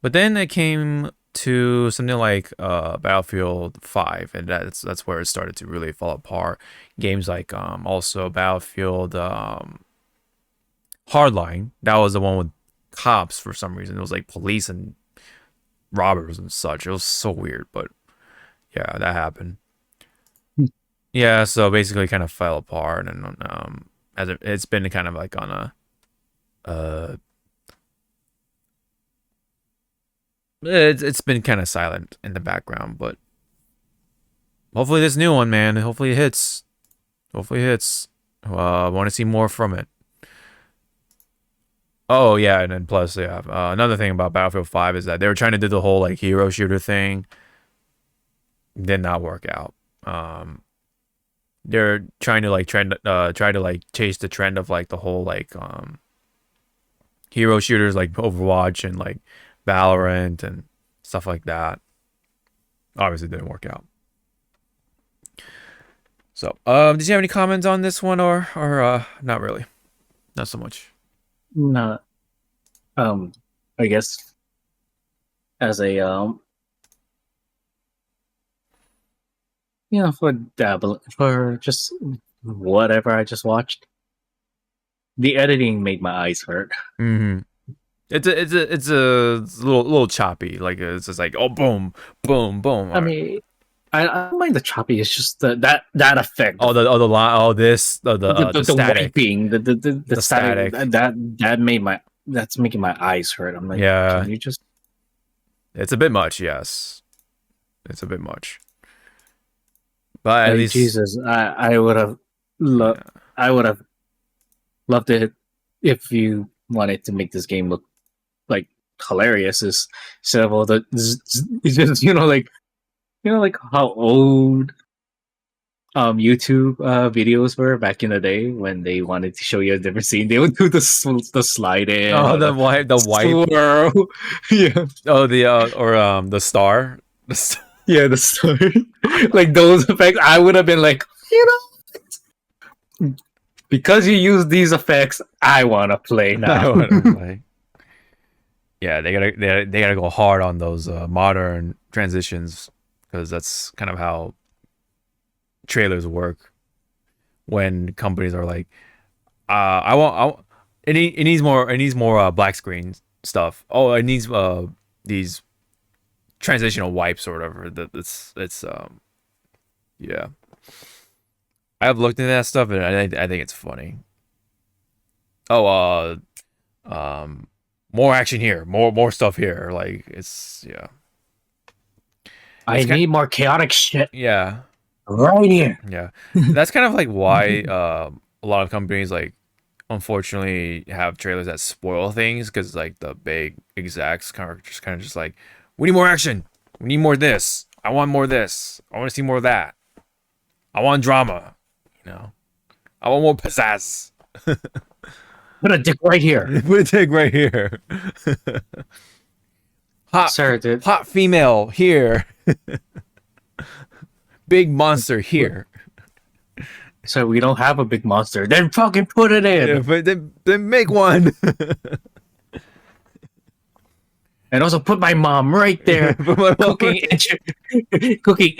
then it came to something like Battlefield 5, and that's where it started to really fall apart. Games like also Battlefield Hardline, that was the one with cops for some reason. It was like police and robbers and such. It was so weird, but yeah, that happened. Yeah, so basically kind of fell apart, and it's been kind of like on a it's been kind of silent in the background, but hopefully this new one, man, hopefully it hits. Hopefully it hits. I want to see more from it. Oh yeah, and then plus yeah, another thing about Battlefield 5 is that they were trying to do the whole like hero shooter thing. Did not work out. They're trying to like try to like chase the trend of like the whole like hero shooters like Overwatch and like Valorant and stuff like that. Obviously didn't work out. So, did you have any comments on this one or not really? Not so much. No. I guess as a for just whatever I just watched, the editing made my eyes hurt. Mm-hmm. It's a little choppy. Like it's just like boom, boom, boom. I mean, I don't mind the choppy. It's just that effect. The static. Wiping, the static. That's making my eyes hurt. I'm like, yeah. Can you just? It's a bit much. Yes, it's a bit much. But at least Jesus, I would have loved. Yeah. I would have loved it if you wanted to make this game look like hilarious. Instead of all the just like how old YouTube videos were back in the day when they wanted to show you a different scene. They would do the slide in. Oh, the wipe. Swirl. Yeah. Oh, the star. Yeah, the star. Like those effects, I would have been like, because you use these effects, I want to play now. Yeah, they gotta go hard on those modern transitions because that's kind of how trailers work. When companies are like, it needs more black screen stuff. Oh, it needs these transitional wipes or whatever. It's yeah. I've looked into that stuff and I think it's funny. Oh, more action here, more stuff here. Like it's yeah. I need more chaotic shit. Yeah. Right here. Yeah. That's kind of like why a lot of companies like unfortunately have trailers that spoil things because like the big execs kind of just like, we need more action. We need more of this. I want more of this. I want to see more of that. I want drama. I want more pizzazz. Put a dick right here. Put a dick right here. Hot, sir, dude. Hot female here. Big monster here. So we don't have a big monster. Then fucking put it in. Yeah, but then make one. And also put my mom right there cooking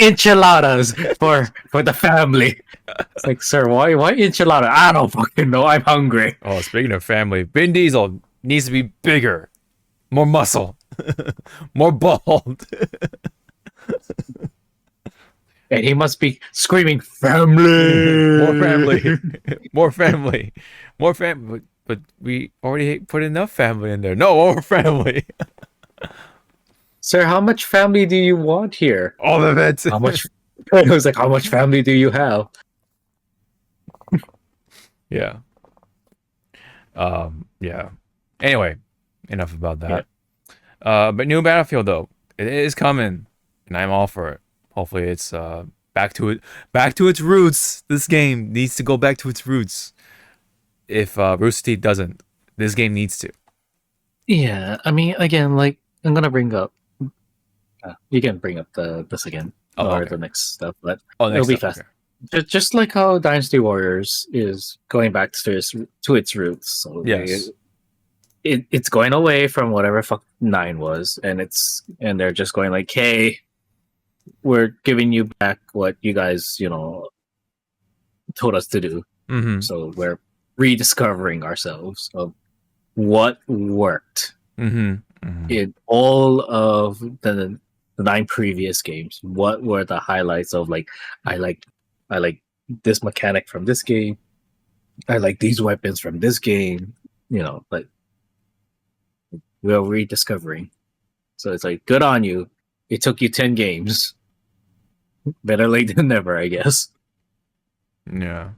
enchiladas for the family. It's like, sir, why enchilada? I don't fucking know. I'm hungry. Oh, speaking of family, Vin Diesel needs to be bigger, more muscle, more bald. And he must be screaming, family! More family. More family. More family. But we already put enough family in there. No, more family. Sir, how much family do you want here? All of it. How much? It was like, how much family do you have? Yeah. Yeah. Anyway, enough about that. Yeah. But new Battlefield though, it is coming, and I'm all for it. Hopefully, it's back to its roots. This game needs to go back to its roots. If Rooster Teeth doesn't, this game needs to. Yeah, I mean, again, like I'm gonna bring up. You can bring up this again or the next stuff, but it'll be fast. Okay. Just like how Dynasty Warriors is going back to its roots. So yes. It's going away from whatever fuck 9 was, and they're just going like, hey, we're giving you back what you guys, told us to do. Mm-hmm. So we're rediscovering ourselves of what worked in all of the 9 previous games. What were the highlights of like I like this mechanic from this game. I like these weapons from this game. But we're rediscovering. So it's like, good on you. It took you 10 games. Better late than never, I guess. Yeah.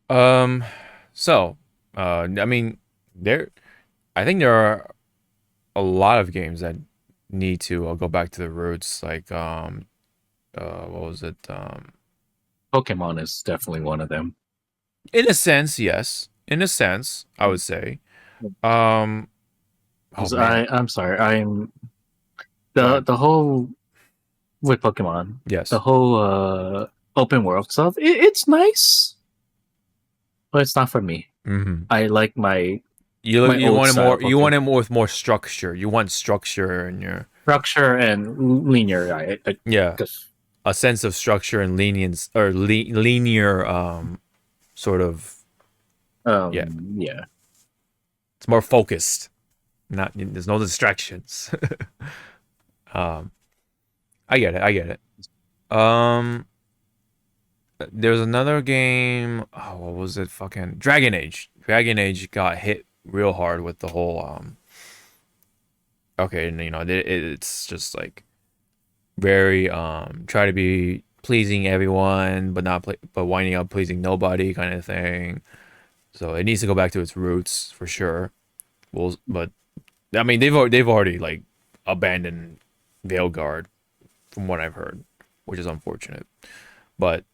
So, I mean, I think there are a lot of games that need to go back to the roots. Like, what was it? Pokemon is definitely one of them. In a sense, yes. In a sense, I would say. I'm sorry. I'm the whole with Pokemon. Yes. The whole open world stuff. It's nice, but it's not for me. Mm-hmm. I like my you want it more. You want it more with more structure. You want structure in your structure and linear. Yeah, a sense of structure and lenience or linear. Sort of. Yeah. It's more focused. There's no distractions. I get it. There's another game. Oh, what was it? Fucking Dragon Age. Dragon Age got hit real hard with the whole okay, it's just like very try to be pleasing everyone, but not but winding up pleasing nobody kind of thing. So it needs to go back to its roots for sure. But I mean, they've already like abandoned Veilguard, from what I've heard, which is unfortunate. But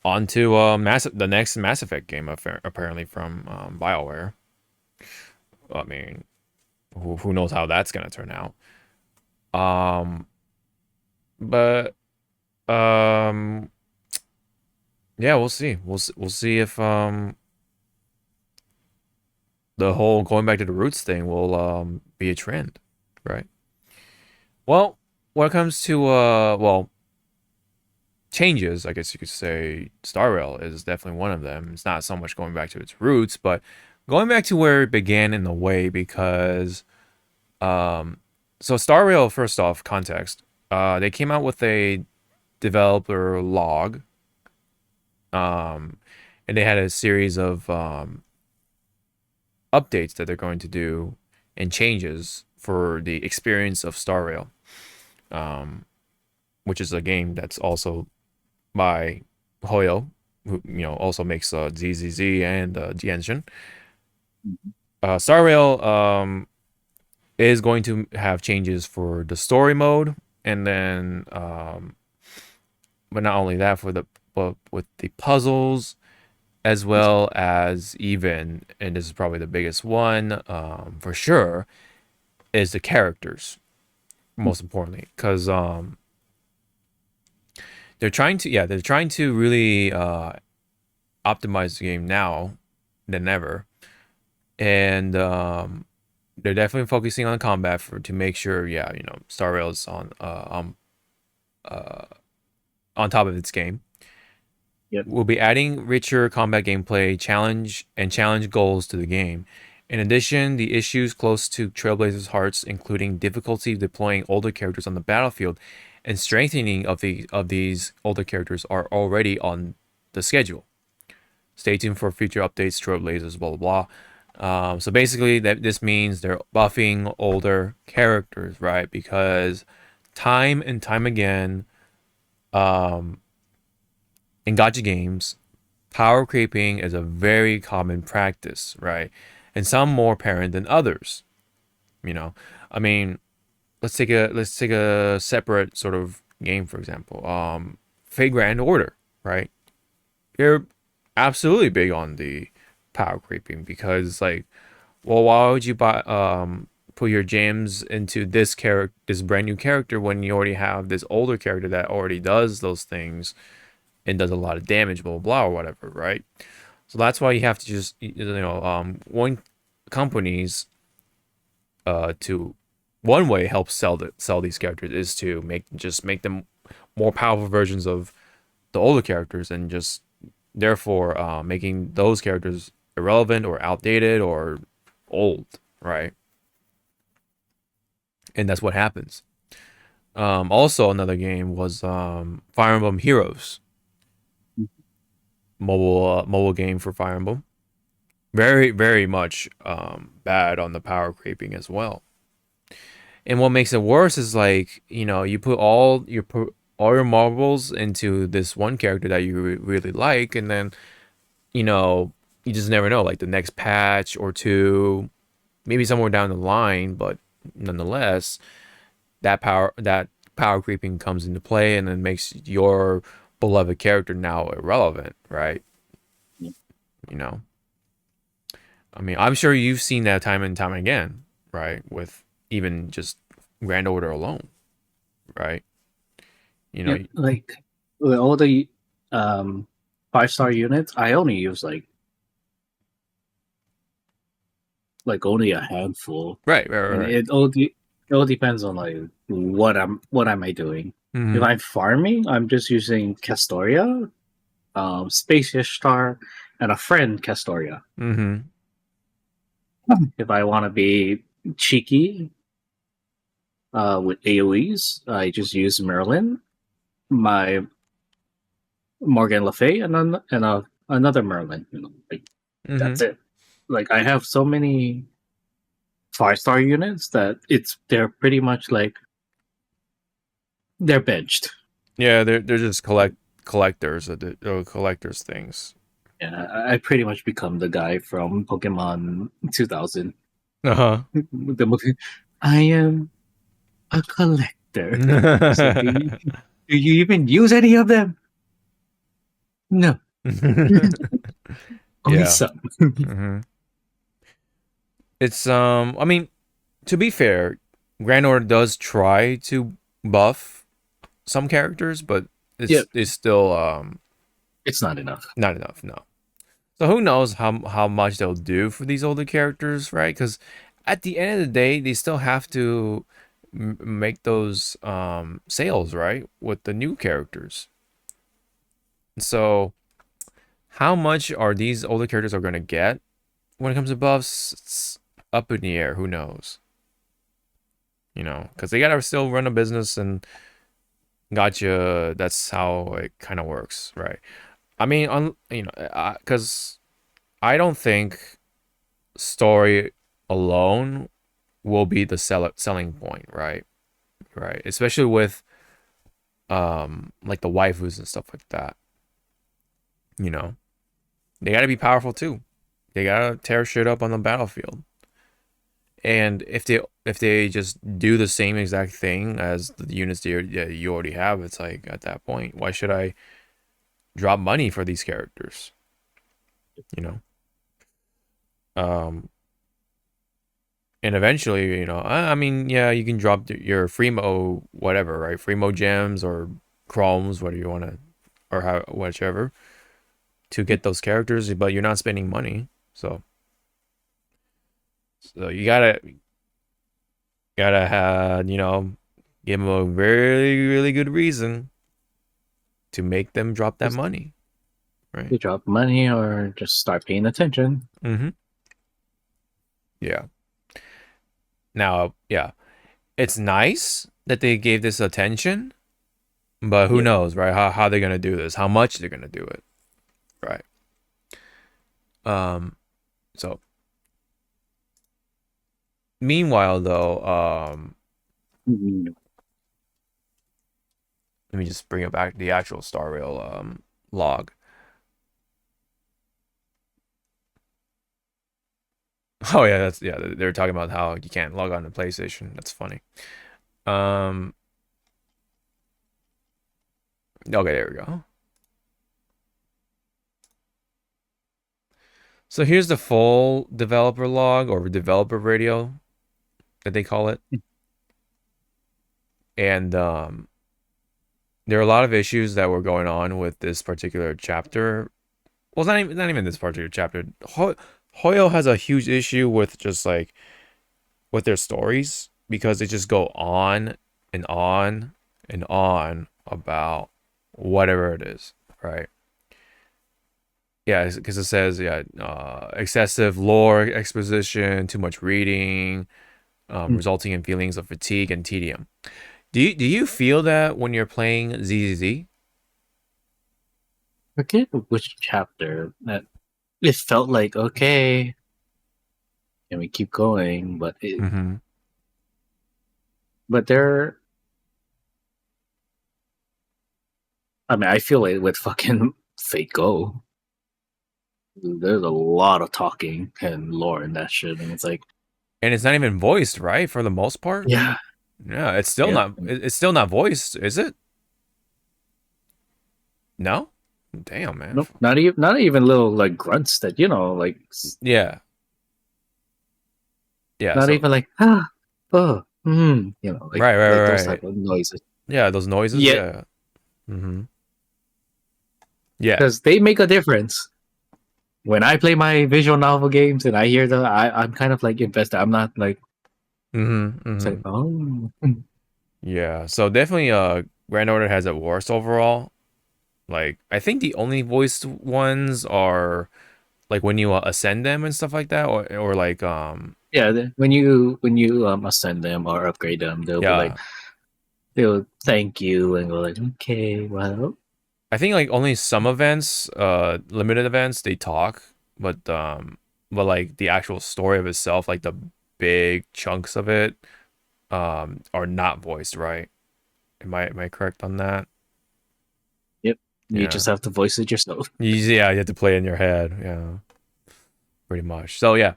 on to the next Mass Effect game, apparently from BioWare. I mean, who knows how that's gonna turn out? But yeah, we'll see. We'll see if the whole going back to the roots thing will be a trend, right? Well, when it comes to changes, I guess you could say Star Rail is definitely one of them. It's not so much going back to its roots, but going back to where it began in a way, because so Star Rail, first off, context, they came out with a developer log, and they had a series of updates that they're going to do and changes for the experience of Star Rail, which is a game that's also by Hoyo, who also makes ZZZ and Genshin. Star Rail is going to have changes for the story mode, and then but not only that, but with the puzzles, as well as even, and this is probably the biggest one for sure, is the characters, most importantly, because they're trying to really optimize the game now than ever, and they're definitely focusing on combat to make sure Star Rail is on top of its game. Yep. We'll be adding richer combat gameplay, challenge goals to the game. In addition, the issues close to Trailblazers' hearts, including difficulty deploying older characters on the battlefield and strengthening of these older characters, are already on the schedule. Stay tuned for future updates, Trailblazers, blah blah blah. So basically, this means they're buffing older characters, right? Because time and time again, in gacha games, power creeping is a very common practice, right? And some more apparent than others. I mean, let's take a separate sort of game, for example. Fate Grand Order, right? They're absolutely big on the power creeping, because like, well, why would you put your gems into this brand new character when you already have this older character that already does those things and does a lot of damage, blah blah blah, or whatever, right? So that's why you have to just want companies to one way help sell these characters is to make them more powerful versions of the older characters, and just therefore making those characters irrelevant or outdated or old, right? And that's what happens. Also, another game was Fire Emblem Heroes. mobile game for Fire Emblem. Very, very much bad on the power creeping as well. And what makes it worse is like, you put all your marbles into this one character that you really like, and then you just never know. Like the next patch or two, maybe somewhere down the line, but nonetheless, that power creeping comes into play, and then makes your beloved character now irrelevant, right? I mean, I'm sure you've seen that time and time again, right? With even just Grand Order alone, right? Like with all the 5-star units, I only use like only a handful. Right. And it all depends on like what am I doing. Mm-hmm. If I'm farming, I'm just using Castoria, Space Ishtar, and a friend Castoria. Mm-hmm. If I want to be cheeky with AoEs, I just use Merlin, my Morgan Le Fay, and another Merlin. That's it. Like I have so many 5-star units that they're pretty much like they're benched. Yeah, they're just collectors things. Yeah, I pretty much become the guy from Pokemon 2000. I am a collector. So do you even use any of them? No. Only some. It's I mean, to be fair, Grand Order does try to buff some characters, but it's still it's not enough. Not enough, no. So who knows how much they'll do for these older characters, right? Because at the end of the day, they still have to make those sales, right, with the new characters. So how much are these older characters are going to get when it comes to buffs? It's up in the air. Who knows? Because they gotta still run a business, and gotcha. That's how it kind of works, right? I mean, because I don't think story alone will be the selling point, right? Right, especially with like the waifus and stuff like that. They gotta be powerful too. They gotta tear shit up on the battlefield. And if they just do the same exact thing as the units that you already have, it's like at that point, why should I drop money for these characters? And eventually, I mean, yeah, you can drop your Freemo whatever, right? Freemo gems or chromes, whatever you want to, or whichever, to get those characters, but you're not spending money, so you gotta have, give them a very, really good reason to make them drop that money, right? You drop money or just start paying attention. Yeah. Now, yeah, it's nice that they gave this attention, but who knows, right? How they're gonna do this? How much they're gonna do it, right? So meanwhile, though, let me just bring it back to the actual Star Rail log. Oh yeah, they're talking about how you can't log on to PlayStation. That's funny. Okay, there we go. So here's the full developer log, or developer radio that they call it. And there are a lot of issues that were going on with this particular chapter. Well, it's not even this particular chapter. Hoyo has a huge issue with just like with their stories, because they just go on and on and on about whatever it is, right? Yeah, because it says excessive lore exposition, too much reading, resulting in feelings of fatigue and tedium. Do you feel that when you're playing ZZZ? forget which chapter that it felt like okay, and we keep going, but but there. I mean, I feel like with fucking Fate Go, there's a lot of talking and lore in that shit, and it's like, and it's not even voiced, right? For the most part. yeah, Yeah, it's still not. It's still not voiced, is it? No. Damn, man. Nope, not even little like grunts that like. Yeah. Not so, even like like right. those type of noises. Yeah, those noises. Yeah. Yeah. Because they make a difference. When I play my visual novel games and I hear them, I'm kind of like invested. I'm not like, it's like, oh. Yeah, so definitely Grand Order has it worse overall. Like, I think the only voiced ones are like when you ascend them and stuff like that, or like yeah, when you ascend them or upgrade them, they'll be like, they'll thank you and go like, okay, well. I think like only some events, limited events, they talk, but like the actual story of itself, like the big chunks of it, are not voiced, right? Am I correct on that? Yep. You just have to voice it yourself. You have to play it in your head. Yeah. Pretty much. So yeah.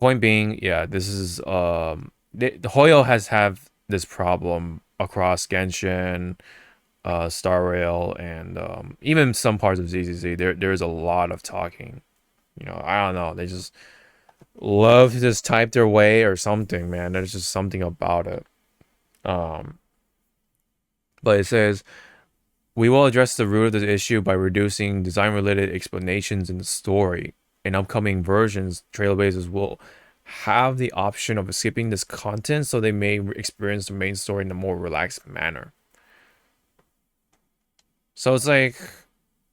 Point being, yeah, this is the Hoyo has this problem across Genshin, Star Rail, and even some parts of ZZZ. There's a lot of talking. I don't know. They just love to just type their way or something, man. There's just something about it. But it says, we will address the root of the issue by reducing design-related explanations in the story. In upcoming versions, trailblazers will have the option of skipping this content so they may experience the main story in a more relaxed manner. So it's like,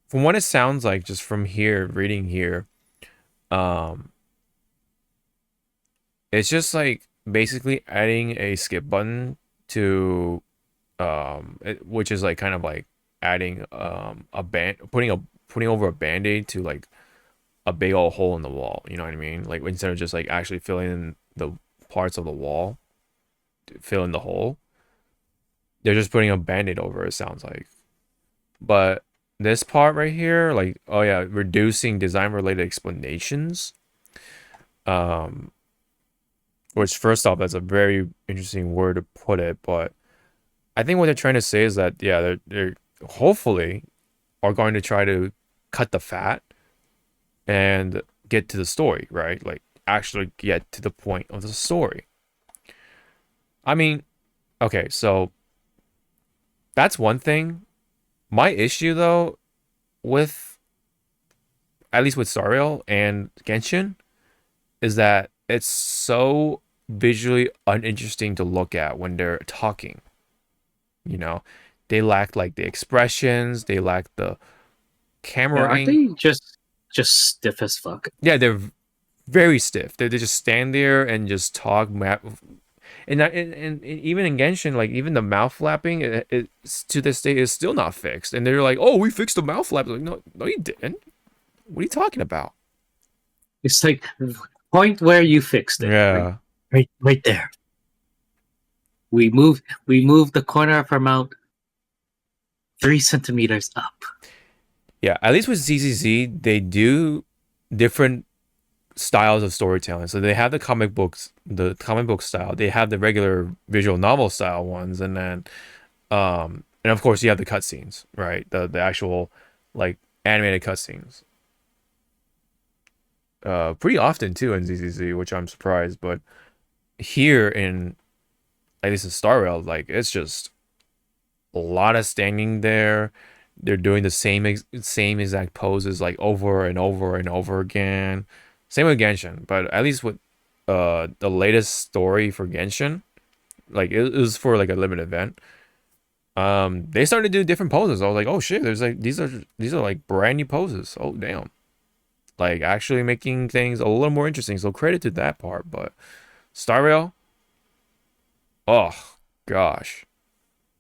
from what it sounds like, just from here, reading here, it's just like basically adding a skip button to, which is like kind of like adding putting over a band-aid to like a big old hole in the wall, you know what I mean? Like instead of just like actually filling in the parts of the wall to fill in the hole, they're just putting a band-aid over it, sounds like. But this part right here, like, oh yeah, reducing design related explanations, which first off, that's a very interesting word to put it, but I think what they're trying to say is that, yeah, they're hopefully are going to try to cut the fat and get to the story, right? Like actually get to the point of the story. I mean, okay, so that's one thing. My issue though with at least with Star Rail and Genshin is that it's so visually uninteresting to look at when they're talking. They lack like the expressions, they lack the camera. Aren't they just stiff as fuck? Yeah, they're very stiff. They just stand there and just talk. And even in Genshin, like even the mouth flapping, it to this day is still not fixed. And they're like, "Oh, we fixed the mouth flap." Like, no, you didn't. What are you talking about? It's like point where you fixed it. Yeah, right there. We moved the corner of her mouth 3 centimeters up. Yeah, at least with ZZZ, they do different styles of storytelling. So they have the comic book style. They have the regular visual novel style ones, and then, and of course you have the cutscenes, right? The actual like animated cutscenes. Pretty often too in ZZZ, which I'm surprised. But here in at least in Star Rail, like it's just a lot of standing there. They're doing the same exact poses like over and over and over again. Same with Genshin, but at least with the latest story for Genshin, like it was for like a limited event. They started to do different poses. I was like, oh shit, there's like these are like brand new poses. Oh damn. Like actually making things a little more interesting. So credit to that part. But Star Rail, oh gosh.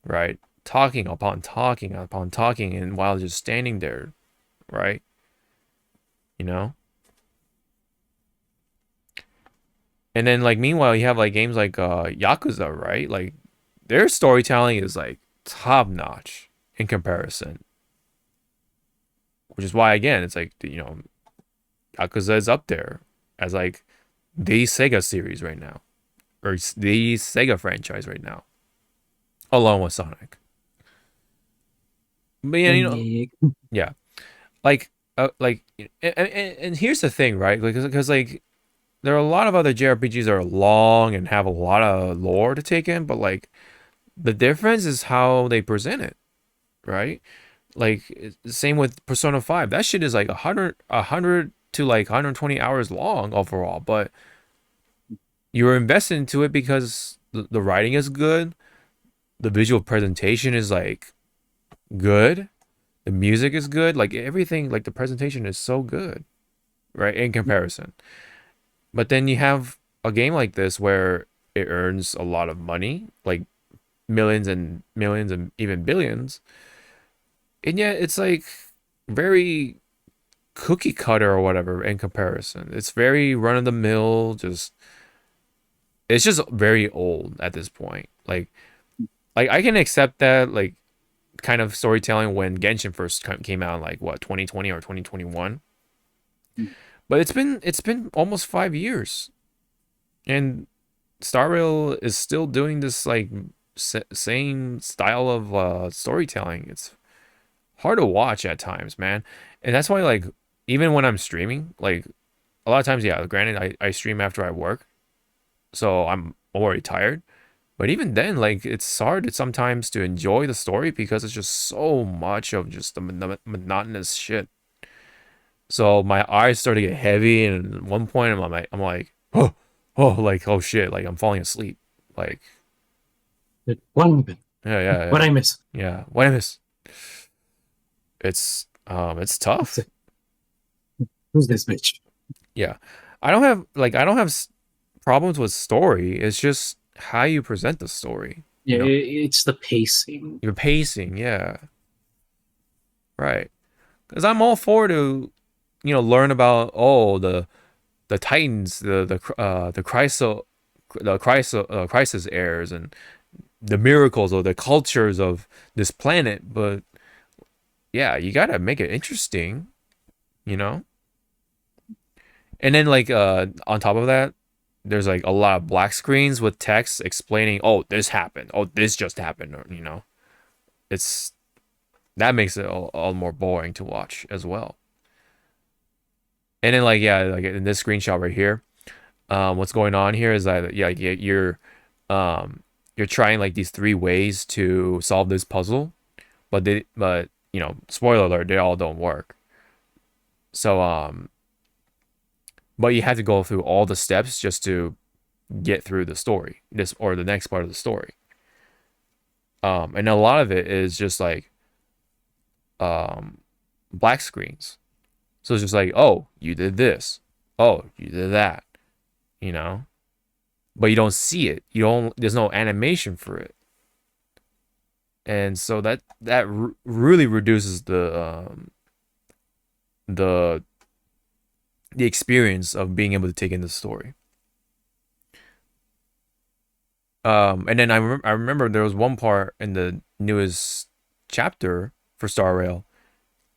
Right? Talking upon talking, and while just standing there, right? You know? And then like meanwhile you have like games like Yakuza, right? Like their storytelling is like top notch in comparison. Which is why again it's like Yakuza is up there as like the Sega series right now. Or the Sega franchise right now. Along with Sonic. But yeah, yeah. And here's the thing, right? Because like there are a lot of other JRPGs that are long and have a lot of lore to take in, but like the difference is how they present it, right? Like same with Persona 5. That shit is like 100 to like 120 hours long overall, but you're invested into it because the writing is good, the visual presentation is like good, the music is good, like everything, like the presentation is so good, right? In comparison. But then you have a game like this where it earns a lot of money, like millions and millions and even billions. And yet it's like very cookie cutter or whatever in comparison. It's very run of the mill, it's just very old at this point. Like I can accept that like kind of storytelling when Genshin first came out in like what 2020 or 2021. But it's been almost 5 years, and Star Rail is still doing this like same style of storytelling. It's hard to watch at times, man, and that's why like even when I'm streaming, like a lot of times, yeah, granted I stream after I work, so I'm already tired. But even then, like it's hard sometimes to enjoy the story because it's just so much of just the monotonous shit. So my eyes start to get heavy, and at one point I'm like, like oh shit, like I'm falling asleep. Like, what happened? Yeah. What I miss? Yeah, what I miss? It's tough. Who's this bitch? Yeah, I don't have problems with story. It's just how you present the story. Yeah, it's the pacing. Your pacing, yeah, right. Because I'm all for to learn about the Titans, the crisis heirs, and the miracles or the cultures of this planet. But yeah, you gotta make it interesting, you know. And then like on top of that, there's like a lot of black screens with text explaining, oh, this happened, oh, this just happened, or it's that makes it all more boring to watch as well. And then like yeah, like in this screenshot right here, what's going on here is that yeah, you're trying like these three ways to solve this puzzle, but spoiler alert, they all don't work. So but you have to go through all the steps just to get through the story, this or the next part of the story. And a lot of it is just like black screens. So it's just like, oh, you did this. Oh, you did that. But you don't see it. There's no animation for it. And so that really reduces the experience of being able to take in the story. And then I remember there was one part in the newest chapter for Star Rail,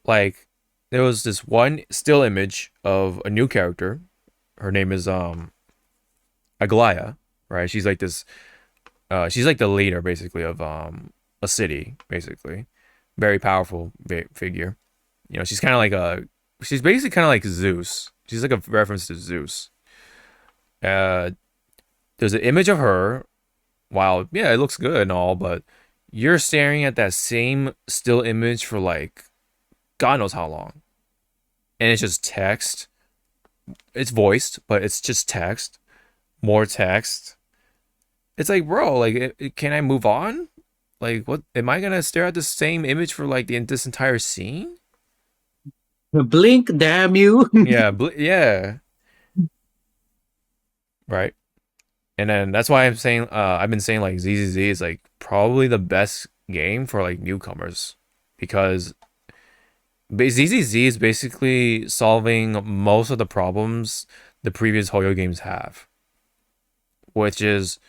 like there was this one still image of a new character. Her name is Aglaya, right? She's like this. She's like the leader basically of a city, basically, very powerful figure. She's kind of like she's basically kind of like Zeus. She's like a reference to Zeus. There's an image of her. Wow, yeah, it looks good and all, but you're staring at that same still image for like God knows how long. And it's just text. It's voiced, but it's just text. More text. It's like, bro, like, can I move on? Like, what? Am I gonna stare at the same image for like this entire scene? Blink, damn you. Yeah, yeah. Right. And then that's why I've been saying like ZZZ is like probably the best game for like newcomers, because ZZZ is basically solving most of the problems the previous Hoyo games have, which is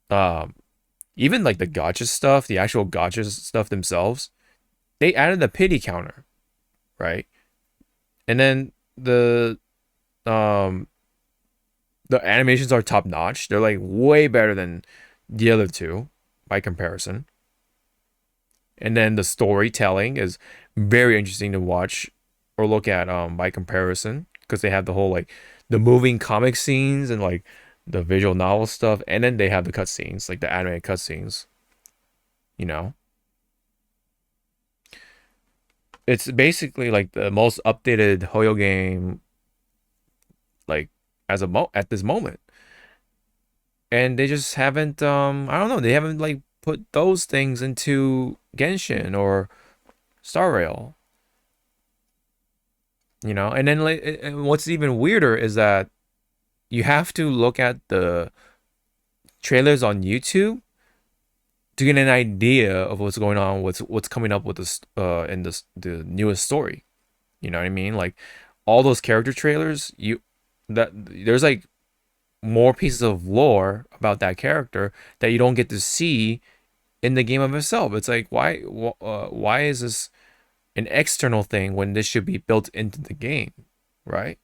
even like the gotcha stuff, the actual gotcha stuff themselves. They added a pity counter, right? And then um the animations are top notch. They're like way better than the other two by comparison. And then the storytelling is very interesting to watch or look at by comparison, because they have the whole like the moving comic scenes and like the visual novel stuff, and then they have the cutscenes, like the animated cutscenes. You know, it's basically like the most updated Hoyo game, like at this moment, and they just haven't I don't know, they haven't like put those things into Genshin or Star Rail. You know, and then like, and what's even weirder is that you have to look at the trailers on YouTube to get an idea of what's going on, what's coming up with this in this the newest story. You know what I mean? Like all those character trailers, that there's like more pieces of lore about that character that you don't get to see in the game of itself. It's like why is this an external thing when this should be built into the game, right?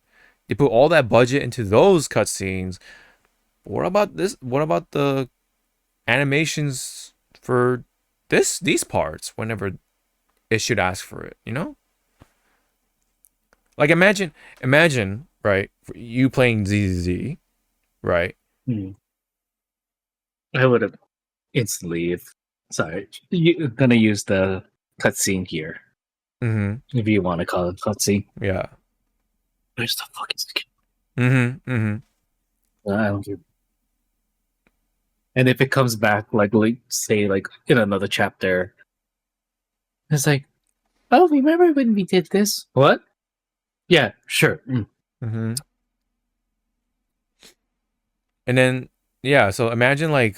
They put all that budget into those cutscenes. What about this? What about the animations for these parts whenever it should ask for it, you know? Like imagine, right, you playing ZZZ, right? I would have instantly. Sorry, you're gonna use the cutscene here. Mm-hmm. If you want to call it cutscene. Yeah. Where's the fucking skin? Mm-hmm. Mm-hmm. I don't care. And if it comes back, like say, like in another chapter, it's like, oh, remember when we did this? What? Yeah, sure. Mm-hmm. And then yeah, so imagine like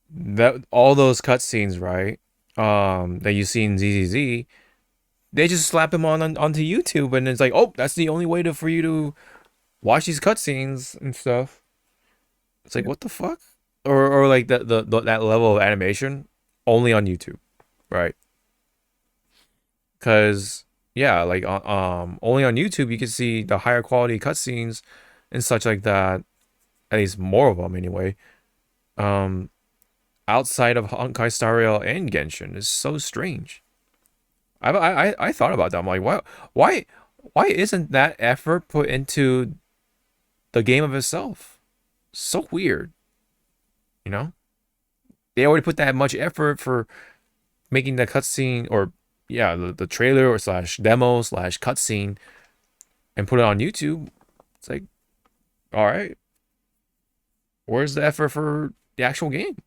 that all those cutscenes, right? That you see in ZZZ, they just slap them onto YouTube, and it's like, oh, that's the only way for you to watch these cutscenes and stuff. It's like, what the fuck? Or like that level of animation only on YouTube, right? Because yeah, like only on YouTube you can see the higher quality cutscenes and such like that. At least more of them anyway. Outside of Honkai Star Rail and Genshin is so strange. I thought about that. I'm like, why isn't that effort put into the game of itself? So weird. You know? They already put that much effort for making the cutscene, or yeah, the trailer or slash demo slash cutscene, and put it on YouTube. It's like, all right, where's the effort for the actual game?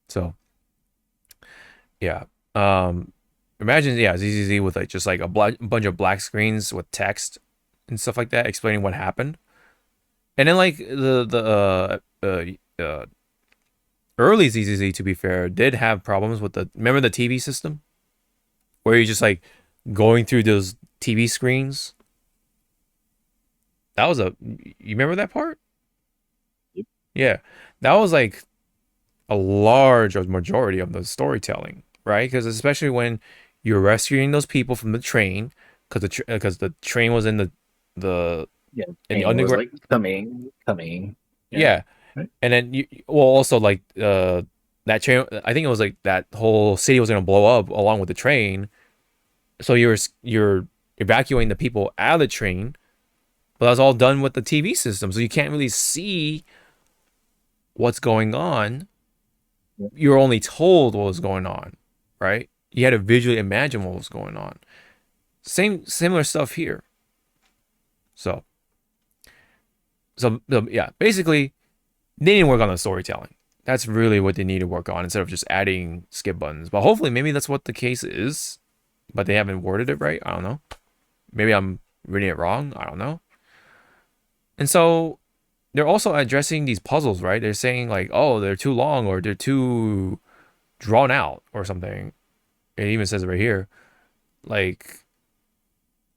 So yeah, imagine ZZZ with like just like a bunch of black screens with text and stuff like that explaining what happened, and then like the early ZZZ, to be fair, did have problems with remember the TV system where you're just like going through those TV screens. That was you remember that part? Yep. Yeah, that was like a large majority of the storytelling, right? Because especially when you're rescuing those people from the train, because the train was in the in the underground, like coming. Yeah. Right. And then also like that train. I think it was like that whole city was gonna blow up along with the train. So you're evacuating the people out of the train, but that's all done with the TV system, so you can't really see what's going on. You're only told what was going on, right? You had to visually imagine what was going on. Similar stuff here. So yeah, basically, they need to work on the storytelling. That's really what they need to work on instead of just adding skip buttons. But hopefully, maybe that's what the case is, but they haven't worded it right. I don't know. Maybe I'm reading it wrong. I don't know. And so they're also addressing these puzzles, right? They're saying like, oh, they're too long or they're too drawn out or something. It even says it right here. like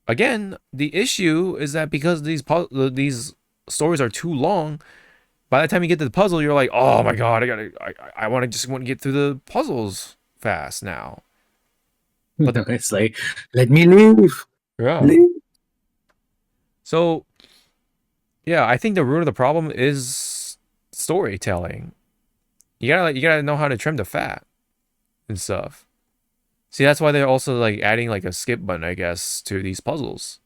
again, the issue is that because these stories are too long, by the time you get to the puzzle, you're like, oh my god, I want to get through the puzzles fast now. But it's like, let me leave. Yeah. Leave. So, yeah, I think the root of the problem is storytelling. You gotta know how to trim the fat and stuff. See, that's why they're also like adding like a skip button, I guess, to these puzzles.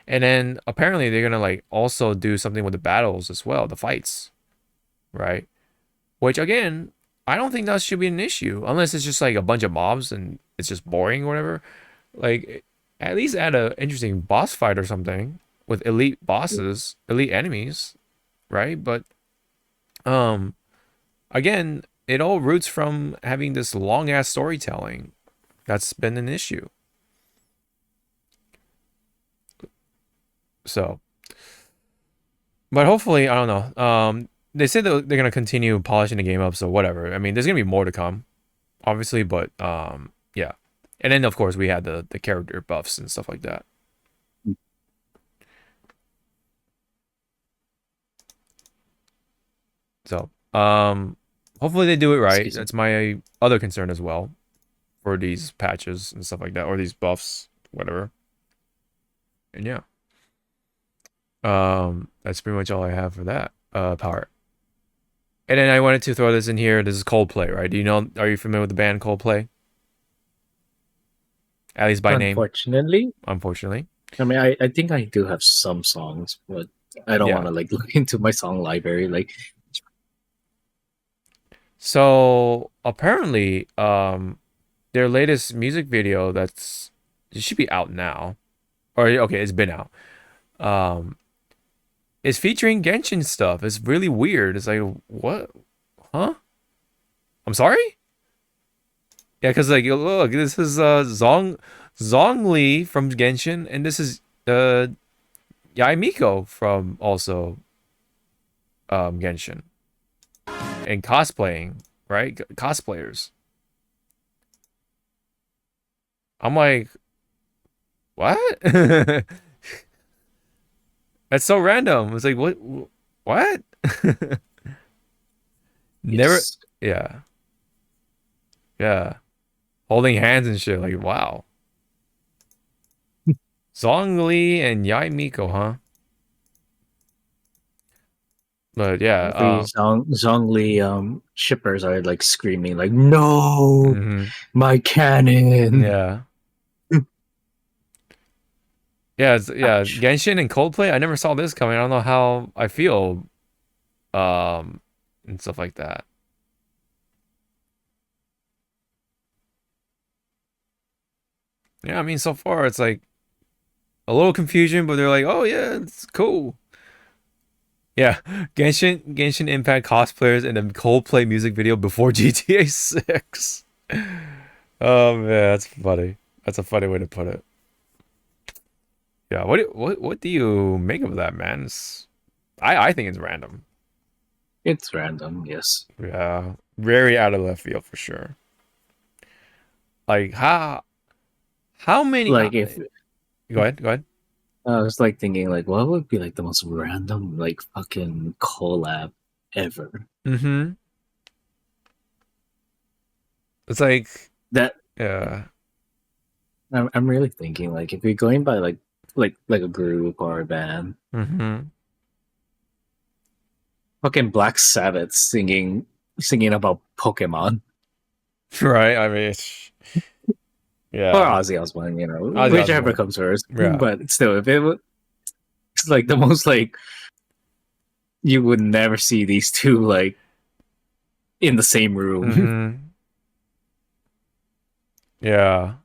And then apparently they're gonna like also do something with the battles as well, the fights, right? Which again, I don't think that should be an issue unless it's just like a bunch of mobs and it's just boring or whatever. Like at least add a interesting boss fight or something with elite bosses, elite enemies, right? But again, it all roots from having this long ass storytelling. That's been an issue. So, but hopefully, I don't know. They said that they're gonna continue polishing the game up, so whatever. I mean, there's gonna be more to come, obviously, but yeah. And then of course we had the character buffs and stuff like that. So, hopefully they do it right. That's my other concern as well for these patches and stuff like that, or these buffs, whatever. And yeah. That's pretty much all I have for that part. And then I wanted to throw this in here. This is Coldplay, right? Are you familiar with the band Coldplay? At least by name. Unfortunately. I mean, I think I do have some songs, but I don't want to like look into my song library. Like, so apparently, their latest music video it should be out now, or okay, it's been out. Is featuring Genshin stuff. It's really weird. It's like, what? Huh? I'm sorry? Yeah, because like, look, this is Zhongli from Genshin, and this is Yae Miko from also Genshin. And cosplaying, right? Cosplayers. I'm like, what? That's so random. It's like, what? Never. Yeah. Holding hands and shit. Like, wow. Zhongli and Yae Miko, huh? But yeah. Zhongli shippers are like screaming, like, no, my canon. Yeah. Yeah, Genshin and Coldplay. I never saw this coming. I don't know how I feel, and stuff like that. Yeah, I mean, so far it's like a little confusion, but they're like, oh yeah, it's cool. Yeah, Genshin Impact cosplayers in a Coldplay music video before GTA 6. Oh man, that's funny. That's a funny way to put it. Yeah, what do you make of that, man? I think it's random. It's random, yes. Yeah, very out of left field for sure. Like how many? Like if go ahead. I was like thinking, like, what would be like the most random, like, fucking collab ever? Mm-hmm. It's like that. Yeah. I'm really thinking, like, if you're going by like a group or a band, fucking Black Sabbath singing about Pokemon, right? I mean, yeah, or Ozzy Osbourne, whichever comes first. Yeah. But still, if it's like the most like, you would never see these two like in the same room. Yeah.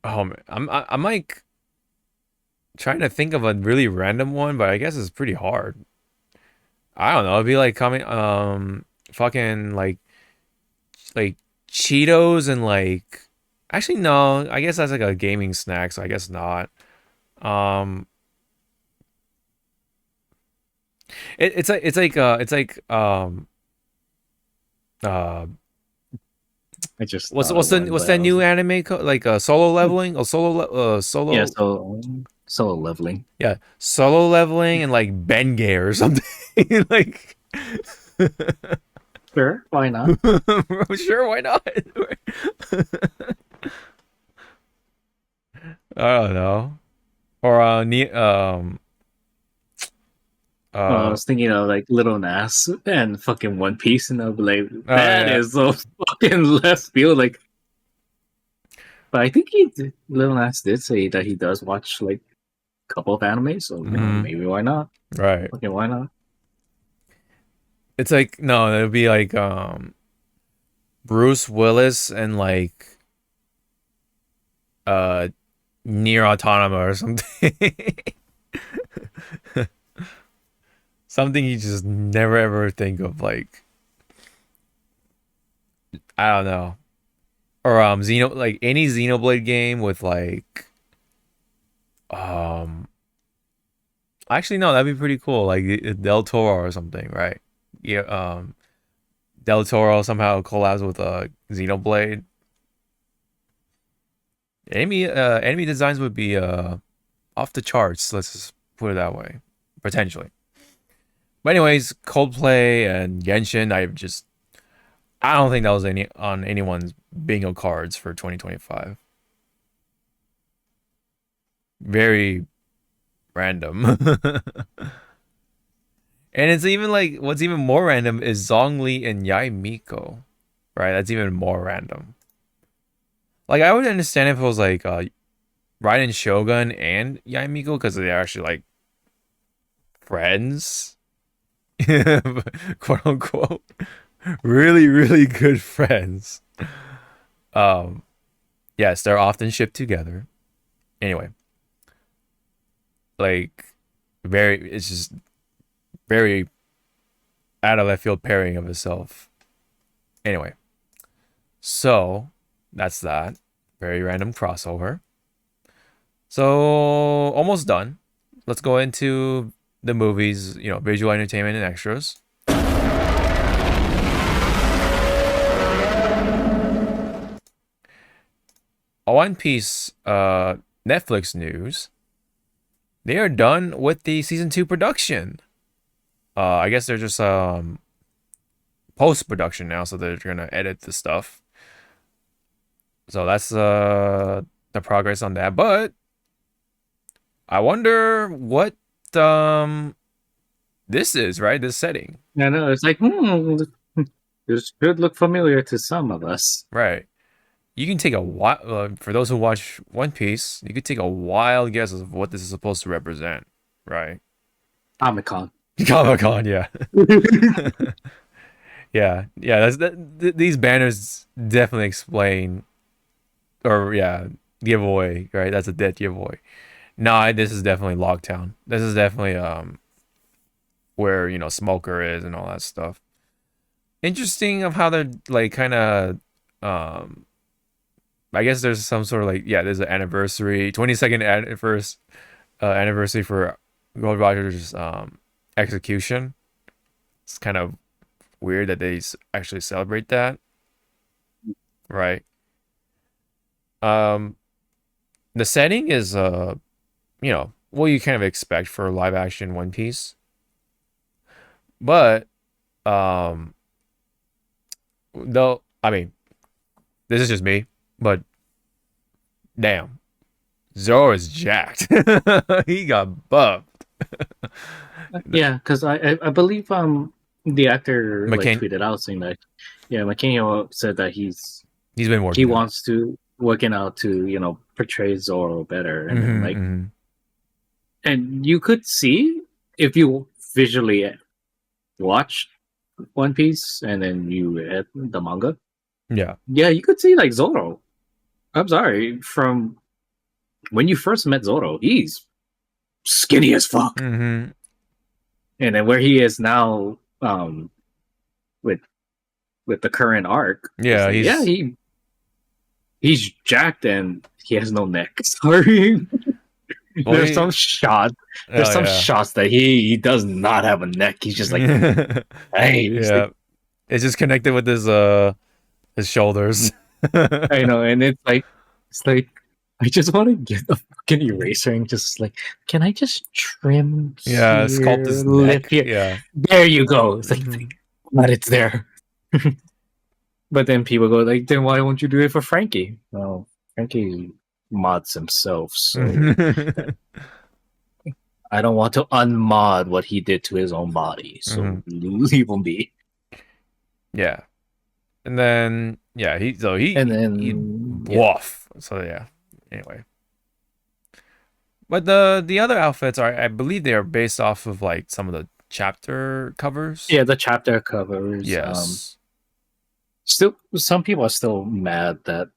Oh man, I'm like trying to think of a really random one, but I guess it's pretty hard. I don't know. It'd be like fucking like Cheetos and like. Actually, no. I guess that's like a gaming snack, so I guess not. It's like I just what's that new anime like solo leveling or solo? Yeah, solo leveling. Yeah, solo leveling and like Bengay or something like. Sure, why not? Sure, why not? I don't know. Or I was thinking of like Little Nas and fucking One Piece, and I'll be like, that is so fucking left field. Like, but I think Little Nas did say that he does watch like a couple of animes, so you know, maybe why not? Right. Okay, why not? It's like no, it would be like Bruce Willis and like Near Automata or something. Something you just never ever think of, like I don't know. Or like any Xenoblade game with like actually no, that'd be pretty cool. Like Del Toro or something, right? Yeah, Del Toro somehow collabs with Xenoblade. Enemy designs would be off the charts, let's just put it that way. Potentially. But anyways, Coldplay and Genshin, I don't think that was on anyone's bingo cards for 2025. Very random. And it's even like what's even more random is Zhongli and Yai Miko. Right? That's even more random. Like I would understand if it was like Raiden Shogun and Yai Miko because they're actually like friends. Quote unquote. Really, really good friends. Yes, they're often shipped together. Anyway. Like it's just very out of left field pairing of itself. Anyway. So that's that. Very random crossover. So almost done. Let's go into the movies, visual entertainment and extras. One Piece Netflix news. They are done with the season 2 production. I guess they're just post production now, so they're gonna edit the stuff. So that's the progress on that. But I wonder what this is, right? This setting. Yeah, no, it's like this should look familiar to some of us, right? You can take a wild for those who watch One Piece. You could take a wild guess of what this is supposed to represent, right? Comic-Con. Comic-Con, yeah. yeah. These banners definitely explain, or give away, right? That's a dead giveaway. No, this is definitely Locktown. This is definitely where Smoker is and all that stuff. Interesting of how they're like kind of I guess there's some sort of like there's an anniversary 22nd anniversary for Gold Roger's execution. It's kind of weird that they actually celebrate that, right? The setting is what you kind of expect for live action One Piece, but though I mean this is just me, but damn, Zoro is jacked. He got buffed. Yeah, because I believe the actor tweeted out saying that McKinney said that he's been working. He wants to working out to portray Zoro better, and and you could see if you visually watch One Piece and then you read the manga. Yeah, you could see like Zoro. I'm sorry, from when you first met Zoro, he's skinny as fuck. And then where he is now, with the current arc, he's jacked and he has no neck. Sorry. There's some shots that he does not have a neck. He's just like, hey, it's just connected with his shoulders. I know, and it's like I just want to get a fucking eraser and just like, can I just trim sculpt here, his lift neck. here? Yeah. There you go. It's like, Mhm. but it's there. But then people go like, then why won't you do it for Frankie? Well, Frankie mods himself, so I don't want to unmod what he did to his own body. So leave him be. Yeah. And then he And then woof. So yeah. Anyway. But the other outfits are, I believe, they are based off of like some of the chapter covers. Yeah, the chapter covers. Yes. Still, some people are still mad that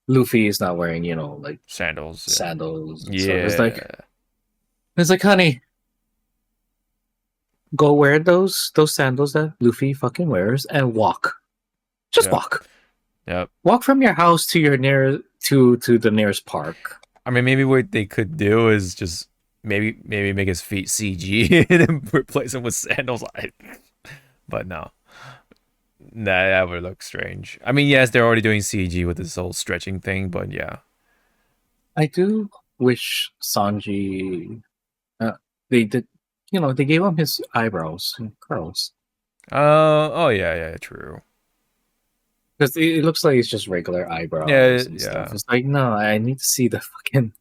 Luffy is not wearing, like sandals. Yeah. Sandals. Yeah. So it's like, honey, go wear those sandals that Luffy fucking wears and walk. Just walk. Yep. Walk from your house to your to the nearest park. I mean, maybe what they could do is just maybe make his feet CG and replace them with sandals. But no. That would look strange. I mean, yes, they're already doing CG with this whole stretching thing, but yeah. I do wish Sanji, they did, they gave him his eyebrows and curls. Oh yeah, true. Because it looks like it's just regular eyebrows and stuff. It's like, no, I need to see the fucking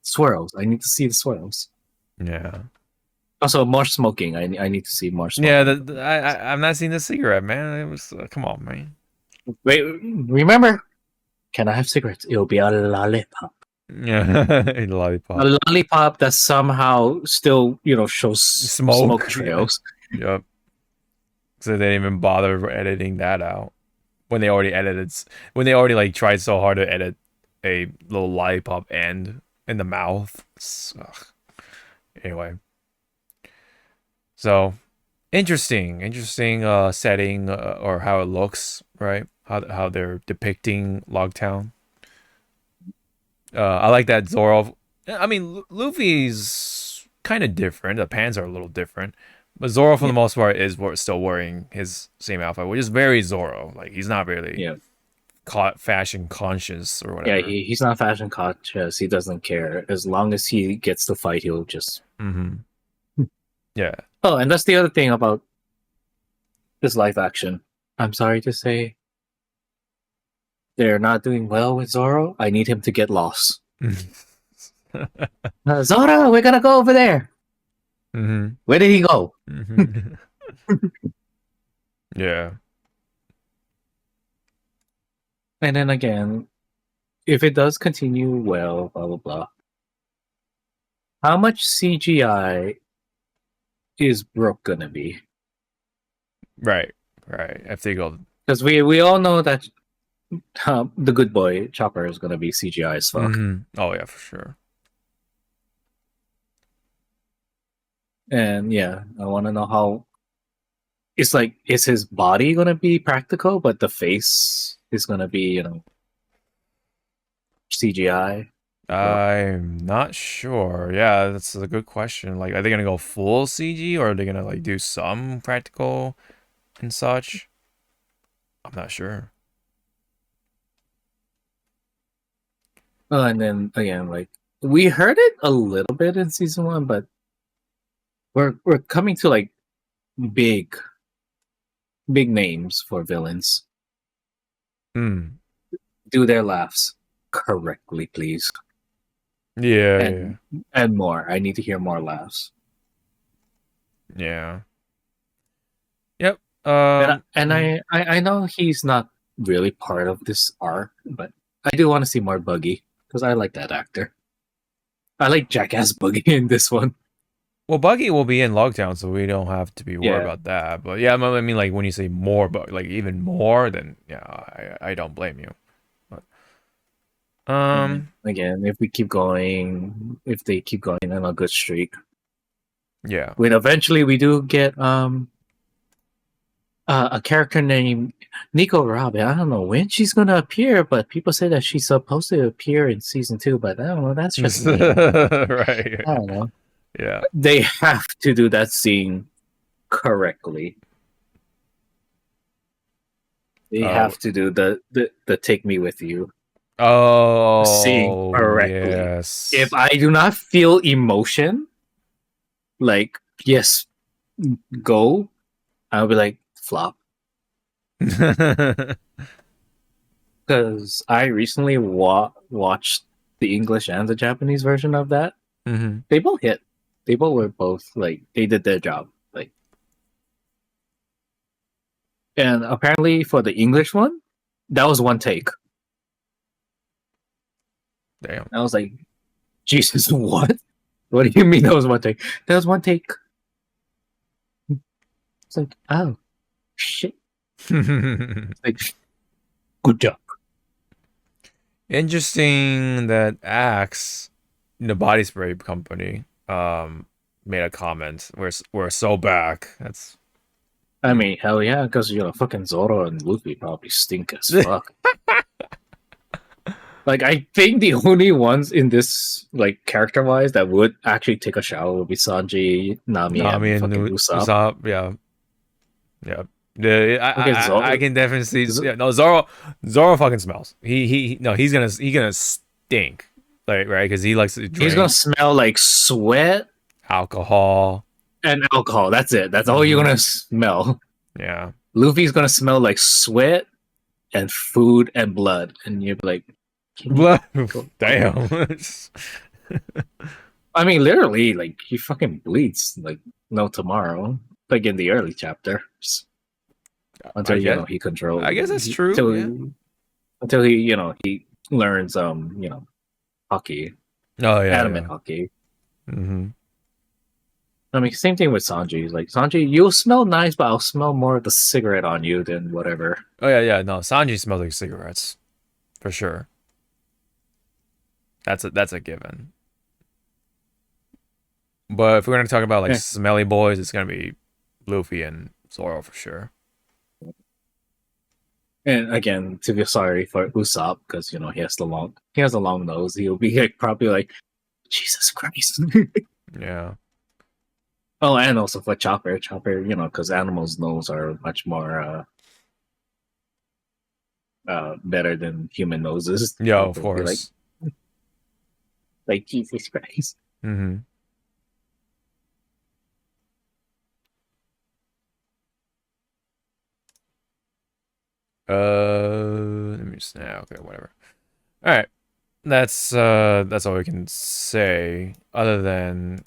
swirls. I need to see the swirls. Yeah. Also, more smoking. I need to see more smoking. Yeah, I'm not seeing the cigarette, man. It was come on, man. Wait, remember? Can I have cigarettes? It'll be a lollipop. Yeah, a lollipop. A lollipop that somehow still, shows smoke trails. Yep. So they didn't even bother editing that out when they already like tried so hard to edit a little lollipop end in the mouth. Anyway. So interesting setting or how it looks, right? How they're depicting Logtown. I like that Zoro. I mean, Luffy's kind of different. The pants are a little different, but Zoro for the most part is still wearing his same outfit, which is very Zoro. Like he's not really fashion conscious or whatever. Yeah, he's not fashion conscious. He doesn't care as long as he gets to fight. He'll just. Yeah. Oh, and that's the other thing about this live action. I'm sorry to say, they're not doing well with Zoro. I need him to get lost. Zoro, we're gonna go over there. Where did he go? Yeah. And then again, if it does continue well, blah blah blah. How much CGI is Brooke gonna be? Right. If they go, because we all know that the good boy Chopper is gonna be CGI as fuck. Oh yeah, for sure. And yeah, I want to know how. It's like, is his body gonna be practical, but the face is gonna be, CGI? I'm not sure. Yeah, that's a good question. Like, are they gonna go full CG or are they gonna like do some practical and such? I'm not sure. And then again, like we heard it a little bit in season 1, but we're coming to like big names for villains. Do their laughs correctly, please. Yeah, and more. I need to hear more laughs. Yeah. Yep. And I know he's not really part of this arc, but I do want to see more Buggy because I like that actor. I like Jackass Buggy in this one. Well, Buggy will be in Logtown, so we don't have to be worried about that. But yeah, I mean, like when you say more, but like even more, then yeah, I don't blame you. But again, if they keep going on a good streak, yeah. when eventually we do get a character named Nico Robin. I don't know when she's gonna appear, but people say that she's supposed to appear in season 2. But I don't know. That's just me. Right. I don't know. Yeah, they have to do that scene correctly. They have to do the take me with you. Oh, correctly. yes. If I do not feel emotion, like yes, go, I'll be like flop. Because I recently watched the English and the Japanese version of that. Mm-hmm. They both hit. They both were both like they did their job. Like, and apparently for the English one, that was one take. Damn. I was like, Jesus, what? What do you mean that was one take? That was one take. It's like, oh, shit. Like, good job. Interesting that Axe, the body spray company, made a comment. We're so back. That's. I mean, hell yeah, because fucking Zoro and Luffy probably stink as fuck. Like, I think the only ones in this, like, character-wise that would actually take a shower would be Sanji, Nami and fucking Usopp. Yeah. I can definitely see. Yeah, no, Zoro fucking smells. He's gonna stink, like, right? Because he likes to drink. He's gonna smell like sweat, alcohol, and alcohol. That's it. That's all you're gonna smell. Yeah. Luffy's gonna smell like sweat and food and blood, and you're like, blood. Damn. I mean, literally, like he fucking bleeds like no tomorrow. Like in the early chapters, until he controls. I guess that's true. Until he he learns hockey. Oh yeah, adamant hockey. Mm-hmm. I mean, same thing with Sanji. Like Sanji, you'll smell nice, but I'll smell more of the cigarette on you than whatever. Oh yeah. No, Sanji smells like cigarettes, for sure. That's a given. But if we're gonna talk about like smelly boys, it's gonna be Luffy and Zoro for sure. And again, to be sorry for Usopp because he has a long nose. He'll be like probably like, Jesus Christ. Yeah. Oh, and also for Chopper, because animals' nose are much more better than human noses. Yeah, of course. Like Jesus Christ. Mm-hmm. Let me just okay, whatever. All right, that's all we can say. Other than,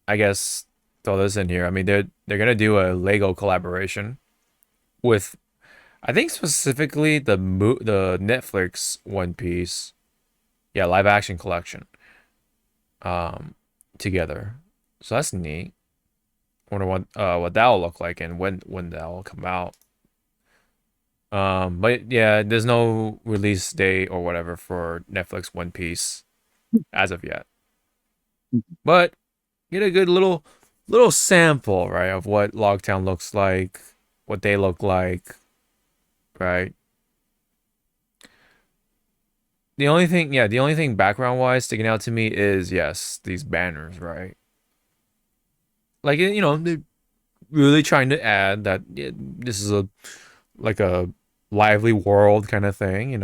I guess, throw this in here. I mean, they're gonna do a Lego collaboration with, I think specifically the Netflix One Piece, live action collection. Together, so that's neat. Wonder what that'll look like and when that'll come out. But yeah, there's no release date or whatever for Netflix One Piece as of yet. But get a good little sample, right, of what Logtown looks like, what they look like, right? The only thing background wise sticking out to me is these banners, right? Like they're really trying to add that this is a lively world kind of thing,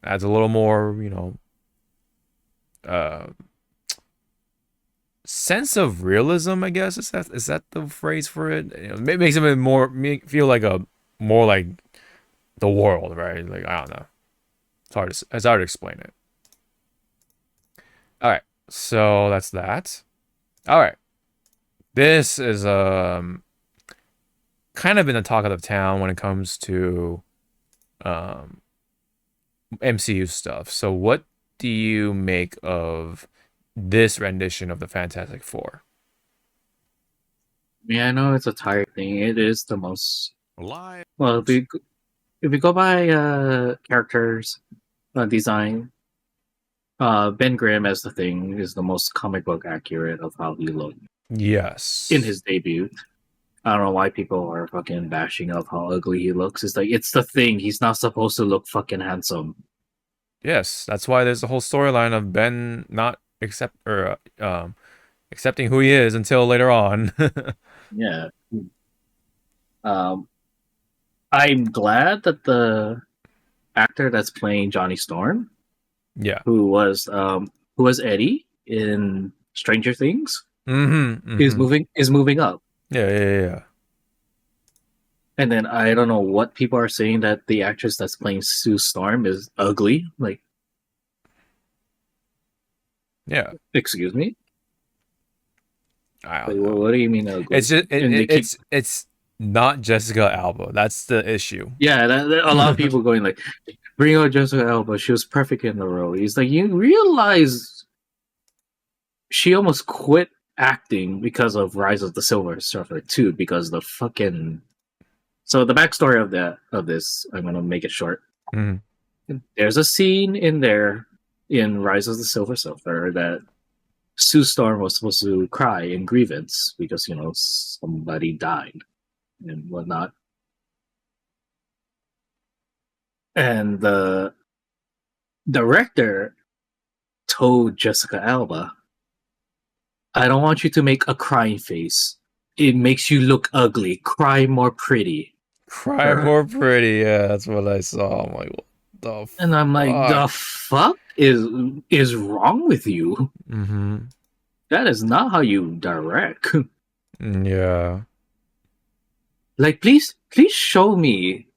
adds a little more, sense of realism, I guess. Is that the phrase for it? It makes it feel like more like the world, right? Like, I don't know. It's hard to explain it. All right, so that's that. All right, this is kind of been the talk of the town when it comes to MCU stuff. So what do you make of this rendition of the Fantastic Four? Yeah, I know it's a tired thing. It is the most live. Well, if we go by characters design, Ben Grimm as the Thing is the most comic book accurate of how he looked. Yes. In his debut. I don't know why people are fucking bashing up how ugly he looks. It's like, it's the Thing. He's not supposed to look fucking handsome. Yes, that's why there's a whole storyline of Ben not accepting who he is until later on. Yeah. I'm glad that the actor that's playing Johnny Storm, yeah, who was Eddie in Stranger Things, is mm-hmm. moving up. Yeah. And then I don't know what people are saying that the actress that's playing Sue Storm is ugly. Like, Yeah. excuse me. I Like, don't know. what do you mean ugly? It's just it's not Jessica Alba. That's the issue. Yeah, a lot of people going like, bring out Jessica Alba. She was perfect in the role. He's like, you realize she almost quit acting because of Rise of the Silver Surfer 2 because the fucking. So the backstory of this, I'm gonna make it short. Mm-hmm. There's a scene in there in Rise of the Silver Surfer that Sue Storm was supposed to cry in grievance because somebody died and whatnot, and the director told Jessica Alba, "I don't want you to make a crying face. It makes you look ugly. Cry more pretty." Cry more pretty. Yeah, that's what I saw. I'm like, what the fuck? And I'm like, the fuck is wrong with you? Mm-hmm. That is not how you direct. Yeah. Like, please show me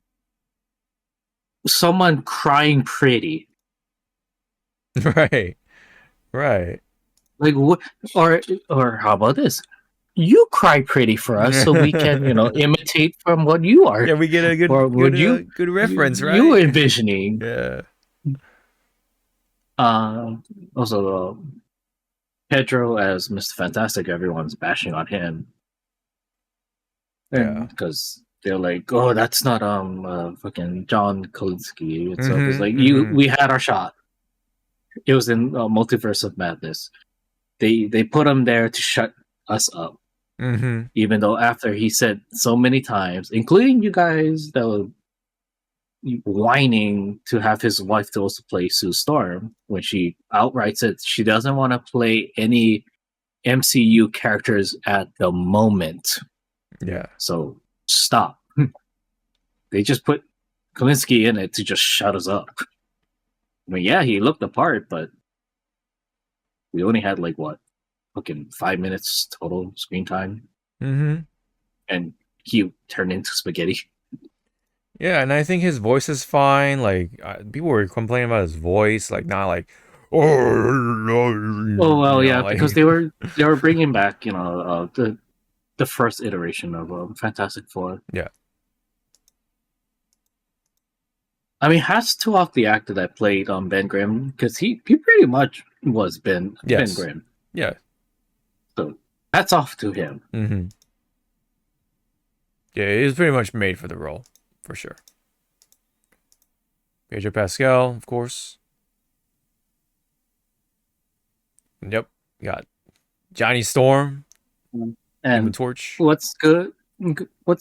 someone crying pretty. Right. Like, what? Or how about this? You cry pretty for us, so we can, imitate from what you are. Yeah, we get a good, or what good reference, right? You were envisioning. Yeah. Also, Pedro as Mr. Fantastic. Everyone's bashing on him. And because they're like, oh, that's not fucking John Krasinski. It's like we had our shot. It was in Multiverse of Madness. They put him there to shut us up. Mm-hmm. Even though after he said so many times, including you guys that were whining to have his wife to also play Sue Storm, when she outright said she doesn't want to play any MCU characters at the moment. Yeah. So stop. They just put Krasinski in it to just shut us up. I mean, yeah, he looked the part, but we only had fucking 5 minutes total screen time. Mm-hmm. And he turned into spaghetti. Yeah, and I think his voice is fine. Like people were complaining about his voice, like not like, oh well, yeah, like, because they were bringing back the first iteration of Fantastic Four. Yeah. I mean, hats to off the actor that played Ben Grimm, because he pretty much was Ben Grimm. Yeah. So hats off to him. Mm-hmm. Yeah, he was pretty much made for the role, for sure. Pedro Pascal, of course. Yep. We got Johnny Storm and Human Torch. What's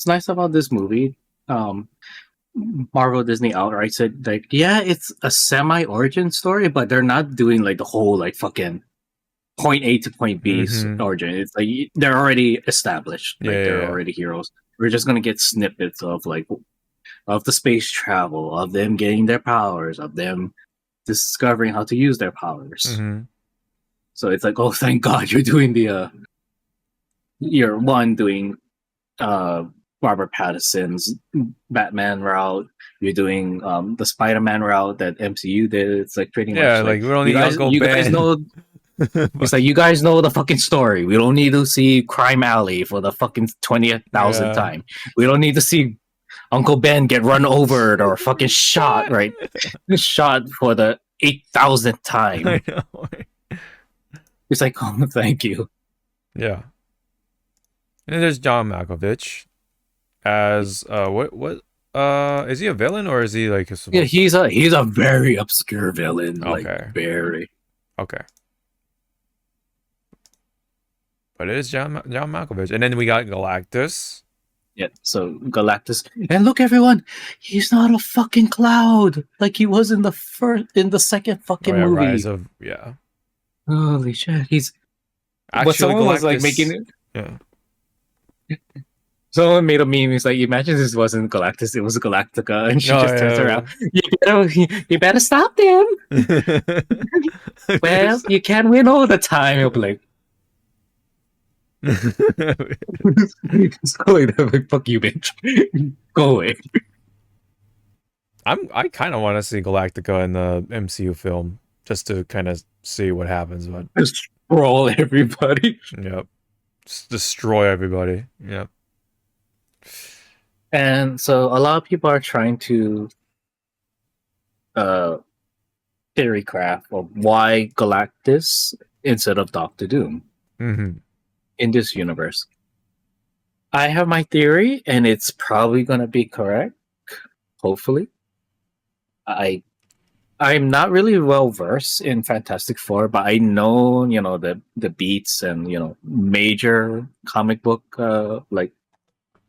nice about this movie, Marvel Disney outright said, like, yeah, it's a semi-origin story, but they're not doing like the whole like fucking point A to point B origin. It's like they're already established. Like they're already heroes. We're just gonna get snippets of of the space travel, of them getting their powers, of them discovering how to use their powers. Mm-hmm. So it's like, oh, thank God you're doing you're doing Robert Pattinson's Batman route. You're doing the Spider-Man route that MCU did. It's like pretty much like we don't need you guys know. It's like, you guys know the fucking story. We don't need to see Crime Alley for the fucking 20,000th time. We don't need to see Uncle Ben get run over or fucking shot, right? Shot for the 8,000th time. I know. It's like, oh, thank you. Yeah. And there's John Malkovich as what is he a villain or is he like yeah, he's a very obscure villain. Okay. Like very. Okay. But it is John Malkovich. And then we got Galactus. Yeah, so Galactus. And look, everyone, he's not a fucking cloud like he was in the second fucking movie. Rise of, yeah. Holy shit, he's actually but someone Galactus, was like making it. Yeah. Someone made a meme. He's like, imagine this wasn't Galactus, it was Galactica, and she just turns around. You better stop them. Well, you can't win all the time. He'll be like, it's going like, fuck you, bitch. Go away. I kind of want to see Galactica in the MCU film just to kind of see what happens. But Just roll everybody. Yep. Just destroy everybody. Yep. And so a lot of people are trying to theory craft of why Galactus instead of Doctor Doom in this universe. I have my theory, and it's probably going to be correct. Hopefully. I'm not really well versed in Fantastic Four, but I know, the beats and, major comic book like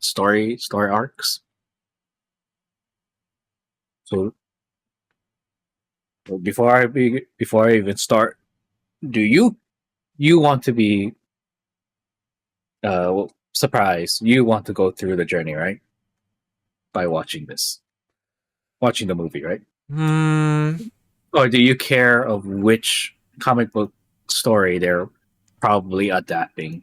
story arcs. So before I even start, do you want to be surprised? You want to go through the journey, right? By watching the movie, right? Or do you care of which comic book story they're probably adapting?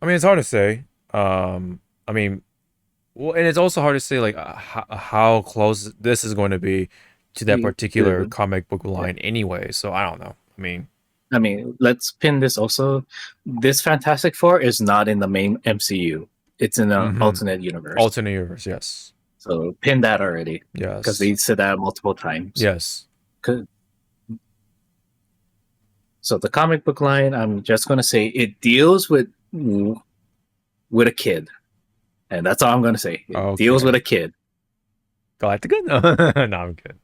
I mean, it's hard to say. And it's also hard to say like how close this is going to be to that particular comic book line anyway. So I don't know. I mean, let's pin this also. This Fantastic Four is not in the main MCU. It's in an alternate universe. Alternate universe, yes. So pin that already. Yes. Because they said that multiple times. Yes. So the comic book line, I'm just going to say it deals with a kid. And that's all I'm going to say. It deals with a kid. Galactica? No, I'm kidding.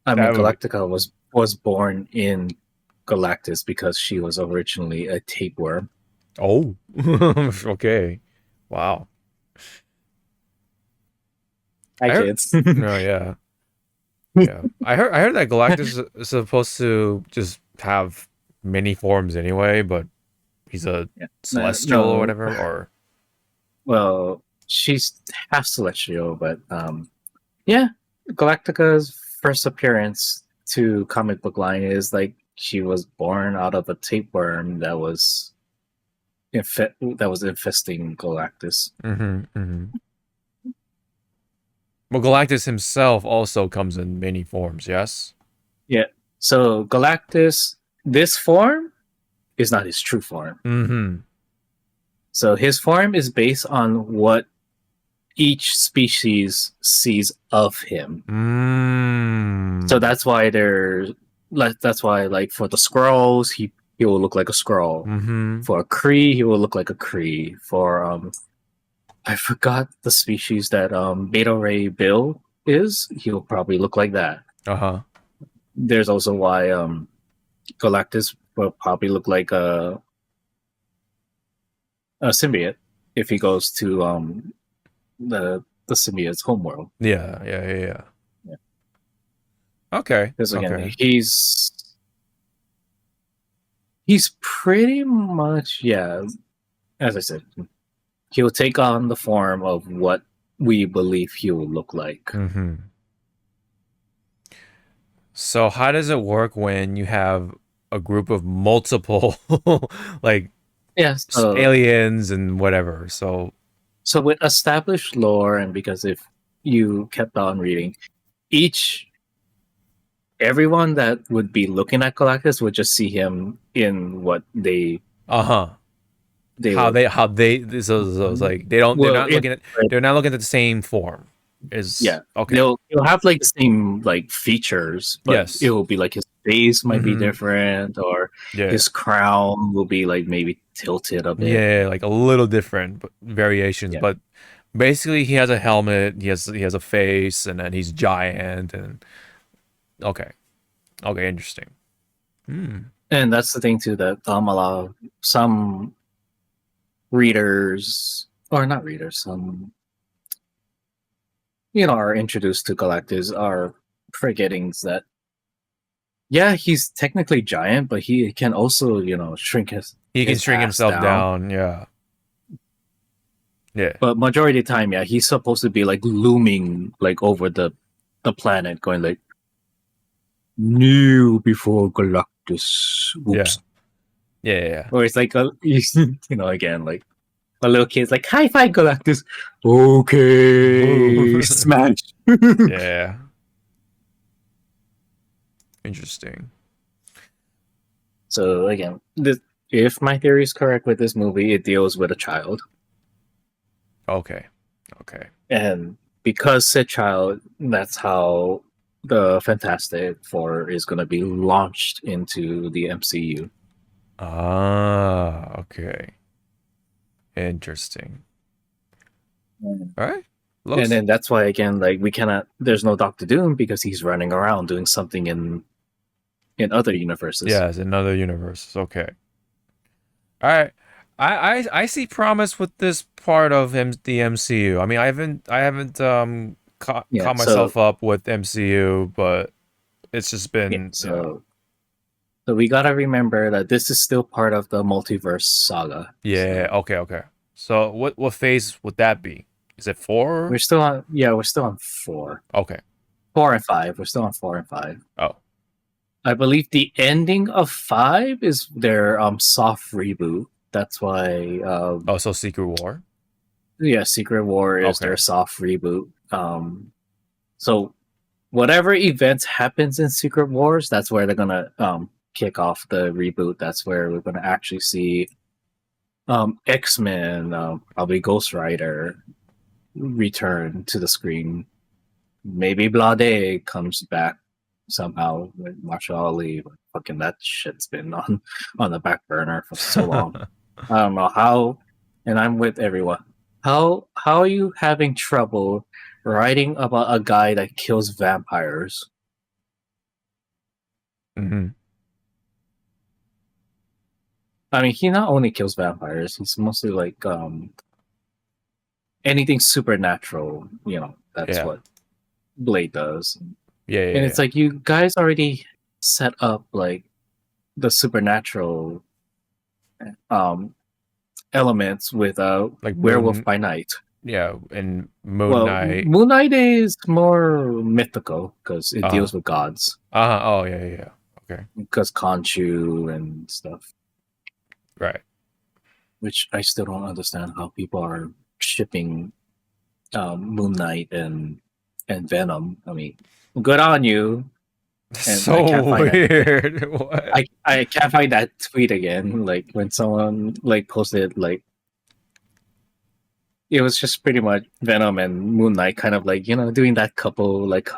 Galactica was born in Galactus because she was originally a tapeworm. Oh, okay. Wow. Hi, kids. Oh, yeah. Yeah. I heard that Galactus is supposed to just have many forms anyway, but he's a celestial or whatever, or... Well, she's half celestial, but Galactica's first appearance to comic book line is like she was born out of a tapeworm that was infesting Galactus. Well, Galactus himself also comes in many forms, yes? Yeah. So Galactus, this form is not his true form. So his form is based on what each species sees of him. So that's why like for the Skrulls, he will look like a Skrull. For a Kree, he will look like a Kree. For I forgot the species that Beta Ray Bill is. He'll probably look like that. There's also why Galactus will probably look like a symbiote if he goes to the symbiote's homeworld. Yeah. Okay. Because again, he's pretty much, as I said, he'll take on the form of what we believe he will look like. So how does it work when you have a group of multiple like aliens and whatever? So with established lore, and because if you kept on reading, everyone that would be looking at Galactus would just see him in what they so like they're not looking at the same form. Okay. They'll have like the same like features, but it will be like his face might be different, or his crown will be like maybe tilted a bit. Yeah, like a little different variations, but basically he has a helmet, he has a face, and then he's giant, and okay, interesting. And that's the thing too, that some readers, or not readers, some are introduced to Galactus are forgetting that he's technically giant, but he can also shrink He can shrink himself down. Yeah. Yeah. But majority of the time, yeah, he's supposed to be like looming like over the planet, going like new before Galactus. Oops. Yeah. Or it's like again, like a little kid's like, high five Galactus. Okay. Smash. Yeah. Interesting. So again, if my theory is correct with this movie, it deals with a child. Okay. And because said child, that's how the Fantastic Four is going to be launched into the MCU. Ah, okay. Interesting. All right. And then that's why, again, like we cannot. There's no Doctor Doom because he's running around doing something in other universes. Yes, in other universes. Okay. All right. I see promise with this part of the MCU. I mean, I haven't caught myself up with MCU, but it's just been so we gotta remember that this is still part of the multiverse saga. Yeah. So. Okay. So what phase would that be? Is it 4? We're still on 4. Okay. 4 and 5. We're still on 4 and 5. Oh. I believe the ending of 5 is their soft reboot. That's why. So Secret War. Yeah, Secret War is their soft reboot. So whatever events happens in Secret Wars, that's where they're gonna kick off the reboot. That's where we're gonna actually see X-Men, probably Ghost Rider return to the screen. Maybe Blade comes back somehow with Marshall Ali. Fucking that shit's been on the back burner for so long. I don't know how, and I'm with everyone. How are you having trouble writing about a guy that kills vampires? Mm-hmm. I mean, he not only kills vampires, he's mostly like anything supernatural. That's what Blade does. Yeah. And it's like you guys already set up like the supernatural elements with like Werewolf by Night. Yeah, and Moon Knight. Moon Knight is more mythical because it deals with gods. Oh yeah. Okay. Because Khonshu and stuff. Right. Which I still don't understand how people are shipping Moon Knight and Venom. I mean, good on you. And so weird. What? I can't find that tweet again. Like when someone like posted like it was just pretty much Venom and Moon Knight kind of like doing that couple like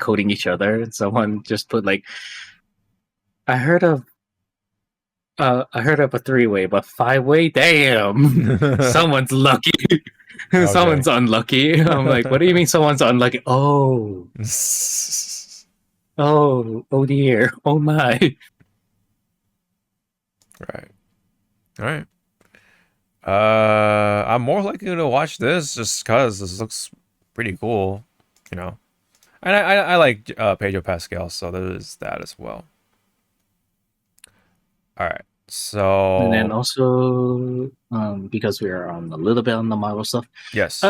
holding each other. And someone just put like I heard of a 3-way, but 5-way. Damn, someone's lucky. Someone's unlucky. I'm like, what do you mean someone's unlucky? Oh dear. Oh my. Right. All right. I'm more likely to watch this just because this looks pretty cool, And I like Pedro Pascal, so there's that as well. All right. So and then also because we are on a little bit on the Marvel stuff. Yes.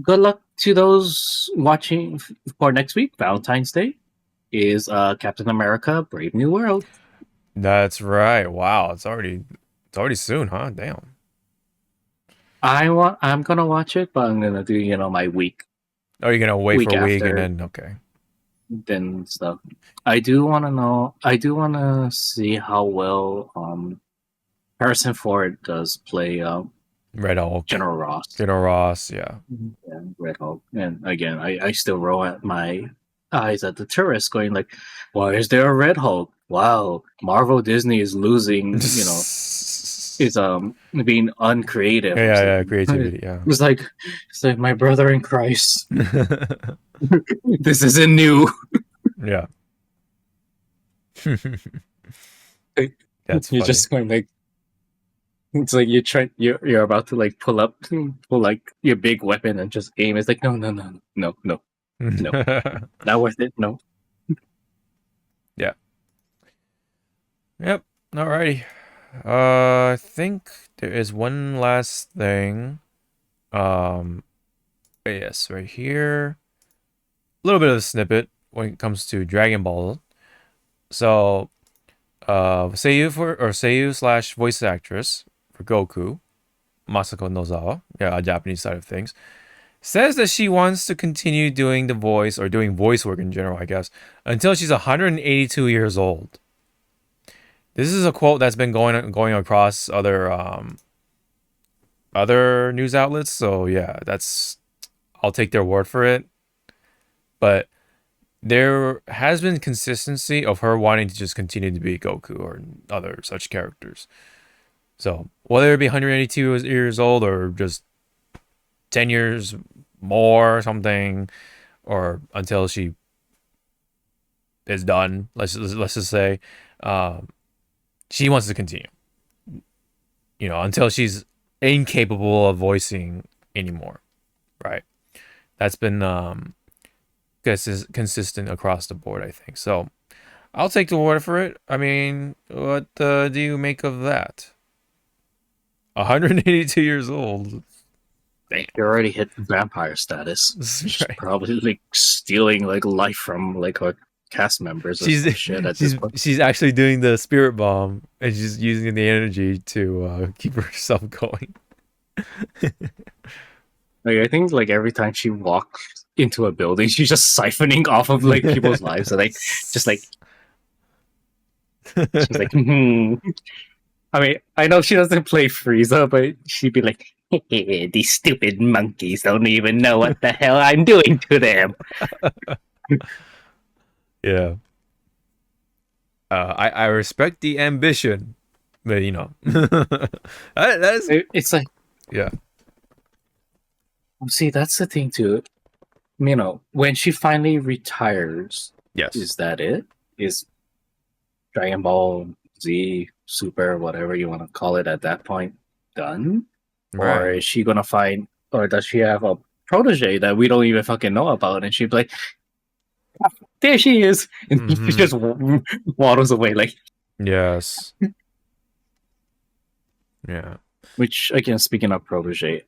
Good luck to those watching for next week. Valentine's Day is Captain America: Brave New World. That's right. Wow, it's already soon, huh? Damn. I'm gonna watch it, but I'm gonna do my week. Oh, you're gonna wait for a week and then okay. Then stuff. I do want to see how well Harrison Ford does play Red Hulk. General Ross. Yeah. Yeah, Red Hulk. And again, I still roll at my eyes at the tourists going like, why is there a Red Hulk? Wow, Marvel Disney is losing, is being uncreative. Yeah, creativity, yeah. It's like my brother in Christ. This isn't new. Yeah. That's funny. Just going like it's like you're about to like pull like your big weapon and just aim. It's like no, not worth it. No. Yeah. Yep. Alrighty. I think there is one last thing. Yes, right here. A little bit of a snippet when it comes to Dragon Ball. So, Seiyu slash voice actress for Goku, Masako Nozawa, yeah, Japanese side of things, says that she wants to continue doing the voice or doing voice work in general, I guess, until she's 182 years old. This is a quote that's been going across other news outlets. So yeah, I'll take their word for it. But there has been consistency of her wanting to just continue to be Goku or other such characters. So whether it be 182 years old or just 10 years more or something, or until she is done, let's just say, she wants to continue. Until she's incapable of voicing anymore, right? That's been consistent across the board, I think. So I'll take the word for it. I mean, what do you make of that? 182 years old. They already hit vampire status. She's right. Probably like stealing like life from like her cast members. She's actually doing the spirit bomb and she's using the energy to keep herself going. Like I think like every time she walks into a building, she's just siphoning off of like people's lives. So like just like she's like I mean, I know she doesn't play Frieza, but she'd be like, hey, these stupid monkeys don't even know what the hell I'm doing to them. Yeah. I respect the ambition, but it's like, yeah. See, that's the thing too. When she finally retires, yes, is that it? Is Dragon Ball Z, Super, whatever you want to call it at that point, done? Right. Or is she gonna find, or does she have a protege that we don't even fucking know about? And she'd be like, there she is, and she just waddles away like. Yes. Yeah. Which again, speaking of protege,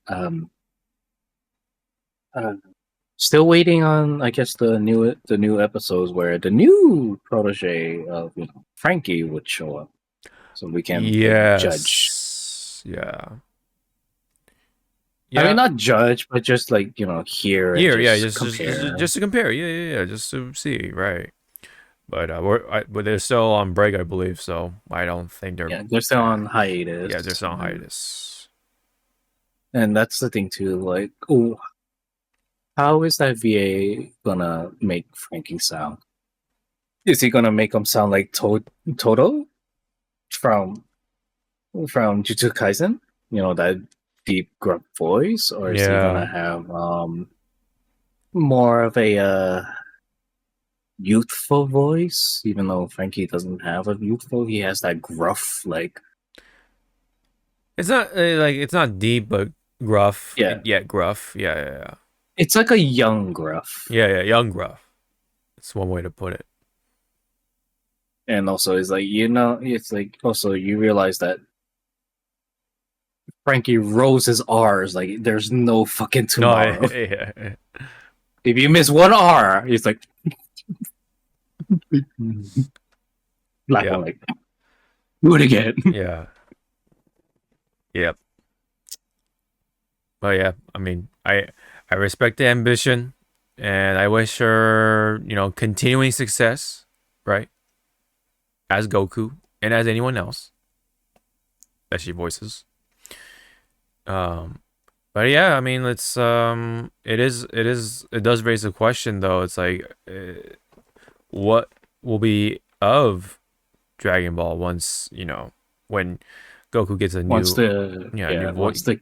still waiting on, I guess, the new episodes where the new protege of Frankie would show up, so we can judge. Yeah. I mean, not judge, but just like hear. Just to compare. Yeah, just to see, right? But but they're still on break, I believe. So I don't think they're. Yeah, they're still on hiatus. Yeah, they're still on hiatus. And that's the thing too. Like, how is that VA gonna make Frankie sound? Is he gonna make him sound like Toto from Jujutsu Kaisen? That deep gruff voice, or is he gonna have more of a youthful voice? Even though Frankie doesn't have a youthful, he has that gruff like. It's not it's not deep, but gruff. Yeah, gruff. Yeah. It's like a young gruff. Yeah, young gruff. That's one way to put it. And also, it's like it's like also you realize that Frankie rolls his R's like there's no fucking tomorrow. No, yeah. If you miss one R, it's like like do it again. Yeah. Yep. But yeah, I mean, I respect the ambition, and I wish her continuing success, right? As Goku and as anyone else that she voices. But yeah, I mean, it does raise a question though. It's like, what will be of Dragon Ball once when Goku gets a new once the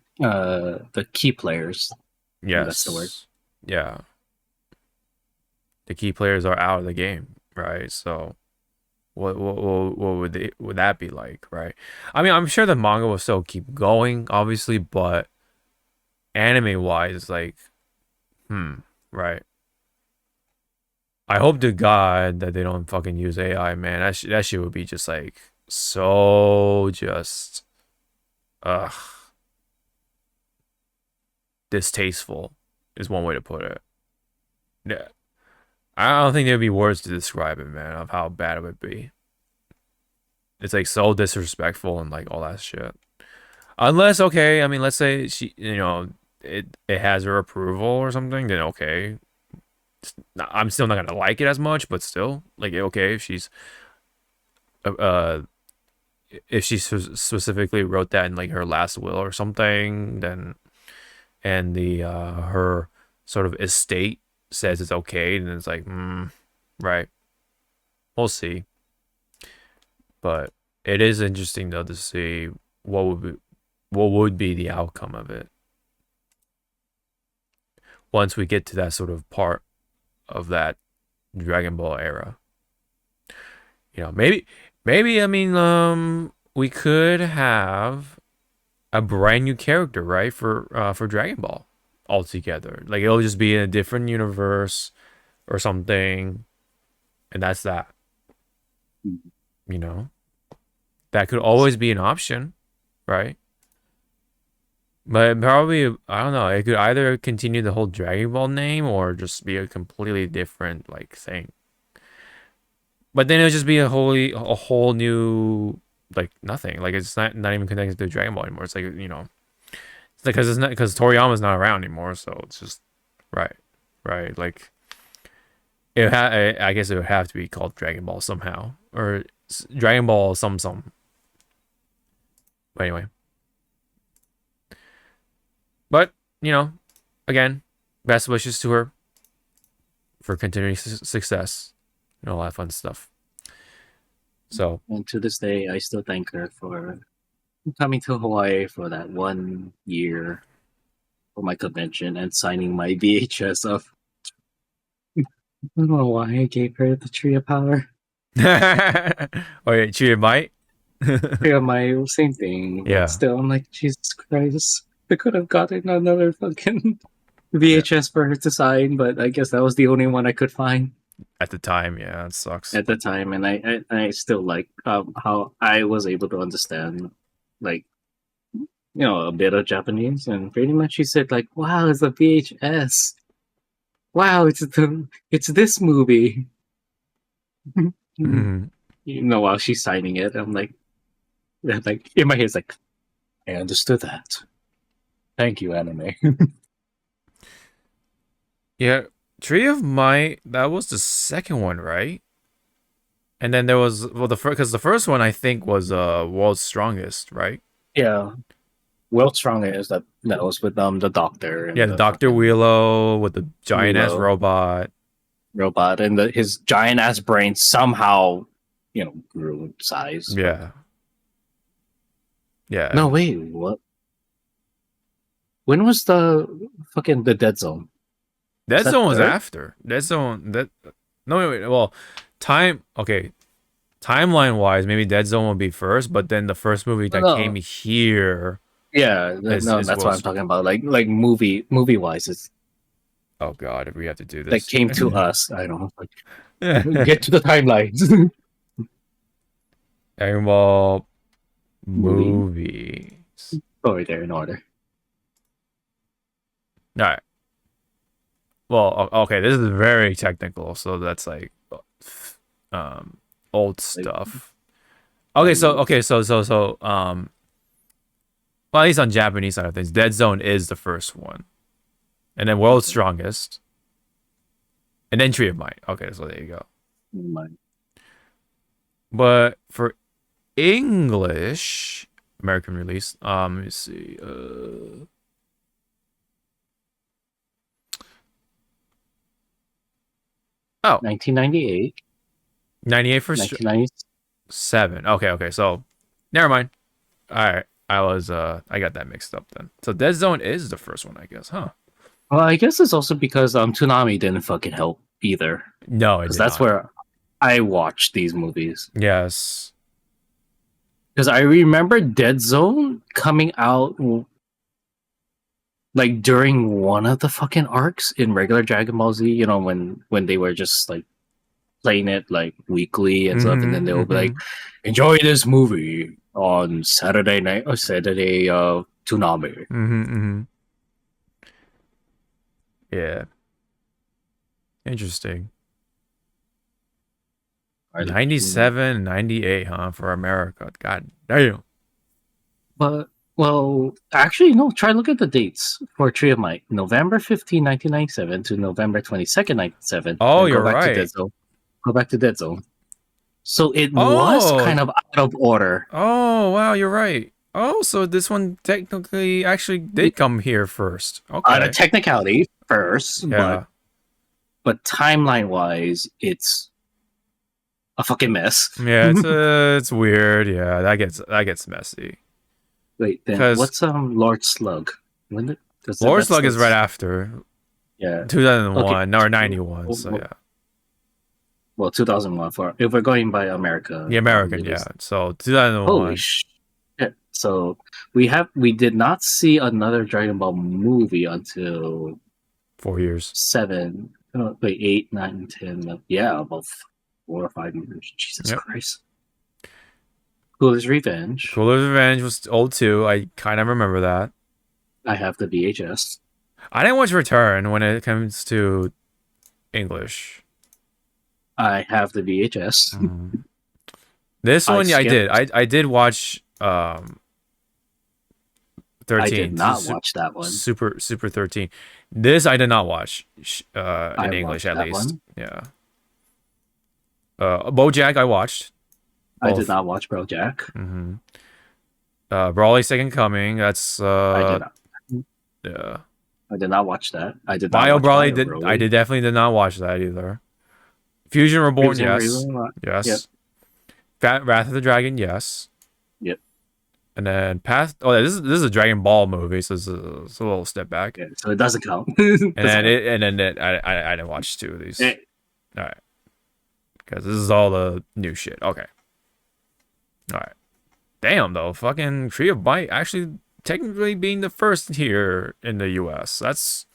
key players. Yes, that's the word. Yeah, the key players are out of the game, right? So. What would that be like, right? I mean, I'm sure the manga will still keep going, obviously, but anime wise, like, right? I hope to God that they don't fucking use AI, man. That shit would be just like so just distasteful is one way to put it. Yeah. I don't think there'd be words to describe it, man, of how bad it would be. It's like so disrespectful and like all that shit. Unless, okay, I mean, let's say she, it has her approval or something, then okay. I'm still not gonna like it as much, but still, like, okay, if she specifically wrote that in like her last will or something, then and the her sort of estate says it's okay, and it's like, right, we'll see. But it is interesting though to see what would be the outcome of it once we get to that sort of part of that Dragon Ball era. Maybe I mean, we could have a brand new character, right, for Dragon Ball altogether. Like it'll just be in a different universe or something, and that's that. That could always be an option, right? But probably, I don't know, it could either continue the whole Dragon Ball name or just be a completely different like thing. But then it'll just be a whole new like nothing. Like it's not even connected to Dragon Ball anymore. It's like, it's like because Toriyama's not around anymore, so it's just right. Like I guess it would have to be called Dragon Ball somehow, or Dragon Ball some. But anyway. But, again, best wishes to her for continuing success and all that fun stuff. So, and to this day, I still thank her for coming to Hawaii for that 1 year for my convention and signing my VHS of. I don't know why I gave her the Tree of Power. Oh, yeah, Tree of Might? Tree of Might, same thing. Yeah. But still, I'm like, Jesus Christ. I could have gotten another fucking VHS for her to sign, but I guess that was the only one I could find. At the time, yeah, it sucks. At the time, and I still like how I was able to understand, like, a bit of Japanese, and pretty much she said like, "Wow, it's a VHS. Wow, it's this movie." While she's signing it, I'm like in my head, it's like, I understood that. Thank you, anime. Yeah, Tree of Might, that was the second one, right? And then there was because the first one I think was World's Strongest, right? Yeah, World's Strongest. That was with the doctor. And the Dr. Wheelo with the giant ass robot, and his giant ass brain somehow, grew in size. Yeah. Yeah. No, wait, what? When was the Dead Zone? Dead Zone was after. Dead Zone no wait. Well, timeline wise, maybe Dead Zone will be first, but then the first movie that came here. Yeah, that's what I'm talking about. Like movie wise, it's. Oh God, if we have to do this, that came to us. I don't know. Get to the timelines. Dragon Ball movies. Sorry, they're in order. All right. Well, okay, this is very technical, so that's like old stuff. Okay, so well, at least on Japanese side of things, Dead Zone is the first one, and then World's Strongest, and then Tree of Might. Okay, so there you go. But for English American release, let me see. 1998. 98 for 1997. Okay. So, never mind. All right, I got that mixed up then. So Dead Zone is the first one, I guess, huh? Well, I guess it's also because Toonami didn't fucking help either. No, because that's where I watched these movies. Yes. Because I remember Dead Zone coming out like during one of the fucking arcs in regular Dragon Ball Z. When they were just like playing it like weekly and stuff, and then they'll be like, "Enjoy this movie on Saturday night or Saturday Toonami." Yeah. Interesting. 97, 98, huh, for America. God damn. But well, actually, no. Try look at the dates for Triomite. November 15, 1997 to November 22nd, 1997. Oh, you're right. Go back to Dead Zone. So it was kind of out of order. Oh, wow, you're right. Oh, so this one technically actually did come here first. Okay. On a technicality first, but timeline-wise, it's a fucking mess. Yeah, it's weird. Yeah, that gets messy. Wait, then what's Lord Slug? Lord Slug is right after. Yeah, 2001 or 91. So yeah. Well, 2001 if we're going by America. The American, yeah. So 2001. Holy shit! So we did not see another Dragon Ball movie until 4 years. 7. Oh, wait, 8, 9, 10. 11, yeah, about 4 or 5 years. Jesus Christ. Cooler's Revenge. Cooler's Revenge was old too. I kind of remember that. I have the VHS. I didn't watch Return when it comes to English. I have the VHS. This one, I did. I did watch 13. I did not watch that one. Super 13. This I did not watch in English at least. One. Yeah. BoJack I watched. Both. I did not watch BoJack. Brawley's Second Coming. That's I did not. Yeah. I did not watch that. I did Bio not watch Brawley. Broly. I definitely did not watch that either. Fusion Reborn, yes. Yes. Yep. Wrath of the Dragon, yes. Yep. And then Path. Oh, this is a Dragon Ball movie, so it's a little step back. Yeah, so it doesn't count. I didn't watch 2 of these. All right, because this is all the new shit. Okay. All right. Damn though, fucking Tree of Bite actually technically being the first here in the U.S. That's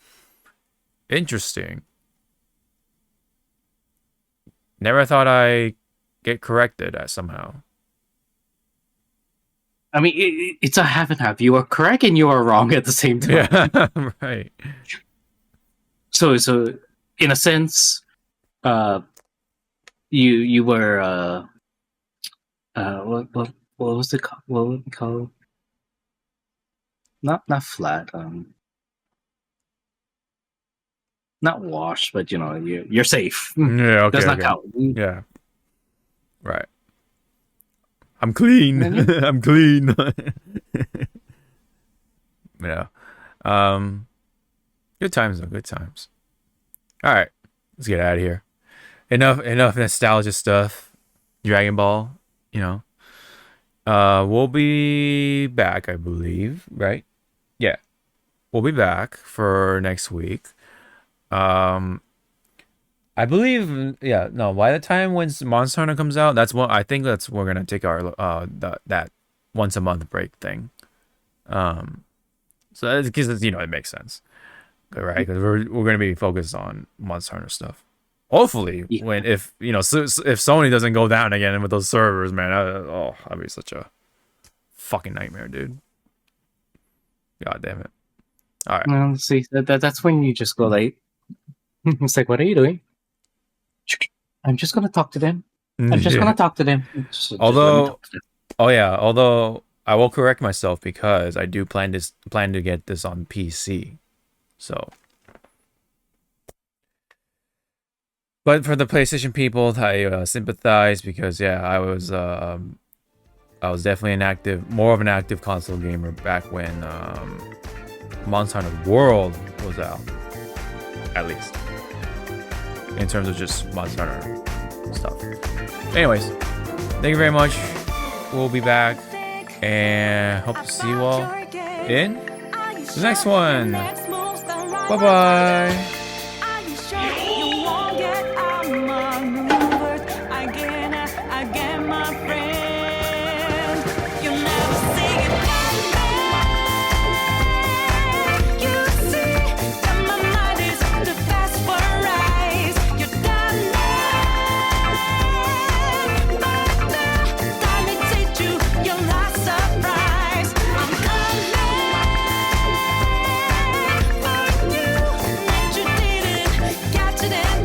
interesting. Never thought I get corrected somehow. I mean, it's a half and half. You are correct and you are wrong at the same time. Yeah, right. So in a sense, you were what was the what would we call? Not flat. Not washed, but you're safe. Yeah, okay. Does not count. Yeah. Right. I'm clean. I'm clean. Yeah. Good times though. Good times. All right. Let's get out of here. Enough nostalgia stuff. Dragon Ball. We'll be back, I believe. Right? Yeah. We'll be back for next week. I believe, by the time when Monster Hunter comes out, I think we're gonna take our that once a month break thing. So that's because it makes sense, right? Because we're gonna be focused on Monster Hunter stuff. Hopefully, if Sony doesn't go down again with those servers, man, that'd be such a fucking nightmare, dude. God damn it! All right. Well, see, that's when you just go like, it's like, what are you doing? I'm just gonna talk to them. I'm just gonna talk to them. Although I will correct myself because I do plan to get this on PC. So, but for the PlayStation people, I sympathize because I was definitely more of an active console gamer back when Monster Hunter World was out, at least. In terms of just Monster Hunter stuff. Anyways, thank you very much. We'll be back and hope to see you all in the next one. Bye-bye. president.